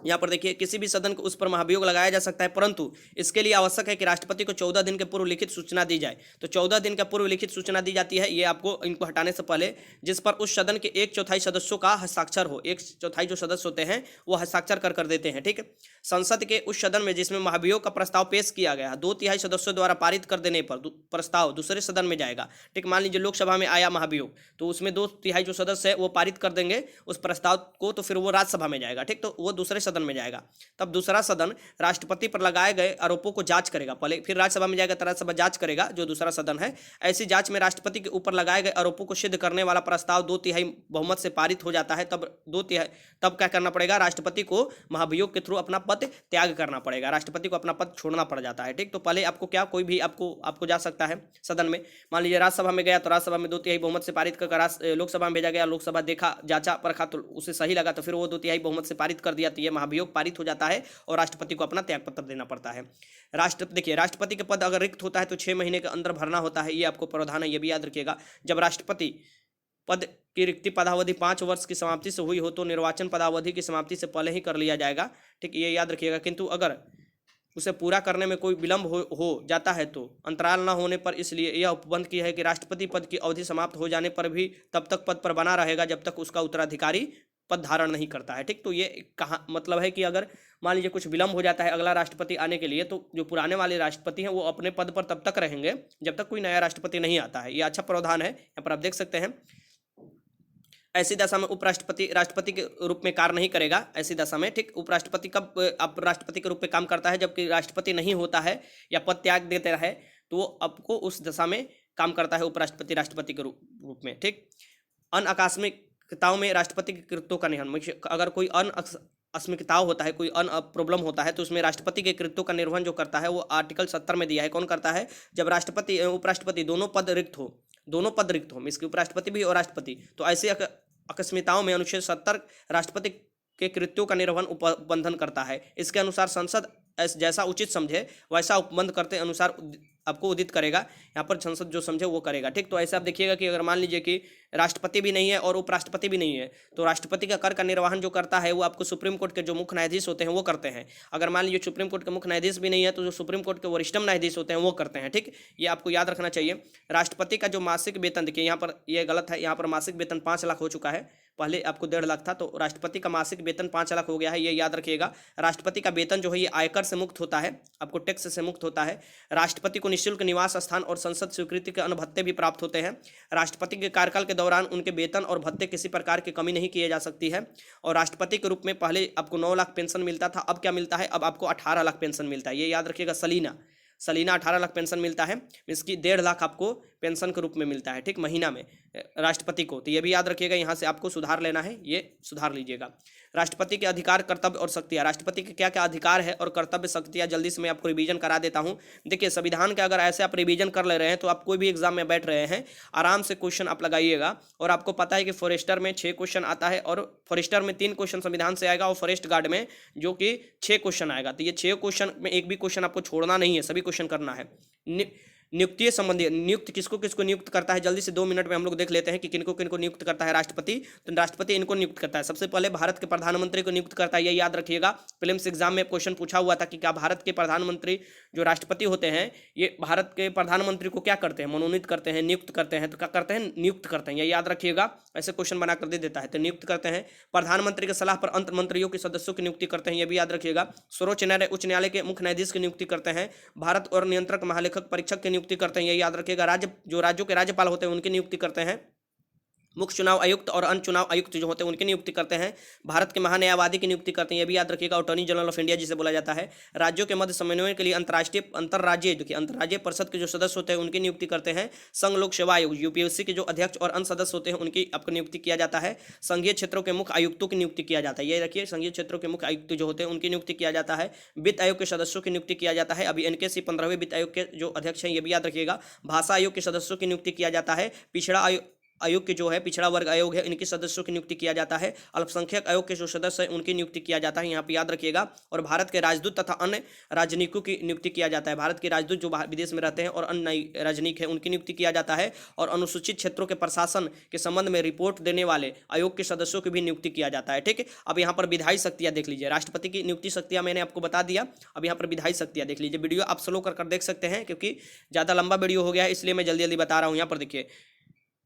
यहाँ पर देखिए किसी भी सदन को उस पर महाभियोग लगाया जा सकता है, परंतु इसके लिए आवश्यक है कि राष्ट्रपति को 14 दिन के पूर्व लिखित सूचना दी जाए। तो 14 दिन का पूर्व लिखित सूचना दी जाती है, ये आपको इनको हटाने से पहले, जिस पर उस सदन के 1/4 सदस्यों का हस्ताक्षर हो। 1/4 जो सदस्य होते हैं वो हस्ताक्षर कर देते हैं। ठीक है, संसद के उस सदन में जिसमें महाभियोग का प्रस्ताव पेश किया गया, 2/3 सदस्यों द्वारा पारित कर देने पर प्रस्ताव दूसरे सदन में जाएगा। ठीक, मान लीजिए लोकसभा में आया महाभियोग, तो उसमें 2/3 जो सदस्य है वो पारित कर देंगे उस प्रस्ताव को, तो फिर वो राज्यसभा में जाएगा। ठीक, तो वो दूसरे सदन में जाएगा। तब दूसरा सदन राष्ट्रपति पर लगाए गए आरोपों को जांच करेगा। पहले फिर राज्यसभा में जाएगा तो राज्यसभा जांच करेगा, जो दूसरा सदन है। ऐसी जांच में राष्ट्रपति के ऊपर लगाए गए आरोपों को सिद्ध करने वाला प्रस्ताव 2/3 बहुमत से पारित हो जाता है। तब क्या करना पड़ेगा, राष्ट्रपति को महाभियोग के थ्रू अपना पद त्याग करना पड़ेगा, राष्ट्रपति को अपना पद छोड़ना पड़ जाता है। ठीक, तो पहले आपको क्या, कोई भी आपको जा सकता है सदन में। मान लीजिए राज्यसभा में गया तो राज्यसभा में 2/3 बहुमत से पारित कर लोकसभा में भेजा गया, लोकसभा देखा, जांचा परखा तो उसे सही लगा, तो फिर वो 2/3 बहुमत से पारित कर दिया, तो ये महाभियोग पारित हो जाता है और राष्ट्रपति को अपना त्यागपत्र देना पड़ता है। देखिए राष्ट्रपति का पद अगर रिक्त होता है तो 6 महीने के अंदर भरना होता है, ये आपको प्रावधान है, ये भी याद रखिएगा। जब राष्ट्रपति पद की रिक्ति पदावधि 5 वर्ष की समाप्ति से हुई हो तो निर्वाचन पदावधि की समाप्ति से पहले ही कर लिया जाएगा। ठीक, ये याद रखिएगा। किंतु अगर उसे पूरा करने में कोई विलंब हो जाता है तो अंतराल न होने पर, इसलिए यह उपबंध किया है कि राष्ट्रपति पद की अवधि समाप्त हो जाने पर भी तब तक पद पर बना रहेगा जब तक उसका उत्तराधिकारी पद धारण नहीं करता है। ठीक, तो ये कहाँ मतलब है कि अगर मान लीजिए कुछ विलंब हो जाता है अगला राष्ट्रपति आने के लिए, तो जो पुराने वाले राष्ट्रपति हैं वो अपने पद पर तब तक रहेंगे जब तक कोई नया राष्ट्रपति नहीं आता है। ये अच्छा प्रावधान है, यहाँ पर आप देख सकते हैं। ऐसी दशा में उपराष्ट्रपति राष्ट्रपति के रूप में कार्य नहीं करेगा। ऐसी दशा में, ठीक, उपराष्ट्रपति कब अब राष्ट्रपति के रूप में काम करता है, जबकि राष्ट्रपति नहीं होता है या पद त्याग देता है, तो वो आपको उस दशा में काम करता है उपराष्ट्रपति राष्ट्रपति के रूप में। ठीक, अनाकस्मिकताओं में राष्ट्रपति के कृत्यों का निर्वहन, अगर कोई अस्मिकताओं होता है, कोई प्रॉब्लम होता है, तो उसमें राष्ट्रपति के कृत्यों का निर्वहन जो करता है वो आर्टिकल 70 में दिया है। कौन करता है, जब राष्ट्रपति उपराष्ट्रपति दोनों पद रिक्त हो, इसके उपराष्ट्रपति भी और राष्ट्रपति, तो ऐसे अकस्मिकताओं में अनुच्छेद 70 राष्ट्रपति के कृत्यों का निर्वहन उपबंधन करता है। इसके अनुसार संसद जैसा उचित समझे वैसा उपबंध करते अनुसार आपको उदित करेगा। यहाँ पर संसद जो समझे वो करेगा। ठीक, तो ऐसे आप देखिएगा कि अगर मान लीजिए कि राष्ट्रपति भी नहीं है और उपराष्ट्रपति भी नहीं है, तो राष्ट्रपति का कर का निर्वहन जो करता है वो आपको सुप्रीम कोर्ट के जो मुख्य न्यायाधीश होते हैं वो करते हैं। अगर मान लीजिए सुप्रीम कोर्ट के मुख्य न्यायाधीश भी नहीं है तो जो सुप्रीम कोर्ट के वरिष्ठतम न्यायाधीश होते हैं वो करते हैं। ठीक, ये आपको याद रखना चाहिए। राष्ट्रपति का जो मासिक वेतन, देखिए यहाँ पर ये गलत है, यहाँ पर मासिक वेतन 5 लाख हो चुका है, पहले आपको 1.5 लाख था, तो राष्ट्रपति का मासिक वेतन 5 लाख हो गया है, ये याद रखिएगा। राष्ट्रपति का वेतन जो है ये आयकर से मुक्त होता है, आपको टैक्स से मुक्त होता है। राष्ट्रपति को निःशुल्क निवास स्थान और संसद स्वीकृति के अन्य भत्ते भी प्राप्त होते हैं। राष्ट्रपति के कार्यकाल के दौरान उनके वेतन और भत्ते किसी प्रकार की कमी नहीं की जा सकती है। और राष्ट्रपति के रूप में पहले आपको 9 लाख पेंशन मिलता था, अब क्या मिलता है, अब आपको 18 लाख पेंशन मिलता है, ये याद रखिएगा। सलीना 18 लाख पेंशन मिलता है, इसकी 1.5 लाख आपको पेंशन के रूप में मिलता है। ठीक, महीना में राष्ट्रपति को, तो ये भी याद रखिएगा, यहाँ से आपको सुधार लेना है, ये सुधार लीजिएगा। राष्ट्रपति के अधिकार, कर्तव्य और शक्तियाँ, राष्ट्रपति के क्या क्या अधिकार है और कर्तव्य शक्तियाँ, जल्दी से मैं आपको रिवीजन करा देता हूँ। देखिए संविधान का अगर ऐसे आप रिवीजन कर ले रहे हैं तो आप कोई भी एग्जाम में बैठ रहे हैं आराम से क्वेश्चन आप लगाइएगा। और आपको पता है कि फॉरेस्टर में 6 क्वेश्चन आता है और फॉरेस्टर में 3 क्वेश्चन संविधान से आएगा और फॉरेस्ट गार्ड में जो कि 6 क्वेश्चन आएगा। तो ये 6 क्वेश्चन में एक भी क्वेश्चन आपको छोड़ना नहीं है, सभी क्वेश्चन करना है। नियुक्ति संबंधी, नियुक्त किसको किसको नियुक्त करता है, जल्दी से 2 मिनट में हम लोग देख लेते हैं कि किनको किनको नियुक्त करता है राष्ट्रपति। तो राष्ट्रपति इनको नियुक्त करता है, सबसे पहले भारत के प्रधानमंत्री को नियुक्त करता है, ये याद रखिएगा। प्रीलिम्स एग्जाम में क्वेश्चन पूछा हुआ था कि क्या भारत के प्रधानमंत्री जो राष्ट्रपति होते हैं ये भारत के प्रधानमंत्री को क्या करते हैं, मनोनीत करते हैं, नियुक्त करते हैं, तो क्या करते हैं, नियुक्त करते हैं, ये याद रखिएगा। ऐसे क्वेश्चन बना कर दे देता है, तो नियुक्त करते हैं। प्रधानमंत्री की सलाह पर अंतर मंत्रियों के सदस्यों की नियुक्ति करते हैं, ये भी याद रखिएगा। सर्वोच्च न्यायालय उच्च न्यायालय के मुख्य न्यायाधीश की नियुक्ति करते हैं। भारत और नियंत्रक महालेखक परीक्षक की नियुक्ति करते हैं, ये याद रखिएगा। राज्यों के राज्यपाल होते हैं उनकी नियुक्ति करते हैं। मुख्य चुनाव आयुक्त और अन्य चुनाव आयुक्त जो होते हैं उनकी नियुक्ति करते हैं। भारत के महान्यायवादी की नियुक्ति करते हैं, ये भी याद रखिएगा, अटॉर्नी जनरल ऑफ इंडिया जिसे बोला जाता है। राज्यों के मध्य समन्वय के लिए अंतर्राज्यीय परिषद के जो सदस्य होते हैं उनकी नियुक्ति करते हैं। संघ लोक सेवा आयोग यूपीएससी के जो अध्यक्ष और अन्य सदस्य होते हैं उनकी आपको नियुक्ति किया जाता है। संघीय क्षेत्रों के मुख्य आयुक्तों की नियुक्ति किया जाता है, ये रखिए, संघीय क्षेत्रों के मुख्य आयुक्त जो होते हैं उनकी नियुक्ति किया जाता है। वित्त आयोग के सदस्यों की नियुक्ति किया जाता है। अभी एनकेसी 15वें वित्त आयोग के जो अध्यक्ष हैं ये भी याद रखिएगा। भाषा आयोग के सदस्यों की नियुक्ति किया जाता है। पिछड़ा आयोग के जो है पिछड़ा वर्ग आयोग है इनके सदस्यों की नियुक्ति किया जाता है। अल्पसंख्यक आयोग के जो सदस्य हैं उनकी नियुक्ति किया जाता है, यहाँ पे याद रखिएगा। और भारत के राजदूत तथा अन्य राजनयिकों की नियुक्ति किया जाता है। भारत के राजदूत जो विदेश में रहते हैं और अन्य राजनयिक हैं उनकी नियुक्ति किया जाता है। और अनुसूचित क्षेत्रों के प्रशासन के संबंध में रिपोर्ट देने वाले आयोग के सदस्यों की भी नियुक्ति किया जाता है। ठीक है, अब यहाँ पर विधायी शक्तियाँ देख लीजिए। राष्ट्रपति की नियुक्ति शक्तियाँ मैंने आपको बता दिया, अब यहाँ पर विधायी शक्तियाँ देख लीजिए। वीडियो आप स्लो कर देख सकते हैं क्योंकि ज़्यादा लंबा वीडियो हो गया है, इसलिए मैं जल्दी जल्दी बता रहा हूँ। यहाँ पर देखिए,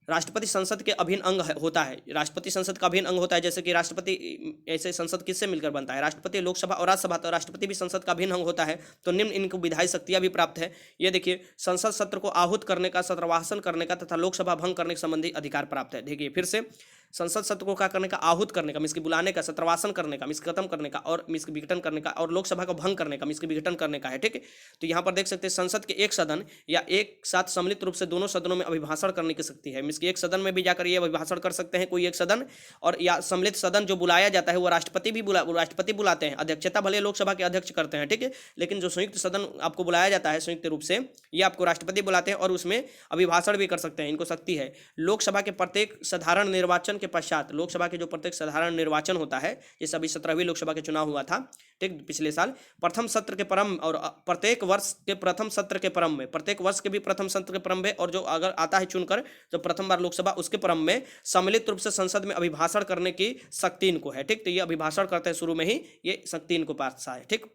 राष्ट्रपति संसद के अभिन्न अंग होता है। राष्ट्रपति संसद का अभिन्न अंग होता है, जैसे कि राष्ट्रपति, ऐसे संसद किससे मिलकर बनता है? राष्ट्रपति, लोकसभा और राज्यसभा। तो राष्ट्रपति भी संसद का अभिन्न अंग होता है। तो निम्न इनको विधायी शक्तियां भी प्राप्त है। ये देखिए, संसद सत्र को आहूत करने का, सत्रवाहन करने का तथा लोकसभा भंग करने के संबंधी अधिकार प्राप्त है। देखिए फिर से, संसद सत्र को क्या करने का? आहूत करने का, मिसकी बुलाने का, सत्रवासन करने का, मिस खत्म करने का, और मिसकी विघटन करने का, और लोकसभा को भंग करने का, मिसकी विघटन करने का है। ठीक है, तो यहाँ पर देख सकते हैं संसद के एक सदन या एक साथ सम्मिलित रूप से दोनों सदनों में अभिभाषण करने की शक्ति है। मिसकी एक सदन में भी जाकर ये अभिभाषण कर सकते हैं कोई एक सदन, और या सम्मिलित सदन जो बुलाया जाता है वो राष्ट्रपति बुलाते हैं। अध्यक्षता भले लोकसभा के अध्यक्ष करते हैं, ठीक है, लेकिन जो संयुक्त सदन आपको बुलाया जाता है संयुक्त रूप से, ये आपको राष्ट्रपति बुलाते हैं और उसमें अभिभाषण भी कर सकते हैं, इनको शक्ति है। लोकसभा के प्रत्येक साधारण निर्वाचन के पश्चात, लोकसभा के जो प्रत्येक साधारण निर्वाचन होता है, जैसे अभी 17वीं लोकसभा के चुनाव हुआ था, ठीक, पिछले साल, प्रथम सत्र के प्रारंभ और प्रत्येक वर्ष के प्रथम सत्र के प्रारंभ में, प्रत्येक वर्ष के भी प्रथम सत्र के प्रारंभ में, और जो अगर आता है चुनकर जो प्रथम बार लोकसभा, उसके प्रारंभ में सम्मिलित रूप से संसद में अभिभाषण करने की शक्ति इनको है। ठीक, तो ये अभिभाषण करते हैं शुरू में ही, ये शक्ति इनको पास है। ठीक,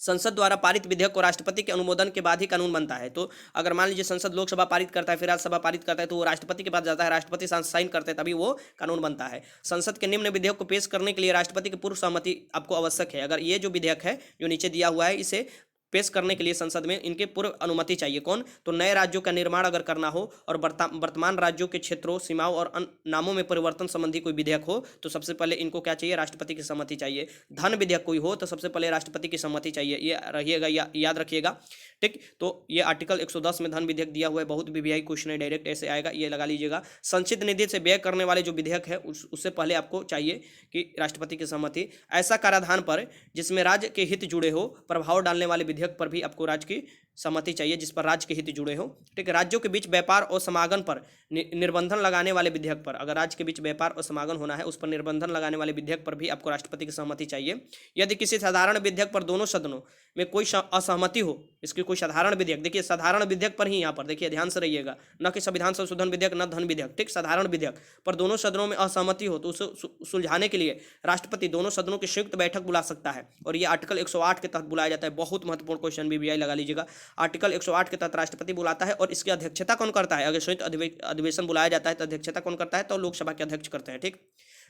संसद द्वारा पारित विधेयक को राष्ट्रपति के अनुमोदन के बाद ही कानून बनता है। तो अगर मान लीजिए संसद लोकसभा पारित करता है, फिर राज्यसभा पारित करता है, तो वो राष्ट्रपति के पास जाता है, राष्ट्रपति साइन करते हैं, तभी वो कानून बनता है। संसद के निम्न विधेयक को पेश करने के लिए राष्ट्रपति की पूर्व सहमति आपको आवश्यक है। अगर ये जो विधेयक है जो नीचे दिया हुआ है, इसे पेश करने के लिए संसद में इनके पूर्व अनुमति चाहिए। कौन? तो नए राज्यों का निर्माण अगर करना हो और वर्तमान राज्यों के क्षेत्रों, सीमाओं और नामों में परिवर्तन संबंधी कोई विधेयक हो तो सबसे पहले इनको क्या चाहिए? राष्ट्रपति की सहमति चाहिए। धन विधेयक कोई हो तो सबसे पहले राष्ट्रपति की सहमति चाहिए, ये रहिएगा, याद रखिएगा। ठीक, तो ये आर्टिकल 110 में धन विधेयक दिया हुआ है, बहुत वीवीआई क्वेश्चन है, डायरेक्ट ऐसे आएगा, ये लगा लीजिएगा। संचित निधि से व्यय करने वाले जो विधेयक है उससे पहले आपको चाहिए कि राष्ट्रपति की सहमति। ऐसा कराधान पर जिसमें राज्य के हित जुड़े हो, प्रभाव डालने वाले विधेयक पर भी आपको राज्य की सहमति चाहिए, जिस पर राज्य के हित जुड़े हो। ठीक है, राज्यों के बीच व्यापार और समागम पर निर्बंधन लगाने वाले विधेयक पर, अगर राज्य के बीच व्यापार और समागम होना है उस पर निर्बंधन लगाने वाले विधेयक पर भी आपको राष्ट्रपति की सहमति चाहिए। यदि किसी साधारण विधेयक पर दोनों सदनों में कोई असहमति हो, इसकी कोई साधारण विधेयक, देखिए साधारण विधेयक पर ही यहाँ पर देखिए ध्यान से रहिएगा, न कि संविधान संशोधन विधेयक न धन विधेयक। ठीक, साधारण विधेयक पर दोनों सदनों में असहमति हो तो उसे सुलझाने के लिए राष्ट्रपति दोनों सदनों की संयुक्त बैठक बुला सकता है, और ये आर्टिकल 108 के तहत बुलाया जाता है। बहुत महत्वपूर्ण क्वेश्चन, वीवीआई लगा लीजिएगा। आर्टिकल 108 के तहत राष्ट्रपति बुलाता है, और इसकी अध्यक्षता कौन करता है? अगर संयुक्त अधिवेशन बुलाया जाता है तो अध्यक्षता कौन करता है? तो लोकसभा के अध्यक्ष करते हैं। ठीक,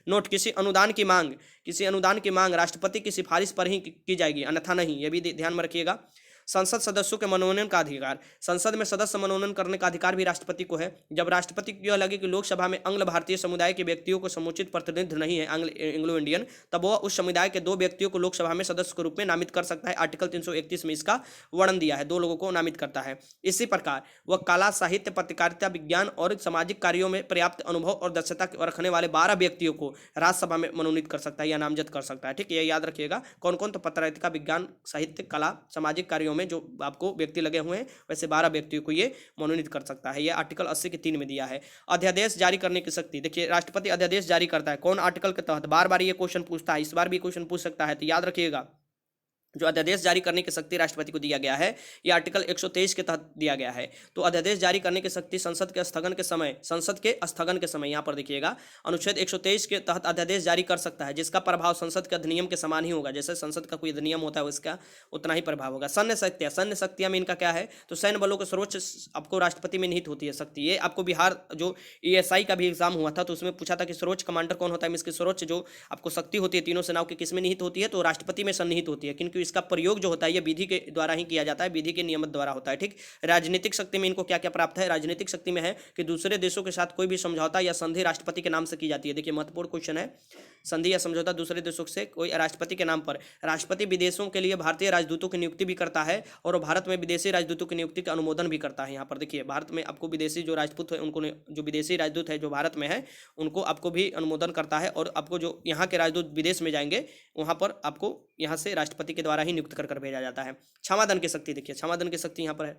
नोट, किसी अनुदान की मांग राष्ट्रपति की सिफारिश पर ही की जाएगी, अन्यथा नहीं, यह भी ध्यान में रखिएगा। संसद सदस्यों के मनोनयन का अधिकार, संसद में सदस्य मनोनयन करने का अधिकार भी राष्ट्रपति को है। जब राष्ट्रपति को यह लगे कि लोकसभा में अंग्ल भारतीय समुदाय के व्यक्तियों को समुचित प्रतिनिधित्व नहीं है, एंग्लो इंडियन, तब वह उस समुदाय के 2 व्यक्तियों को लोकसभा में सदस्य के रूप में नामित कर सकता है। आर्टिकल 331 में इसका वर्णन दिया है, 2 लोगों को नामित करता है। इसी प्रकार वह कला, साहित्य, पत्रकारिता, विज्ञान और सामाजिक कार्यों में पर्याप्त अनुभव और दक्षता रखने वाले 12 व्यक्तियों को राज्यसभा में मनोनीत कर सकता है या नामजद कर सकता है। ठीक, ये याद रखिएगा। कौन कौन? तो पत्रकारिता, विज्ञान, साहित्य, कला, सामाजिक कार्यों में जो आपको व्यक्ति लगे हुए हैं, वैसे 12 व्यक्तियों को ये मनोनीत कर सकता है। ये आर्टिकल 80 के 3 में दिया है। अध्यादेश जारी करने की शक्ति, देखिए राष्ट्रपति अध्यादेश जारी करता है, कौन आर्टिकल के तहत? बार बार ये क्वेश्चन पूछता है, इस बार भी क्वेश्चन पूछ सकता है, तो याद रखिएगा। जो अध्यादेश जारी करने की शक्ति राष्ट्रपति को दिया गया है, यह आर्टिकल 123 के तहत दिया गया है। तो अध्यादेश जारी करने की शक्ति संसद के स्थगन के समय यहाँ पर देखिएगा, अनुच्छेद 123 के तहत अध्यादेश जारी कर सकता है, जिसका प्रभाव संसद के अधिनियम के समान ही होगा। जैसे संसद का कोई अधिनियम होता है उसका उतना ही प्रभाव होगा। सैन्य शक्तियाँ में इनका क्या है? तो सैन्य बलों के सर्वोच्च आपको राष्ट्रपति में निहित होती है शक्ति। ये आपको बिहार जो ESI का भी एग्जाम हुआ था तो उसमें पूछा था कि सर्वोच्च कमांडर कौन होता है, इसकी सर्वोच्च जो आपको शक्ति होती है तीनों सेनाओं की किसमें निहित होती है? तो राष्ट्रपति में सन्निहित होती है। किन क्योंकि इसका प्रयोग जो होता है ये विधि के द्वारा ही किया जाता है, विधि के नियम द्वारा होता है, ठीक। राजनीतिक शक्ति में इनको क्या क्या प्राप्त है? राजनीतिक शक्ति में है कि दूसरे देशों के साथ कोई भी समझौता या संधि राष्ट्रपति के नाम से की जाती है। देखिए महत्वपूर्ण क्वेश्चन है, संधि या समझौता दूसरे देशों से कोई राष्ट्रपति के नाम पर। राष्ट्रपति विदेशों के लिए भारतीय राजदूतों की नियुक्ति भी करता है और भारत में विदेशी राजदूतों की नियुक्ति का अनुमोदन भी करता है। यहाँ पर देखिए भारत में आपको विदेशी जो राजदूत है उनको, जो विदेशी राजदूत है जो भारत में है उनको आपको भी अनुमोदन करता है, और आपको जो यहाँ के राजदूत विदेश में जाएंगे वहाँ पर आपको यहाँ से राष्ट्रपति के द्वारा ही नियुक्त कर भेजा जाता है। क्षमादान की शक्ति, देखिए क्षमादान की शक्ति यहाँ पर है,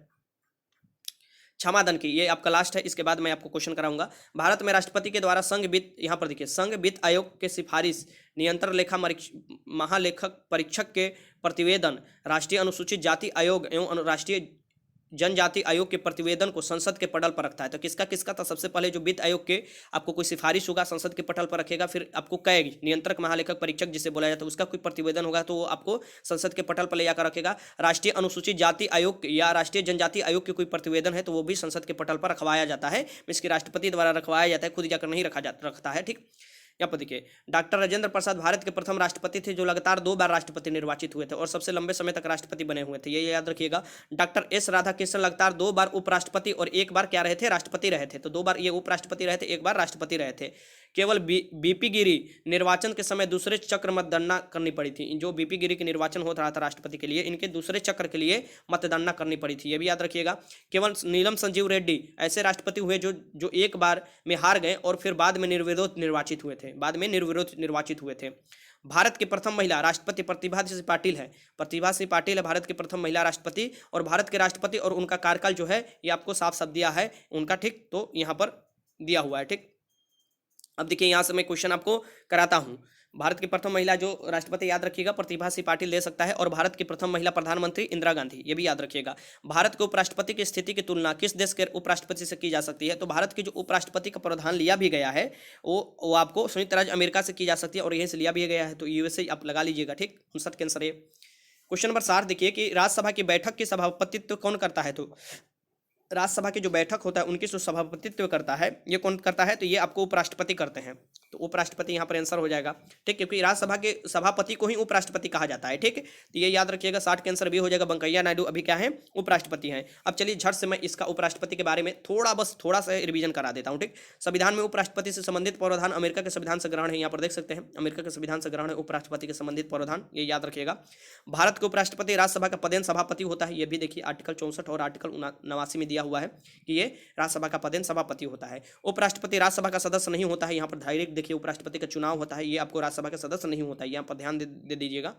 क्षमादान की, ये आपका लास्ट है, इसके बाद मैं आपको क्वेश्चन कराऊंगा। भारत में राष्ट्रपति के द्वारा संघ वित्त, यहाँ पर देखिए संघ वित्त आयोग के सिफारिश, नियंत्रण लेखा महालेखक परीक्षक के प्रतिवेदन, राष्ट्रीय अनुसूचित जाति आयोग एवं राष्ट्रीय जनजाति आयोग के प्रतिवेदन को संसद के पटल पर रखता है। तो किसका किसका था? सबसे पहले जो वित्त आयोग के आपको कोई सिफारिश होगा संसद के पटल पर रखेगा, फिर आपको कैग नियंत्रक महालेखक परीक्षक जिसे बोला जाता है उसका कोई प्रतिवेदन होगा तो वो आपको संसद के पटल पर ले जाकर रखेगा। राष्ट्रीय अनुसूचित जाति आयोग या राष्ट्रीय जनजाति आयोग के कोई प्रतिवेदन है तो वो भी संसद के पटल पर रखवाया जाता है, इसके राष्ट्रपति द्वारा रखवाया जाता है, खुद जाकर नहीं रखता है, ठीक। यहाँ पर देखिए डॉक्टर राजेंद्र प्रसाद भारत के प्रथम राष्ट्रपति थे जो लगातार 2 बार राष्ट्रपति निर्वाचित हुए थे और सबसे लंबे समय तक राष्ट्रपति बने हुए थे, ये याद रखिएगा। डॉक्टर एस राधाकृष्णन लगातार 2 बार उपराष्ट्रपति और 1 बार क्या रहे थे? राष्ट्रपति रहे थे। तो 2 बार ये उपराष्ट्रपति रहे थे, 1 बार राष्ट्रपति रहे थे। केवल बीपी गिरी निर्वाचन के समय दूसरे चक्र मतगणना करनी पड़ी थी। जो बीपी गिरी के निर्वाचन हो रहा था राष्ट्रपति के लिए, इनके दूसरे चक्र के लिए मतगणना करनी पड़ी थी, ये भी याद रखिएगा। केवल नीलम संजीव रेड्डी ऐसे राष्ट्रपति हुए जो 1 बार में हार गए और फिर बाद में निर्विरोध निर्वाचित हुए थे। भारत की प्रथम महिला राष्ट्रपति प्रतिभा सिंह पाटिल है। प्रतिभा सिंह पाटिल है भारत की प्रथम महिला राष्ट्रपति, और भारत के राष्ट्रपति और उनका कार्यकाल जो है ये आपको साफ साफ दिया है उनका, ठीक। तो यहाँ पर दिया हुआ है, ठीक। अब देखिए यहाँ से मैं क्वेश्चन आपको कराता हूँ। भारत की प्रथम महिला जो राष्ट्रपति याद रखिएगा प्रतिभा सिंह पाटिल दे सकता है, और भारत की प्रथम महिला प्रधानमंत्री इंदिरा गांधी, ये भी याद रखिएगा। भारत के उपराष्ट्रपति की स्थिति की तुलना किस देश के उपराष्ट्रपति से की जा सकती है? तो भारत की जो उपराष्ट्रपति का प्रावधान लिया भी गया है वो आपको संयुक्त राज्य अमेरिका से की जा सकती है, और यहीं से लिया भी गया है, तो यूएसए आप लगा लीजिएगा, ठीक। 59 के आंसर ये। क्वेश्चन नंबर 7 देखिए कि राज्यसभा की बैठक की सभापतित्व कौन करता है? तो राज्यसभा की जो बैठक होता है उनकी जो सभापतित्व करता है ये कौन करता है? तो ये आपको उपराष्ट्रपति करते हैं, तो उपराष्ट्रपति यहाँ पर आंसर हो जाएगा, ठीक। क्योंकि राज्यसभा के सभापति को ही उपराष्ट्रपति कहा जाता है, ठीक। तो ये याद रखिएगा, 60 के आंसर भी हो जाएगा। वेंकैया नायडू अभी क्या है? उपराष्ट्रपति हैं। अब चलिए झट से मैं इसका उपराष्ट्रपति के बारे में थोड़ा सा रिवीजन करा देता हूँ, ठीक। संविधान में उपराष्ट्रपति से संबंधित प्रावधान अमेरिका के संविधान से ग्रहण है, यहाँ पर देख सकते हैं अमेरिका के संविधान से ग्रहण है उपराष्ट्रपति के संबंधित प्रावधान, ये याद रखिएगा। भारत के उपराष्ट्रपति राज्यसभा का पदेन सभापति होता है, ये भी देखिए आर्टिकल 64 और आर्टिकल 79 में दिया हुआ है कि ये राज्यसभा का पदेन सभापति होता है। उपराष्ट्रपति राज्यसभा का सदस्य नहीं होता है, यहाँ पर डायरेक्ट देखिए उपराष्ट्रपति का चुनाव होता है, ये आपको राज्यसभा का सदस्य नहीं होता है, यहाँ पर ध्यान दे दीजिएगा।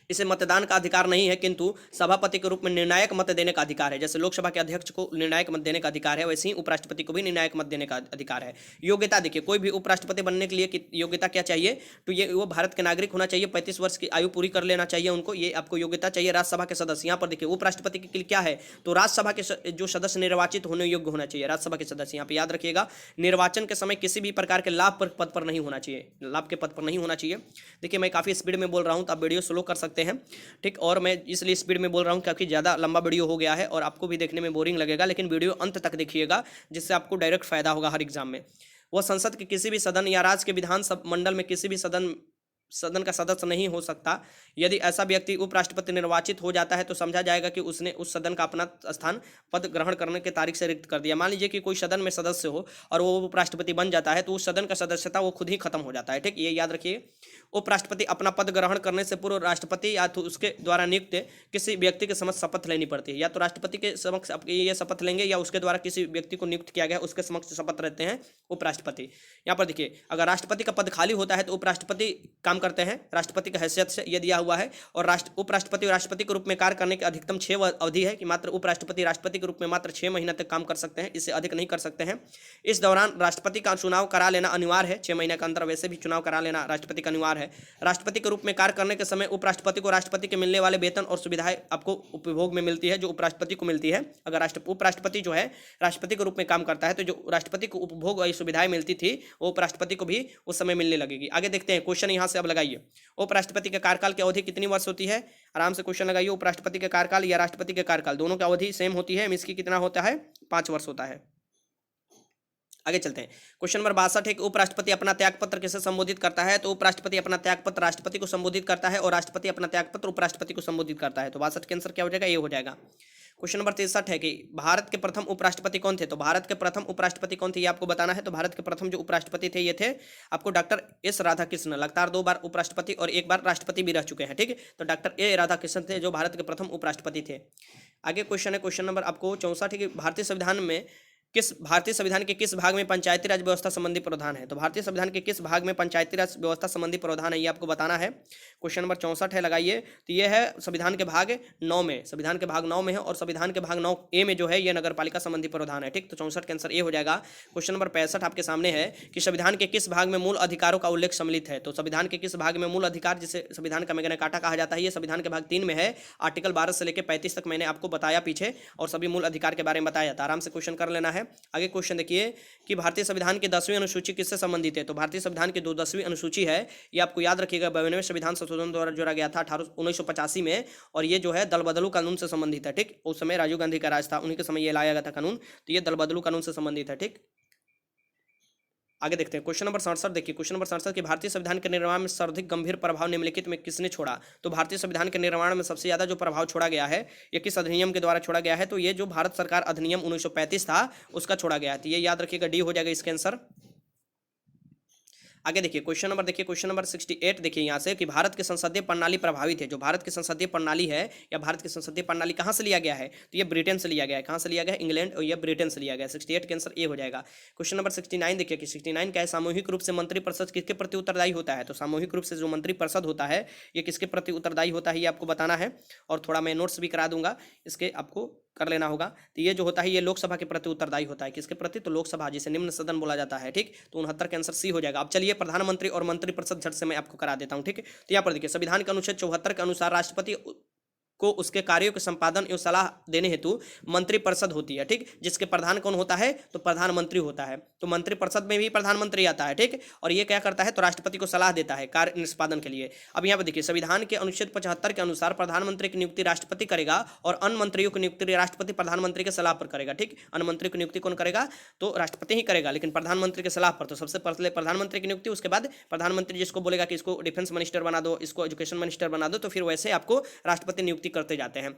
इसे मतदान का अधिकार नहीं है, किंतु सभापति के रूप में निर्णायक मत देने का अधिकार है। जैसे लोकसभा के अध्यक्ष को निर्णायक मत देने का अधिकार है, वैसे ही उपराष्ट्रपति को भी निर्णायक मत देने का अधिकार है। योग्यता देखिए, कोई भी उपराष्ट्रपति बनने के लिए योग्यता क्या चाहिए? तो ये वो भारत के नागरिक होना चाहिए, 35 वर्ष की आयु पूरी कर लेना चाहिए उनको, ये आपको योग्यता चाहिए। राज्यसभा के सदस्य, यहाँ पर देखिए उपराष्ट्रपति के लिए क्या है? तो राज्यसभा के जो सदस्य निर्वाचित होने योग्य होना चाहिए, राज्यसभा के सदस्य। यहाँ पर याद रखिएगा, निर्वाचन के समय किसी भी प्रकार के लाभ पर पद पर नहीं होना चाहिए, लाभ के पद पर नहीं होना चाहिए। देखिए मैं काफ़ी स्पीड में बोल रहा हूँ तो आप वीडियो स्लो कर सकते हैं, ठीक। और मैं इसलिए स्पीड में बोल रहा हूँ क्योंकि ज़्यादा लंबा वीडियो हो गया है और आपको भी देखने में बोरिंग लगेगा, लेकिन वीडियो अंत तक देखिएगा जिससे आपको डायरेक्ट फायदा होगा हर एग्जाम में। वह संसद के किसी भी सदन या राज्य के विधान मंडल में किसी भी सदन का सदस्य नहीं हो सकता। यदि ऐसा व्यक्ति उपराष्ट्रपति निर्वाचित हो जाता है तो समझा जाएगा कि उसने उस सदन का अपना स्थान पद ग्रहण करने की तारीख से रिक्त कर दिया। मान लीजिए कि कोई सदन में सदस्य हो और वो उपराष्ट्रपति बन जाता है तो उस सदन का सदस्यता वो खुद ही खत्म हो जाता है, ठीक। ये याद रखिए। उपराष्ट्रपति अपना पद ग्रहण करने से पूर्व राष्ट्रपति या तो उसके द्वारा नियुक्त किसी व्यक्ति के समक्ष शपथ लेनी पड़ती है। या तो राष्ट्रपति के समक्ष ये शपथ लेंगे या उसके द्वारा किसी व्यक्ति को नियुक्त किया गया उसके समक्ष शपथ रहते हैं उपराष्ट्रपति। यहाँ पर देखिए, अगर राष्ट्रपति का पद खाली होता है तो उपराष्ट्रपति काम करते हैं, राष्ट्रपति का हैसियत से ये दिया हुआ है। और उपराष्ट्रपति और राष्ट्रपति के रूप में कार्य करने की अधिकतम 6 अवधि है कि मात्र उपराष्ट्रपति राष्ट्रपति के रूप में मात्र 6 महीने तक काम कर सकते हैं, इससे अधिक नहीं कर सकते हैं। इस दौरान राष्ट्रपति का चुनाव करा लेना अनिवार्य है, 6 महीने के अंदर वैसे भी चुनाव करा लेना राष्ट्रपति का अनिवार्य है। राष्ट्रपति के रूप में कार्य करने के समय उपराष्ट्रपति को राष्ट्रपति के मिलने वाले वेतन और सुविधाएं आपको उपभोग में मिलती है जो उपराष्ट्रपति को मिलती है। अगर उपराष्ट्रपति जो है राष्ट्रपति के रूप में काम करता है तो जो राष्ट्रपति को उपभोग और सुविधाएं मिलती थी वो उपराष्ट्रपति को भी उस समय मिलने लगेगी। आगे देखते हैं क्वेश्चन यहाँ से अब लगाइए। उपराष्ट्रपति के कार्यकाल की अवधि कितनी वर्ष होती है? आराम से क्वेश्चन लगाइए। उपराष्ट्रपति के कार्यकाल या राष्ट्रपति के कार्यकाल दोनों की अवधि सेम होती है, इसकी कितना होता है? 5 वर्ष होता है। आगे चलते हैं। क्वेश्चन नंबर 62 है कि उपराष्ट्रपति अपना त्यागपत्र किसे संबोधित करता है? तो उपराष्ट्रपति अपना त्यागपत्र राष्ट्रपति को संबोधित करता है और राष्ट्रपति अपना त्यागपत्र उपराष्ट्रपति को संबोधित करता है। तो 62 के आंसर क्या हो जाएगा? ये हो जाएगा। क्वेश्चन नंबर 63 है कि भारत के प्रथम उपराष्ट्रपति कौन थे? तो भारत के प्रथम उपराष्ट्रपति कौन थे ये आपको बताना है। तो भारत के प्रथम जो उपराष्ट्रपति थे ये थे आपको डॉक्टर एस राधाकृष्णन। लगातार 2 बार उपराष्ट्रपति और 1 बार राष्ट्रपति भी रह चुके हैं। ठीक है, तो डॉक्टर ए राधाकृष्णन थे जो भारत के प्रथम उपराष्ट्रपति थे। आगे क्वेश्चन है, क्वेश्चन नंबर आपको 64 है कि भारतीय संविधान के किस भाग में पंचायती राज व्यवस्था संबंधी प्रावधान है? तो भारतीय संविधान के किस भाग में पंचायती राज व्यवस्था संबंधी प्रावधान है ये आपको बताना है। क्वेश्चन नंबर 64 है, लगाइए। तो ये है संविधान के भाग 9 में, संविधान के भाग 9 में है और संविधान के भाग 9A में जो है ये नगर पालिका संबंधी प्रावधान है। ठीक, तो 64 के आंसर ए हो जाएगा। क्वेश्चन नंबर 65 आपके सामने है कि संविधान के किस भाग में मूल अधिकारों का उल्लेख सम्मिलित है? तो संविधान के किस भाग में मूल अधिकार, जिसे संविधान का मैग्ना कार्टा कहा जाता है, ये संविधान के भाग 3 में है। आर्टिकल 12 से लेकर 35 तक मैंने आपको बताया पीछे और सभी मूल अधिकार के बारे में बताया था। आराम से क्वेश्चन कर लेना है। आगे क्वेश्चन देखिए कि भारतीय संविधान की 10वीं अनुसूची किससे संबंधित है? तो भारतीय संविधान की 10वीं अनुसूची है, ये आपको याद रखिएगा 92वें संविधान संशोधन द्वारा जोड़ा गया था 1985 में और ये जो है दल बदलू कानून से संबंधित है। ठीक, उस समय राजीव गांधी का राज था, उन्हीं के समय ये लाया गया था कानून, तो ये दल बदलू कानून से संबंधित है। ठीक, आगे देखते हैं। क्वेश्चन नंबर 67 देखिए। क्वेश्चन नंबर 67 कि भारतीय संविधान के निर्माण में सर्वाधिक गंभीर प्रभाव निम्नलिखित में किसने छोड़ा? तो भारतीय संविधान के निर्माण में सबसे ज्यादा जो प्रभाव छोड़ा गया है ये किस अधिनियम के द्वारा छोड़ा गया है? तो ये जो भारत सरकार अधिनियम 1935 था उसका छोड़ा गया है। तो ये याद रखिएगा, डी हो जाएगा इसके आंसर। आगे देखिए क्वेश्चन नंबर 68 देखिए यहाँ से कि भारत की संसदीय प्रणाली प्रभावित है। जो भारत की संसदीय प्रणाली है या भारत की संसदीय प्रणाली कहाँ से लिया गया है? तो ये ब्रिटेन से लिया गया है। कहाँ से लिया गया है? इंग्लैंड, और ये ब्रिटेन से लिया गया है। 68 के आंसर ए हो जाएगा। क्वेश्चन नंबर 69 देखिए कि 69 क्या है? सामूहिक रूप से मंत्रिपरिषद किसके प्रति उत्तरदायी होता है? तो सामूहिक रूप से जो मंत्रिपरिषद होता है ये किसके प्रति उत्तरदायी होता है ये आपको बताना है और थोड़ा मैं नोट्स भी करा दूंगा, इसके आपको कर लेना होगा। तो ये जो होता है ये लोकसभा के प्रति उत्तरदायी होता है। किसके प्रति? तो लोकसभा, जिसे निम्न सदन बोला जाता है। ठीक, तो 69 के आंसर सी हो जाएगा। अब चलिए प्रधानमंत्री और मंत्रिपरिषद झट से मैं आपको करा देता हूं। ठीक है, तो यहाँ पर देखिए संविधान के अनुच्छेद 74 के अनुसार राष्ट्रपति को उसके कार्यों के संपादन एवं सलाह देने हेतु मंत्रिपरिषद होती है। ठीक, जिसके प्रधान कौन होता है? तो प्रधानमंत्री होता है। तो मंत्रिपरिषद में भी प्रधानमंत्री आता है। ठीक, और ये क्या करता है? तो राष्ट्रपति को सलाह देता है कार्य निष्पादन के लिए। अब यहाँ पर देखिए संविधान के अनुच्छेद 75 के अनुसार प्रधानमंत्री की नियुक्ति राष्ट्रपति करेगा और अन्य मंत्रियों की नियुक्ति राष्ट्रपति प्रधानमंत्री के सलाह पर करेगा। ठीक, अन्य मंत्री की नियुक्ति कौन करेगा? तो राष्ट्रपति ही करेगा, लेकिन प्रधानमंत्री के सलाह पर। तो सबसे पहले प्रधानमंत्री की नियुक्ति, उसके बाद प्रधानमंत्री जिसको बोलेगा कि इसको डिफेंस मिनिस्टर बना दो, इसको एजुकेशन मिनिस्टर बना दो, तो फिर वैसे आपको राष्ट्रपति नियुक्ति करते जाते हैं।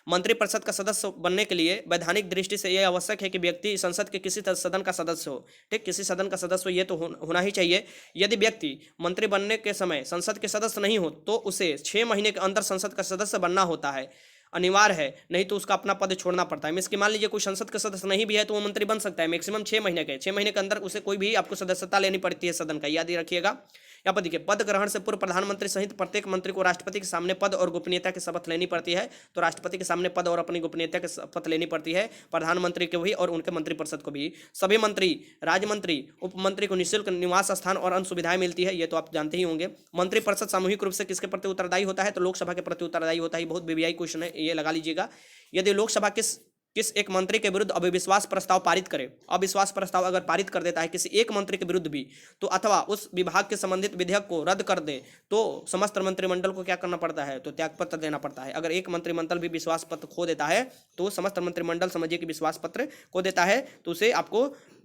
मंत्रिपरिषद का सदस्य बनने के लिए वैधानिक दृष्टि से यह आवश्यक है कि व्यक्ति संसद के किसी सदन का सदस्य हो। ठीक, किसी सदन का सदस्य हो ये तो होना ही चाहिए। यदि व्यक्ति मंत्री बनने के समय संसद के सदस्य नहीं हो तो उसे 6 महीने के अंदर संसद का सदस्य बनना होता है, अनिवार्य है, नहीं तो उसका अपना पद छोड़ना पड़ता है। इसके मान लीजिए कोई संसद का सदस्य नहीं भी है तो वो मंत्री बन सकता है मैक्सिमम 6 महीने के। 6 महीने के अंदर उसे कोई भी आपको सदस्यता लेनी पड़ती है सदन का, याद ही रखिएगा। यहाँ पर देखिए पद ग्रहण से पूर्व प्रधानमंत्री सहित प्रत्येक मंत्री को राष्ट्रपति के सामने पद और गोपनीयता की शपथ लेनी पड़ती है। तो राष्ट्रपति के सामने पद और अपनी गोपनीयता की शपथ लेनी पड़ती है प्रधानमंत्री को भी और उनके मंत्रिपरिषद को भी। सभी मंत्री, राज्य मंत्री, उप मंत्री को निःशुल्क निवास स्थान और अन्य सुविधाएं मिलती है, ये तो आप जानते ही होंगे। मंत्रिपरिषद सामूहिक रूप से किसके प्रति उत्तरदायी होता है? तो लोकसभा के प्रति उत्तरदायी होता है। बहुत बीबीआई क्वेश्चन है, ये लगा लीजिएगा। यदि लोकसभा किस एक मंत्री के विरुद्ध अविश्वास प्रस्ताव पारित करे, अविश्वास प्रस्ताव अगर पारित कर देता है किसी एक मंत्री के विरुद्ध भी, तो अथवा उस विभाग के संबंधित विधेयक को रद्द कर दे तो समस्त मंत्रिमंडल को क्या करना पड़ता है? तो त्यागपत्र देना पड़ता है। अगर एक मंत्रिमंडल भी विश्वास पत्र खो देता है तो समस्त मंत्रिमंडल समझिए कि विश्वास पत्र खो देता है तो उसे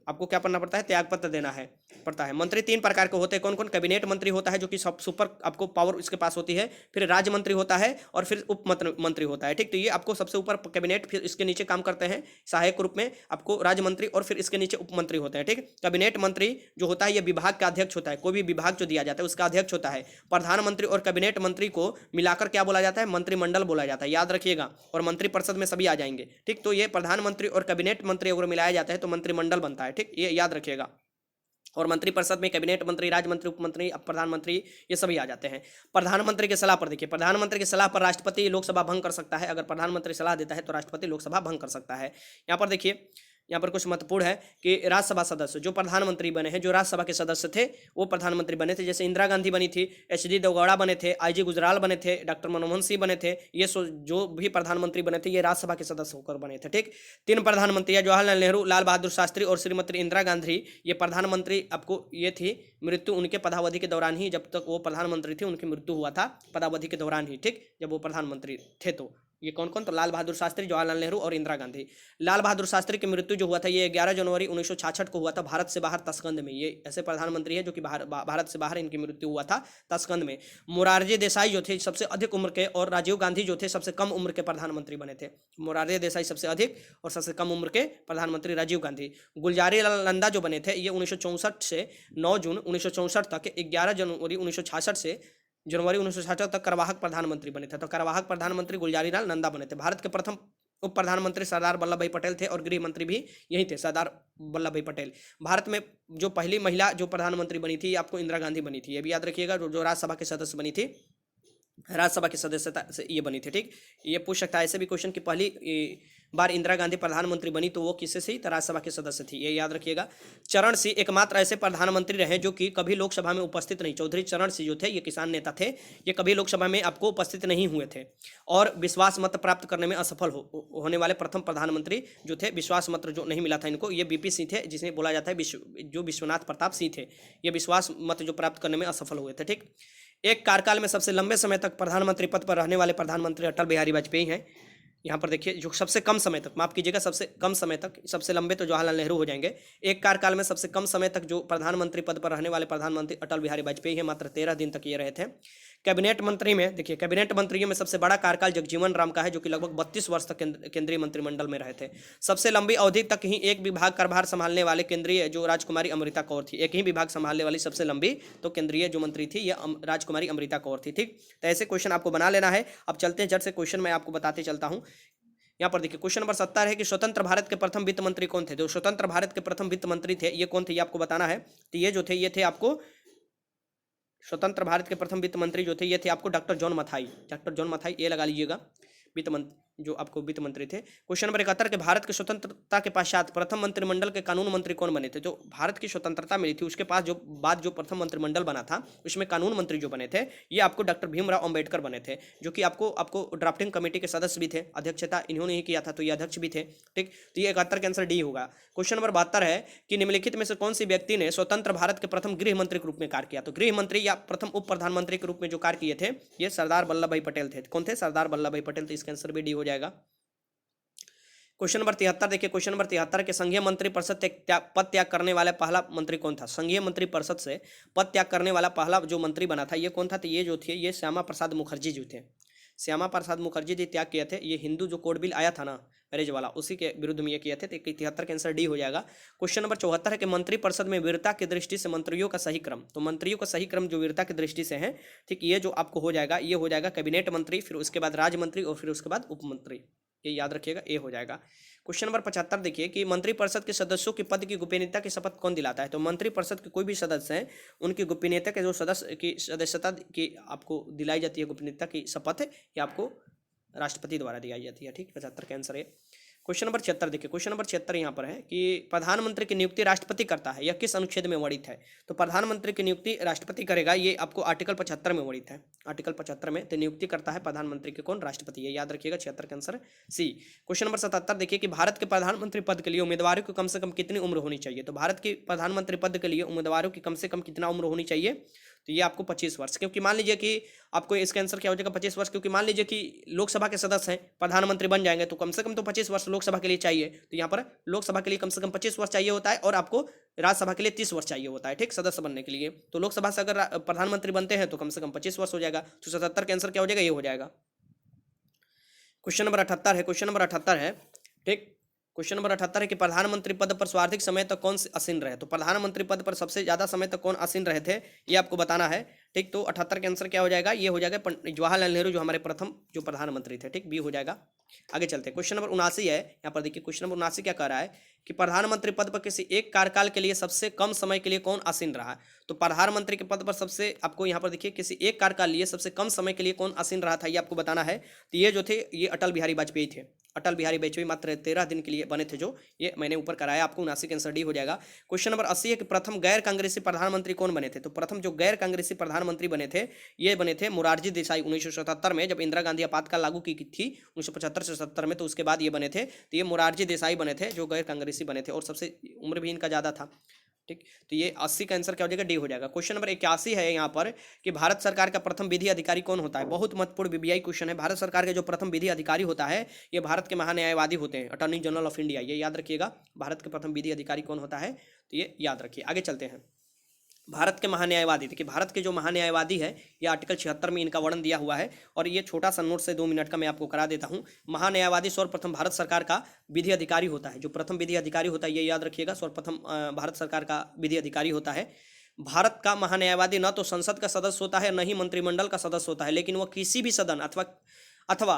आपको क्या करना पड़ता है? त्यागपत्र देना है पड़ता है। मंत्री 3 प्रकार के होते हैं। कौन कौन? कैबिनेट मंत्री होता है जो कि सब सुपर आपको पावर इसके पास होती है, फिर राज्य मंत्री होता है और फिर उप मंत्री होता है। ठीक, तो ये आपको सबसे ऊपर कैबिनेट, फिर इसके नीचे काम करते हैं सहायक रूप में आपको राज्य मंत्री और फिर इसके नीचे उप मंत्री होते हैं। ठीक, कैबिनेट मंत्री जो होता है ये विभाग का अध्यक्ष होता है। कोई भी विभाग जो दिया जाता है उसका अध्यक्ष होता है। प्रधानमंत्री और कैबिनेट मंत्री को मिलाकर क्या बोला जाता है? मंत्रिमंडल बोला जाता है, याद रखिएगा। और मंत्रिपरिषद में सभी आ जाएंगे। ठीक, तो ये प्रधानमंत्री और कैबिनेट मंत्री अगर मिलाया जाता है तो मंत्रिमंडल बनता है। ठीक, ये याद रखिएगा। और मंत्रिपरिषद में कैबिनेट मंत्री, राज्य मंत्री, उप मंत्री, प्रधानमंत्री ये सभी आ जाते हैं। प्रधानमंत्री की सलाह पर देखिए, प्रधानमंत्री की सलाह पर राष्ट्रपति लोकसभा भंग कर सकता है। अगर प्रधानमंत्री सलाह देता है तो राष्ट्रपति लोकसभा भंग कर सकता है। यहाँ पर देखिए, यहाँ पर कुछ महत्वपूर्ण है कि राज्यसभा सदस्य जो प्रधानमंत्री बने हैं, जो राज्यसभा के सदस्य थे वो प्रधानमंत्री बने थे। जैसे इंदिरा गांधी बनी थी, एच.डी. देवगौड़ा बने थे, आई.जी. गुजराल बने थे, डॉक्टर मनमोहन सिंह बने थे। ये जो भी प्रधानमंत्री बने थे ये राज्यसभा के सदस्य होकर बने थे। ठीक, 3 प्रधानमंत्री जवाहरलाल नेहरू, लाल बहादुर शास्त्री और श्रीमती इंदिरा गांधी, ये प्रधानमंत्री आपको ये थी मृत्यु उनके पदावधि के दौरान ही, जब तक वो प्रधानमंत्री थे उनकी मृत्यु हुआ था पदावधि के दौरान ही। ठीक, जब वो प्रधानमंत्री थे तो ये कौन कौन? तो लाल बहादुर शास्त्री, जवाहरलाल नेहरू और इंदिरा गांधी। लाल बहादुर शास्त्री की मृत्यु जो हुआ था ये 11 जनवरी 1966 को हुआ था भारत से बाहर तस्कंद में। ये ऐसे प्रधानमंत्री है जो कि भारत से बाहर इनकी मृत्यु हुआ था तस्कंद में। मोरारजी देसाई जो थे सबसे अधिक उम्र के, और राजीव गांधी जो थे सबसे कम उम्र के प्रधानमंत्री बने थे। मोरारजी देसाई सबसे अधिक और सबसे कम उम्र के प्रधानमंत्री राजीव गांधी। गुलजारी लाल नंदा जो बने थे ये 1964 से 9 जून 1964 तक 11 जनवरी 1966 से जनवरी 1966 तक कार्यवाहक प्रधानमंत्री बने थे। तो कार्यवाहक प्रधानमंत्री गुलजारी लाल नंदा बने थे। भारत के प्रथम उप प्रधानमंत्री सरदार वल्लभ भाई पटेल थे और गृह मंत्री भी यही थे, सरदार वल्लभ भाई पटेल। भारत में जो पहली महिला जो प्रधानमंत्री बनी थी आपको इंदिरा गांधी बनी थी। ये भी याद रखिएगा। जो राज्यसभा के सदस्य बनी थी, राज्यसभा की सदस्यता से ये बनी थी। ठीक, ये पूछ सकता है ऐसे भी क्वेश्चन कि पहली बार इंदिरा गांधी प्रधानमंत्री बनी तो वो किससे थी? तो राज्यसभा के सदस्य थी। ये याद रखिएगा। चरण सिंह एकमात्र ऐसे प्रधानमंत्री रहे जो कि कभी लोकसभा में उपस्थित नहीं। चौधरी चरण सिंह जो थे ये किसान नेता थे, ये कभी लोकसभा में आपको उपस्थित नहीं हुए थे और विश्वास मत प्राप्त करने में असफल होने वाले प्रथम प्रधानमंत्री जो थे। विश्वास मत जो नहीं मिला था इनको, ये बीपी सिंह थे, जिसे बोला जाता है जो विश्वनाथ प्रताप सिंह थे, ये विश्वास मत जो प्राप्त करने में असफल हुए थे। ठीक, एक कार्यकाल में सबसे लंबे समय तक प्रधानमंत्री पद पर रहने वाले प्रधानमंत्री अटल बिहारी वाजपेयी हैं। यहाँ पर देखिए जो सबसे कम समय तक, माफ कीजिएगा, सबसे कम समय तक, सबसे लंबे तो जवाहरलाल नेहरू हो जाएंगे। एक कार्यकाल में सबसे कम समय तक जो प्रधानमंत्री पद पर रहने वाले प्रधानमंत्री अटल बिहारी वाजपेयी हैं, मात्र 13 दिन तक ये रहे थे। कैबिनेट मंत्री में देखिए, कैबिनेट मंत्रियों में सबसे बड़ा कार्यकाल जगजीवन राम का है जो कि लगभग 32 वर्ष तक केंद्रीय मंत्रिमंडल में रहे थे। सबसे लंबी अवधि तक ही एक विभाग कार्यभार संभालने वाले केंद्रीय जो राजकुमारी अमृता कौर थी, एक ही विभाग संभालने वाली सबसे लंबी तो केंद्रीय जो मंत्री थी ये राजकुमारी अमृता कौर थी। ठीक, तो ऐसे क्वेश्चन आपको बना लेना है। अब चलते हैं जट से क्वेश्चन मैं आपको बताते चलता हूँ। यहाँ पर देखिए क्वेश्चन नंबर 70 है कि स्वतंत्र भारत के प्रथम वित्त मंत्री कौन थे? जो स्वतंत्र भारत के प्रथम वित्त मंत्री थे ये कौन थे, ये आपको बताना है। तो ये जो थे ये थे आपको स्वतंत्र भारत के प्रथम वित्त मंत्री जो थे ये थे आपको doctor John Mathai. Doctor John Mathai ये लगा लीजिएगा, वित्त मंत्री जो आपको वित्त मंत्री थे। क्वेश्चन नंबर 71 के भारत की स्वतंत्रता के पश्चात प्रथम मंत्रिमंडल के कानून मंत्री कौन बने थे? जो भारत की स्वतंत्रता मिली थी उसके पास जो बाद जो प्रथम मंत्रिमंडल बना था उसमें कानून मंत्री जो बने थे ये आपको डॉक्टर भीमराव अंबेडकर बने थे, जो कि आपको ड्राफ्टिंग कमेटी के सदस्य भी थे, अध्यक्षता इन्होंने ही किया था तो ये अध्यक्ष भी थे। ठीक, तो ये 71 का आंसर डी होगा। क्वेश्चन नंबर 72 है कि निम्नलिखित में से कौन सी व्यक्ति ने स्वतंत्र भारत के प्रथम गृह मंत्री के रूप में कार्य किया? तो गृह मंत्री या प्रथम उप प्रधानमंत्री के रूप में जो कार्य किए थे ये सरदार वल्लभ भाई पटेल थे। कौन थे? सरदार वल्लभ भाई पटेल। तो इसका आंसर भी डी हो जाएगा। क्वेश्चन नंबर 73 देखिए, क्वेश्चन नंबर 73 के संघीय मंत्री परिषद पद त्याग करने वाला पहला मंत्री कौन था? संघीय मंत्री परिषद से पद त्याग करने वाला पहला जो मंत्री बना था ये कौन था? तो ये जो थे ये श्यामा प्रसाद मुखर्जी जी थे। श्यामा प्रसाद मुखर्जी जी त्याग किए थे। ये हिंदू जो कोड बिल आया था ना मैरिज वाला, उसी के विरुद्ध में ये किए थे। तो 73 का आंसर डी हो जाएगा। क्वेश्चन नंबर 74 है कि मंत्री परिषद में वीरता की दृष्टि से मंत्रियों का सही क्रम। तो मंत्रियों का सही क्रम जो वीरता की दृष्टि से है, ठीक, ये जो आपको हो जाएगा ये हो जाएगा कैबिनेट मंत्री, फिर उसके बाद राज्य मंत्री और फिर उसके बाद उप मंत्री। ये याद रखिएगा, ये हो जाएगा। क्वेश्चन नंबर 75 देखिए कि मंत्रिपरिषद के सदस्यों के पद की गोपनीयता की शपथ कौन दिलाता है? तो मंत्रिपरिषद के कोई भी सदस्य हैं उनकी गोपनीयता के जो सदस्य की सदस्यता की आपको दिलाई जाती है, गोपनीयता की शपथ ये आपको राष्ट्रपति द्वारा दिलाई जाती है। ठीक, 75 का आंसर है। क्वेश्चन नंबर 76 देखिए, क्वेश्चन नंबर 76 यहाँ पर है कि प्रधानमंत्री की नियुक्ति राष्ट्रपति करता है, यह किस अनुच्छेद में वर्णित है? तो प्रधानमंत्री की नियुक्ति राष्ट्रपति करेगा, ये आपको आर्टिकल 75 में वर्णित है। आर्टिकल 75 में तो नियुक्ति करता है प्रधानमंत्री के कौन? राष्ट्रपति। ये याद रखिएगा, 76 का आंसर सी। क्वेश्चन नंबर 77 देखिए कि भारत के प्रधानमंत्री पद के लिए उम्मीदवारों की कम से कम कितनी उम्र होनी चाहिए? तो भारत के प्रधानमंत्री पद के लिए उम्मीदवारों की कम से कम कितना उम्र होनी चाहिए? तो ये आपको 25 वर्ष, क्योंकि मान लीजिए कि आपको इसका आंसर क्या हो जाएगा 25 वर्ष, क्योंकि मान लीजिए कि लोकसभा के सदस्य हैं प्रधानमंत्री बन जाएंगे तो कम से कम तो 25 वर्ष लोकसभा के लिए चाहिए। तो यहाँ पर लोकसभा के लिए कम से कम 25 वर्ष चाहिए होता है और आपको राज्यसभा के लिए 30 वर्ष चाहिए होता है। ठीक, सदस्य बनने के लिए। तो लोकसभा से अगर प्रधानमंत्री बनते हैं तो कम से कम 25 वर्ष हो जाएगा। तो 77 का आंसर क्या हो जाएगा? ये हो जाएगा। क्वेश्चन नंबर 78 है, क्वेश्चन नंबर 78 है, ठीक, क्वेश्चन नंबर 78 है कि प्रधानमंत्री पद पर सर्वाधिक समय तक कौन आसीन रहे? तो प्रधानमंत्री पद पर सबसे ज्यादा समय तक कौन आसीन रहे थे ये आपको बताना है। ठीक, तो 78 का आंसर क्या हो जाएगा? ये हो जाएगा जवाहरलाल नेहरू जो हमारे प्रथम जो प्रधानमंत्री थे। ठीक, बी हो जाएगा। आगे चलते हैं, क्वेश्चन नंबर 79 है। यहाँ पर देखिए क्वेश्चन नंबर 79 क्या कह रहा है कि प्रधानमंत्री पद पर किसी एक कार्यकाल के लिए सबसे कम समय के लिए कौन आसीन रहा? तो प्रधानमंत्री के पद पर सबसे आपको यहाँ पर देखिए किसी एक कार्यकाल लिए सबसे कम समय के लिए कौन आसीन रहा था ये आपको बताना है। तो ये जो थे ये अटल बिहारी वाजपेयी थे। अटल बिहारी वाजपेयी मात्र 13 दिन के लिए बने थे, जो ये मैंने ऊपर कराया आपको। 79 का आंसर डी हो जाएगा। क्वेश्चन नंबर 80 है कि प्रथम गैर कांग्रेसी प्रधानमंत्री कौन बने थे? तो प्रथम जो गैर कांग्रेसी प्रधानमंत्री बने थे ये बने थे मोरारजी देसाई। 1977 में जब इंदिरा गांधी आपातकाल लागू की थी 1975 से 70 में, तो उसके बाद ये बने थे। तो ये मोरारजी देसाई बने थे जो गैर कांग्रेसी बने थे और सबसे उम्र भी इनका ज़्यादा था। ठीक, तो ये 80 का आंसर क्या हो जाएगा, डी हो जाएगा। क्वेश्चन नंबर 81 है यहाँ पर कि भारत सरकार का प्रथम विधि अधिकारी कौन होता है। बहुत महत्वपूर्ण वीवीआई क्वेश्चन है। भारत सरकार के जो प्रथम विधि अधिकारी होता है ये भारत के महान्यायवादी होते हैं, अटॉर्नी जनरल ऑफ इंडिया, ये याद रखिएगा। भारत के प्रथम विधि अधिकारी कौन होता है तो ये याद रखिए। आगे चलते हैं। भारत के महान्यायवादी, देखिए भारत के जो महान्यायवादी है ये आर्टिकल 76 में इनका वर्णन दिया हुआ है, और ये छोटा सा नोट से 2 मिनट का मैं आपको करा देता हूँ। महान्यायवादी सर्वप्रथम भारत सरकार का विधि अधिकारी होता है, जो प्रथम विधि अधिकारी होता है ये याद रखिएगा, सर्वप्रथम भारत सरकार का विधि अधिकारी होता है। भारत का महान्यायवादी न तो संसद का सदस्य होता है न ही मंत्रिमंडल का सदस्य होता है, लेकिन वह किसी भी सदन अथवा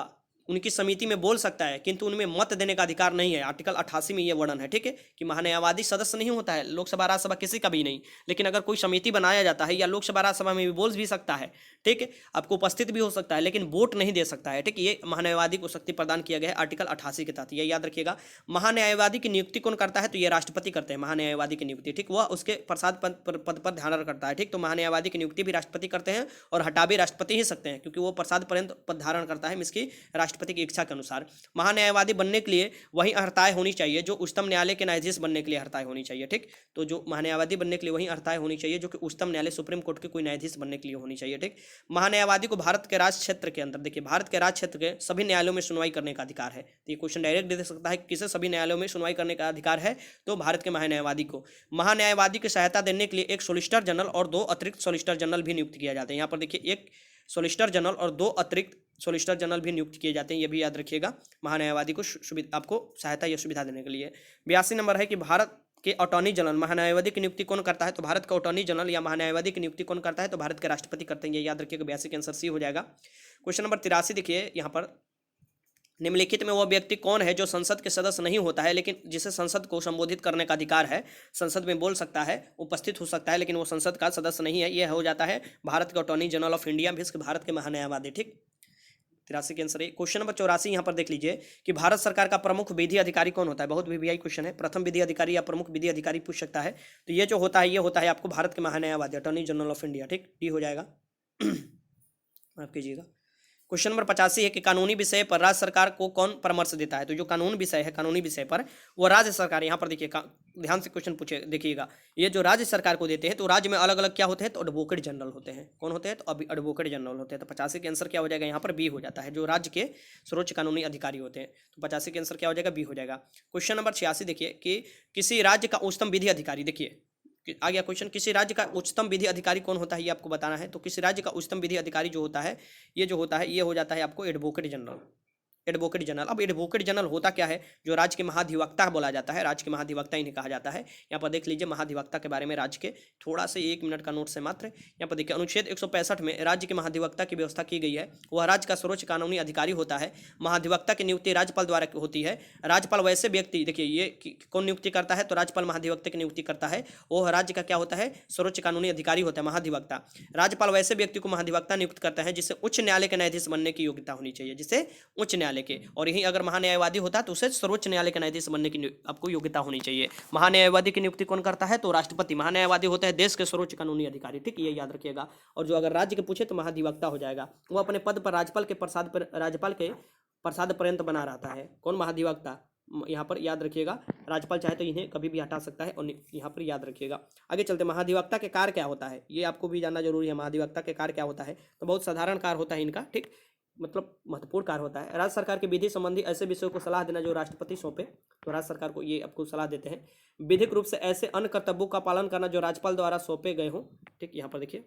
उनकी समिति में बोल सकता है, किंतु उनमें मत देने का अधिकार नहीं है। आर्टिकल 88 में ये वर्णन है, ठीक है, कि महान्यायवादी सदस्य नहीं होता है लोकसभा राज्यसभा किसी का भी नहीं, लेकिन अगर कोई समिति बनाया जाता है या लोकसभा राज्यसभा में भी बोल भी सकता है, ठीक है, आपको उपस्थित भी हो सकता है, लेकिन वोट नहीं दे सकता है, ठीक। ये महान्यायवादी को शक्ति प्रदान किया गया है आर्टिकल 88 के तहत, ये याद रखिएगा। महान्यायवादी की नियुक्ति कौन करता है तो ये राष्ट्रपति करते हैं महान्यायवादी की नियुक्ति, ठीक, वह उसके प्रसाद पद पर ध्यान करता है, ठीक। तो महान्यायवादी की नियुक्ति भी राष्ट्रपति करते हैं और हटा भी राष्ट्रपति ही सकते हैं, क्योंकि वो प्रसाद पर्यंत पद धारण करता है इसकी राष्ट्रपति की इच्छा के अनुसार। महान्यायवादी बनने के लिए वही अर्हताएं होनी चाहिए जो उच्चतम न्यायालय के न्यायाधीश बनने के लिए अर्हताएं होनी चाहिए, ठीक। तो जो महान्यायवादी बनने के लिए वही अर्हताएं होनी चाहिए जो कि उच्चतम न्यायालय सुप्रीम कोर्ट के कोई न्यायाधीश बनने के लिए होनी चाहिए, ठीक। महान्यायवादी को भारत के राज क्षेत्र के अंदर, देखिए भारत के राज क्षेत्र के सभी न्यायालयों में सुनवाई करने का अधिकार है। तो ये क्वेश्चन डायरेक्ट दे सकता है किसे सभी न्यायालयों में सुनवाई करने का अधिकार है, तो भारत के महान्यायवादी को। महान्यायवादी की सहायता देने के लिए एक सोलिसिटर जनरल और 2 अतिरिक्त सोलिसिटर जनरल भी नियुक्त किया जाते हैं। यहाँ पर देखिए एक सोलिसिटर जनरल और 2 अतिरिक्त सोलिसिटर जनरल भी नियुक्त किए जाते हैं, ये भी याद रखिएगा, महान्यायवादी को आपको सहायता या सुविधा देने के लिए। 82 नंबर है कि भारत के अटॉर्नी जनरल महान्यायवादी की नियुक्ति कौन करता है तो भारत का अटॉर्नी जनरल या महान्यायवादी की नियुक्ति कौन करता है तो भारत के राष्ट्रपति करते हैं, ये याद रखिएगा। 82 का आंसर सी हो जाएगा। क्वेश्चन नंबर 83 देखिए यहाँ पर, निम्नलिखित में वह व्यक्ति कौन है जो संसद के सदस्य नहीं होता है लेकिन जिसे संसद को संबोधित करने का अधिकार है, संसद में बोल सकता है, उपस्थित हो सकता है, लेकिन वो संसद का सदस्य नहीं है, यह हो जाता है भारत का attorney general of India, Bharat के महान्यायवादी, ठीक। 83 के आंसर है। क्वेश्चन नंबर 84 यहाँ पर देख लीजिए कि भारत सरकार का प्रमुख विधि अधिकारी कौन होता है। बहुत वीवीआई क्वेश्चन है, प्रथम विधि अधिकारी या प्रमुख विधि अधिकारी पूछ सकता है, तो ये जो होता है ये होता है आपको भारत के महान्यायवादी, अटॉर्नी जनरल ऑफ इंडिया, ठीक, डी हो जाएगा। माफ कीजिएगा। क्वेश्चन नंबर 85 है कि कानूनी विषय पर राज्य सरकार को कौन परामर्श देता है। तो जो कानून विषय है, कानूनी विषय पर वो राज्य सरकार, यहाँ पर देखिए ध्यान से क्वेश्चन पूछे देखिएगा, ये जो राज्य सरकार को देते हैं तो राज्य में अलग अलग क्या होते हैं तो एडवोकेट जनरल होते हैं। कौन होते हैं तो अभी एडवोकेट जनरल होते हैं। तो 85 के आंसर क्या हो जाएगा यहाँ पर बी हो जाता है, जो राज्य के सर्वोच्च कानूनी अधिकारी होते हैं। तो 85 के आंसर क्या हो जाएगा बी हो जाएगा। क्वेश्चन नंबर 86 देखिए कि किसी राज्य का उच्चतम विधि अधिकारी, देखिए आ गया क्वेश्चन, किसी राज्य का उच्चतम विधि अधिकारी कौन होता है ये आपको बताना है। तो किसी राज्य का उच्चतम विधि अधिकारी जो होता है ये जो होता है ये हो जाता है आपको एडवोकेट जनरल, एडवोकेट जनरल। अब एडवोकेट जनरल होता क्या है, जो राज्य के महाधिवक्ता बोला जाता है, राज्य के महाधिवक्ता इन्हें कहा जाता है। यहाँ पर देख लीजिए महाधिवक्ता के बारे में राज्य के थोड़ा से 1 मिनट का नोट से मात्र। यहाँ पर देखिए अनुच्छेद 165 में राज्य के महाधिवक्ता की व्यवस्था की गई है, वह राज्य का सर्वोच्च कानूनी अधिकारी होता है। महाधिवक्ता की नियुक्ति राज्यपाल द्वारा होती है। राज्यपाल वैसे व्यक्ति, देखिए ये कौन नियुक्ति करता है तो राज्यपाल महाधिवक्ता की नियुक्ति करता है, वह राज्य का क्या होता है सर्वोच्च कानूनी अधिकारी होता है महाधिवक्ता। राज्यपाल वैसे व्यक्ति को महाधिवक्ता नियुक्त करता है जिसे उच्च न्यायालय के न्यायाधीश बनने की योग्यता होनी चाहिए, जिसे उच्च न्यायालय के, और यही अगर महान्यायवादी होता है तो उसे सर्वोच्च न्यायालय के न्यायाधीश बनने की आपको योग्यता होनी चाहिए। महान्यायवादी की नियुक्ति कौन करता है तो राष्ट्रपति। महान्यायवादी होता है देश के सर्वोच्च कानूनी अधिकारी, ठीक, ये याद रखिएगा। और जो अगर राज्य के पूछे तो महाधिवक्ता हो जाएगा, वो अपने पद पर राज्यपाल के प्रसाद पर्यंत बना रहता है। कौन महाधिवक्ता, यहाँ पर याद रखिएगा, राज्यपाल चाहे तो इन्हें कभी भी हटा सकता है, और यहाँ पर याद रखिएगा। आगे चलते, महाधिवक्ता के कार्य क्या होता है ये आपको भी जानना जरूरी है। महाधिवक्ता के कार्य क्या होता है तो बहुत साधारण कार्य होता है इनका, ठीक, मतलब महत्वपूर्ण कार्य होता है। राज्य सरकार के विधि संबंधी ऐसे विषयों को सलाह देना जो राष्ट्रपति सौंपे, तो राज्य सरकार को ये आपको सलाह देते हैं। विधिक रूप से ऐसे अन्य कर्तव्यों का पालन करना जो राज्यपाल द्वारा सौंपे गए हों, ठीक, यहाँ पर देखिए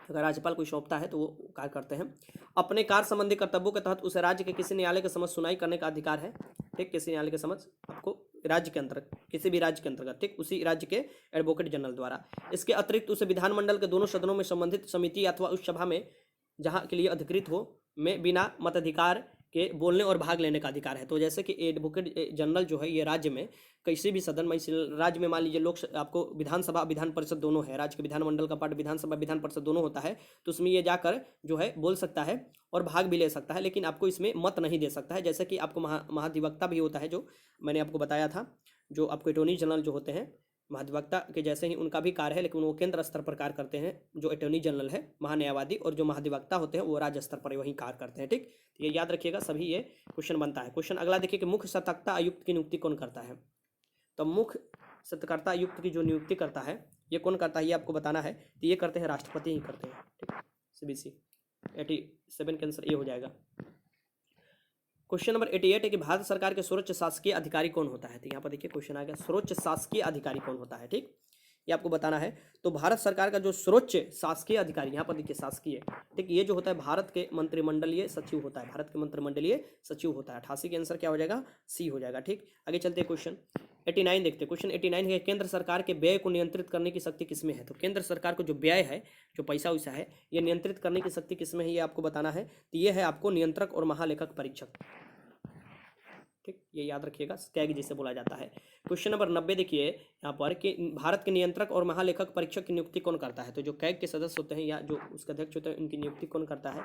अगर राज्यपाल कोई सौंपता है तो वो कार्य करते हैं। अपने कार्य संबंधी कर्तव्यों के तहत उसे राज्य के किसी न्यायालय के समक्ष सुनवाई करने का अधिकार है, ठीक, किसी न्यायालय के समक्ष आपको राज्य के अंतर्गत, किसी भी राज्य के अंतर्गत, ठीक, उसी राज्य के एडवोकेट जनरल द्वारा। इसके अतिरिक्त उसे विधानमंडल के दोनों सदनों में संबंधित समिति अथवा उस सभा में जहाँ के लिए अधिकृत हो में बिना मताधिकार के बोलने और भाग लेने का अधिकार है। तो जैसे कि एडवोकेट जनरल जो है ये राज्य में किसी भी सदन में, राज्य में मान लीजिए लोक आपको विधानसभा विधान परिषद दोनों है, राज्य के विधानमंडल का पार्ट विधानसभा विधान परिषद दोनों होता है, तो उसमें ये जाकर जो है बोल सकता है और भाग भी ले सकता है, लेकिन आपको इसमें मत नहीं दे सकता है। जैसे कि आपको महाधिवक्ता भी होता है, जो मैंने आपको बताया था, जो आपको अटॉर्नी जनरल जो होते हैं महाधिवक्ता के जैसे ही उनका भी कार्य है, लेकिन वो केंद्र स्तर पर कार्य करते हैं, जो अटॉर्नी जनरल है महान्यायवादी, और जो महाधिवक्ता होते हैं वो राज्य स्तर पर वही कार्य करते हैं, ठीक। ये याद रखिएगा, सभी ये क्वेश्चन बनता है। क्वेश्चन अगला देखिए कि मुख्य सतर्कता आयुक्त की नियुक्ति कौन करता है। तो मुख्य सत्कर्ता युक्त की जो नियुक्ति करता है ये कौन करता है, ये आपको बताना है। तो ये करते हैं राष्ट्रपति ही करते हैं, ठीक है। CBC 87 का आंसर ये हो जाएगा। क्वेश्चन नंबर 88 है कि भारत सरकार के सर्वोच्च शासकीय अधिकारी कौन होता है। तो यहाँ पर देखिए क्वेश्चन आ गया, सर्वोच्च शासकीय अधिकारी कौन होता है, ठीक, ये आपको बताना है। तो भारत सरकार का जो सर्वोच्च शासकीय अधिकारी, यहाँ पर देखिए शासकीय, ठीक, ये जो होता है भारत के मंत्रिमंडलीय सचिव होता है, भारत के मंत्रिमंडलीय सचिव होता है। 88 के आंसर क्या हो जाएगा, सी हो जाएगा, ठीक। आगे चलते हैं क्वेश्चन 89 देखते हैं। क्वेश्चन 89 है, केंद्र सरकार के व्यय को नियंत्रित करने की शक्ति किसमें है। तो केंद्र सरकार को जो व्यय है, जो पैसा वैसा है, ये नियंत्रित करने की शक्ति किसमें है, ये आपको बताना है। तो ये है आपको नियंत्रक और महालेखक परीक्षक, ठीक, ये याद रखिएगा, कैग जिसे बोला जाता है। क्वेश्चन नंबर 90 देखिए यहाँ पर कि भारत के नियंत्रक और महालेखक परीक्षक की नियुक्ति कौन करता है। तो जो कैग के सदस्य होते हैं या जो उसके अध्यक्ष होते हैं उनकी नियुक्ति कौन करता है,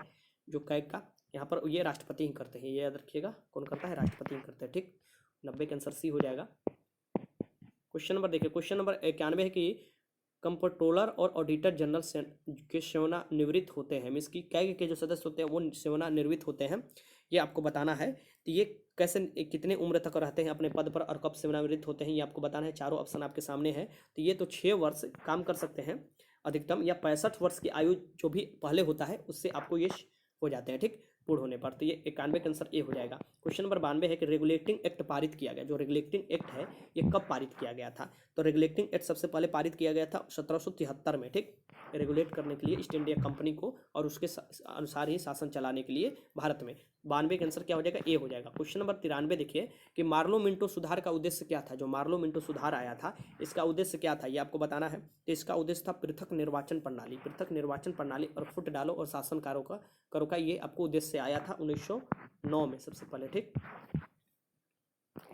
जो कैग का, यहाँ पर ये राष्ट्रपति ही करते हैं, ये याद रखिएगा, कौन करता है, राष्ट्रपति ही करते हैं, ठीक। 90 के आंसर सी हो जाएगा। क्वेश्चन नंबर देखिए, क्वेश्चन नंबर 91 है कि कंप्ट्रोलर और ऑडिटर जनरल के सेवानिवृत्त होते हैं, मीन्स की कैग के जो सदस्य होते हैं वो सेवानिवृत्त होते हैं, ये आपको बताना है। तो ये कैसे, कितने उम्र तक रहते हैं अपने पद पर और कब सेवानिवृत्त होते हैं, ये आपको बताना है। चारों ऑप्शन आपके सामने है। तो ये तो 6 वर्ष काम कर सकते हैं अधिकतम, या 65 वर्ष की आयु जो भी पहले होता है उससे आपको ये हो जाते हैं, ठीक, पूर्ण होने पर। तो ये 91 का आंसर ए हो जाएगा। क्वेश्चन नंबर 92 है कि रेगुलेटिंग एक्ट पारित किया गया, जो रेगुलेटिंग एक्ट है ये कब पारित किया गया था। तो रेगुलेटिंग एक्ट सबसे पहले पारित किया गया था 1773 में, ठीक, रेगुलेट करने के लिए ईस्ट इंडिया कंपनी को और उसके अनुसार ही शासन चलाने के लिए भारत में। 92 का आंसर क्या हो जाएगा, ए हो जाएगा। क्वेश्चन नंबर 93 देखिए कि मार्लो मिंटो सुधार का उद्देश्य क्या था। जो मार्लो मिंटो सुधार आया था इसका उद्देश्य क्या था, ये आपको बताना है। तो इसका उद्देश्य था पृथक निर्वाचन प्रणाली और फुट डालो और शासन करों का ये आपको उद्देश्य आया था 1909 में सबसे पहले, ठीक।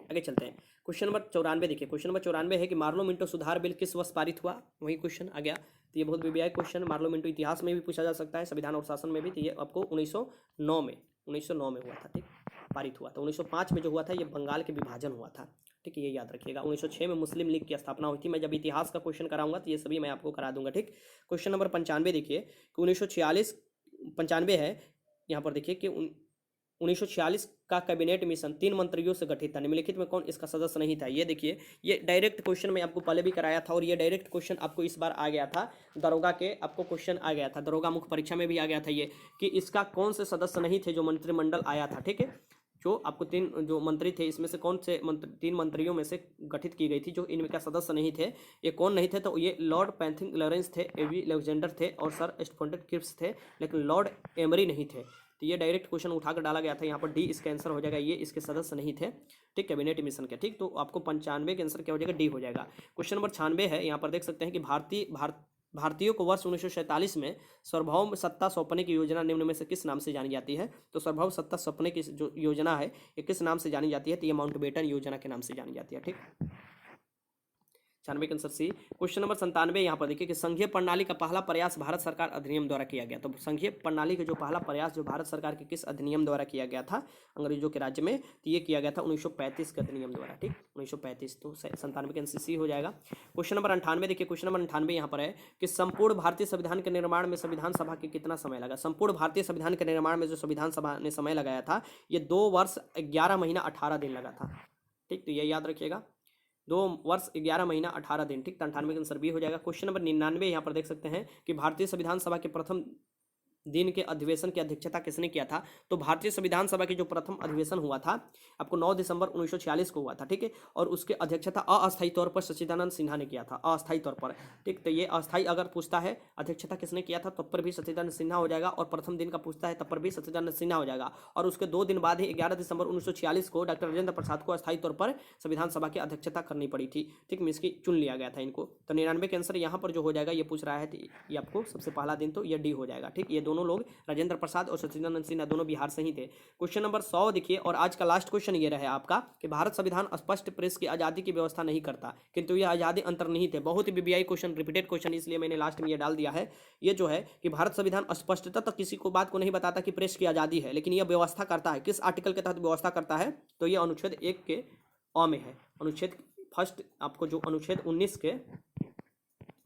आगे चलते हैं। क्वेश्चन नंबर 94 देखिए, क्वेश्चन नंबर 94 है कि मार्लो मिंटो सुधार बिल किस वर्ष पारित हुआ, वही क्वेश्चन आ गया। तो ये बहुत वीवीआई क्वेश्चन, मार्लो मिंटो इतिहास में भी पूछा जा सकता है, संविधान और शासन में भी। तो ये आपको 1909 में हुआ था, ठीक, पारित हुआ था। 1905 में जो हुआ था ये बंगाल के विभाजन हुआ था, ठीक, ये याद रखिएगा। 1906 में मुस्लिम लीग की स्थापना हुई थी। मैं जब इतिहास का क्वेश्चन कराऊंगा तो ये सभी मैं आपको करा दूंगा, ठीक। क्वेश्चन नंबर 95 देखिए कि 1995 है, यहाँ पर देखिए कि 1946 का कैबिनेट मिशन 3 मंत्रियों से गठित था, निम्नलिखित में कौन इसका सदस्य नहीं था। ये देखिए, ये डायरेक्ट क्वेश्चन मैं आपको पहले भी कराया था और ये डायरेक्ट क्वेश्चन आपको इस बार आ गया था दरोगा के, आपको क्वेश्चन आ गया था दरोगा मुख्य परीक्षा में भी आ गया था ये, कि इसका कौन से सदस्य नहीं थे जो मंत्रिमंडल आया था, ठीक है। जो आपको 3 जो मंत्री थे इसमें से कौन से 3 मंत्रियों में से गठित की गई थी जो इनका सदस्य नहीं थे, ये कौन नहीं थे। तो ये लॉर्ड पैथिंग लॉरेंस थे, एवी अलेक्जेंडर थे और सर स्टफोर्ड क्रिप्स थे, लेकिन लॉर्ड एमरी नहीं थे। तो ये डायरेक्ट क्वेश्चन उठाकर डाला गया था, यहाँ पर डी इसका आंसर हो जाएगा, ये इसके सदस्य नहीं थे, ठीक, कैबिनेट मिशन के, ठीक। तो आपको 95 के आंसर क्या हो जाएगा, डी हो जाएगा। क्वेश्चन नंबर 96 है, यहाँ पर देख सकते हैं कि भारतीयों को वर्ष 1947 में सार्वभौम सत्ता सौंपने की योजना निम्न में से किस नाम से जानी जाती है। तो सार्वभौम सत्ता सौंपने की जो योजना है ये किस नाम से जानी जाती है। तो ये माउंटबेटन योजना के नाम से जानी जाती है, ठीक। 96 का आंसर सी। क्वेश्चन नंबर 97 यहाँ पर देखिए कि संघीय प्रणाली का पहला प्रयास भारत सरकार अधिनियम द्वारा किया गया। तो संघीय प्रणाली का जो पहला प्रयास जो भारत सरकार के किस अधिनियम द्वारा किया गया था अंग्रेजों के राज्य में, तो ये किया गया था 1935 के अधिनियम द्वारा, ठीक, 1935। तो 97 का आंसर सी हो जाएगा। क्वेश्चन नंबर 98 देखिए, क्वेश्चन नंबर 98 यहाँ पर है कि संपूर्ण भारतीय संविधान के निर्माण में संविधान सभा के कितना समय लगा। संपूर्ण भारतीय संविधान के निर्माण में जो संविधान सभा ने समय लगाया था ये 2 वर्ष 11 महीना 18 दिन लगा था, ठीक। तो ये याद रखिएगा, 2 वर्ष 11 महीना 18 दिन, ठीक। 98 का आंसर बी हो जाएगा। क्वेश्चन नंबर 99 यहाँ पर देख सकते हैं कि भारतीय संविधान सभा के प्रथम दिन के अधिवेशन की अध्यक्षता किसने किया था। तो भारतीय संविधान सभा की जो प्रथम अधिवेशन हुआ था आपको 9 दिसंबर 1946 को हुआ था, ठीक है। और उसके अध्यक्षता अस्थायी तौर पर सच्चिदानंद सिन्हा ने किया था, अस्थायी तौर पर, ठीक। तो ये अस्थायी अगर पूछता है अध्यक्षता किसने किया था तब पर भी सच्चिदानंद सिन्हा हो जाएगा, और प्रथम दिन का पूछता है तब पर भी सच्चिदानंद सिन्हा हो जाएगा। और उसके 2 दिन बाद ही 11 दिसंबर 1946 को डॉक्टर राजेंद्र प्रसाद को अस्थायी तौर पर संविधान सभा की अध्यक्षता करनी पड़ी थी, ठीक। मीन्स की चुन लिया गया था इनको। तो 99 के आंसर यहाँ पर जो हो जाएगा ये पूछ रहा है, तो ये आपको सबसे पहला दिन तो ये डी हो जाएगा, ठीक। ये दोनों लोग राजेंद्र प्रसाद और सच्चिदानंद सिन्हा दोनों बिहार से ही थे। क्वेश्चन नंबर 100 देखिए, और आज का लास्ट क्वेश्चन ये रहा आपका कि भारत संविधान स्पष्ट प्रेस की आजादी की व्यवस्था नहीं करता, किंतु यह आजादी अंतर्निहित है। बहुत ही बीबीआई क्वेश्चन, रिपीटेड क्वेश्चन, इसलिए मैंने लास्ट में ये डाल दिया है। ये जो है कि भारत संविधान स्पष्टता तक किसी को बात को नहीं बताता कि प्रेस की आजादी है, लेकिन यह व्यवस्था करता है। किस आर्टिकल के तहत व्यवस्था करता है, तो ये अनुच्छेद 1 के अ में है, अनुच्छेद फर्स्ट, आपको जो अनुच्छेद 19 के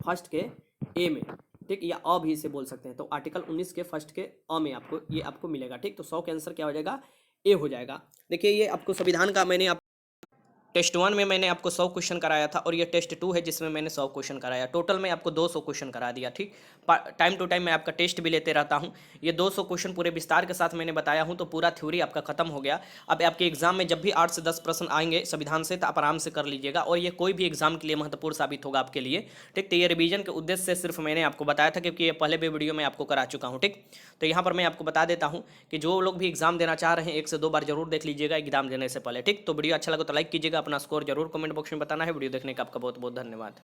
फर्स्ट के ए में, ठीक, या अ भी इसे बोल सकते हैं। तो आर्टिकल 19 के फर्स्ट के अ में आपको ये आपको मिलेगा, ठीक। तो 100 के आंसर क्या हो जाएगा, ए हो जाएगा। देखिए ये आपको संविधान का मैंने टेस्ट 1 में मैंने आपको 100 क्वेश्चन कराया था और ये टेस्ट 2 है जिसमें मैंने 100 क्वेश्चन कराया। टोटल में आपको 200 क्वेश्चन करा दिया। ठीक, टाइम टू टाइम मैं आपका टेस्ट भी लेते रहता हूँ। ये 200 क्वेश्चन पूरे विस्तार के साथ मैंने बताया हूँ, तो पूरा थ्योरी आपका खत्म हो गया। अब आपके एग्जाम में जब भी 8 से 10 प्रश्न आएंगे संविधान से, तो आप आराम से कर लीजिएगा और ये कोई भी एग्जाम के लिए महत्वपूर्ण साबित होगा आपके लिए। ठीक, तो ये रिवीजन के उद्देश्य से सिर्फ मैंने आपको बताया था, क्योंकि ये पहले भी वीडियो में आपको करा चुका हूँ। ठीक, तो यहाँ पर मैं आपको बता देता हूँ कि जो लोग भी एग्जाम देना चाह रहे हैं 1 से 2 बार जरूर देख लीजिएगा एग्जाम देने से पहले। ठीक, तो वीडियो अच्छा लगा तो लाइक कीजिएगा, अपना स्कोर जरूर कमेंट बॉक्स में बताना है। वीडियो देखने का आपका बहुत बहुत धन्यवाद।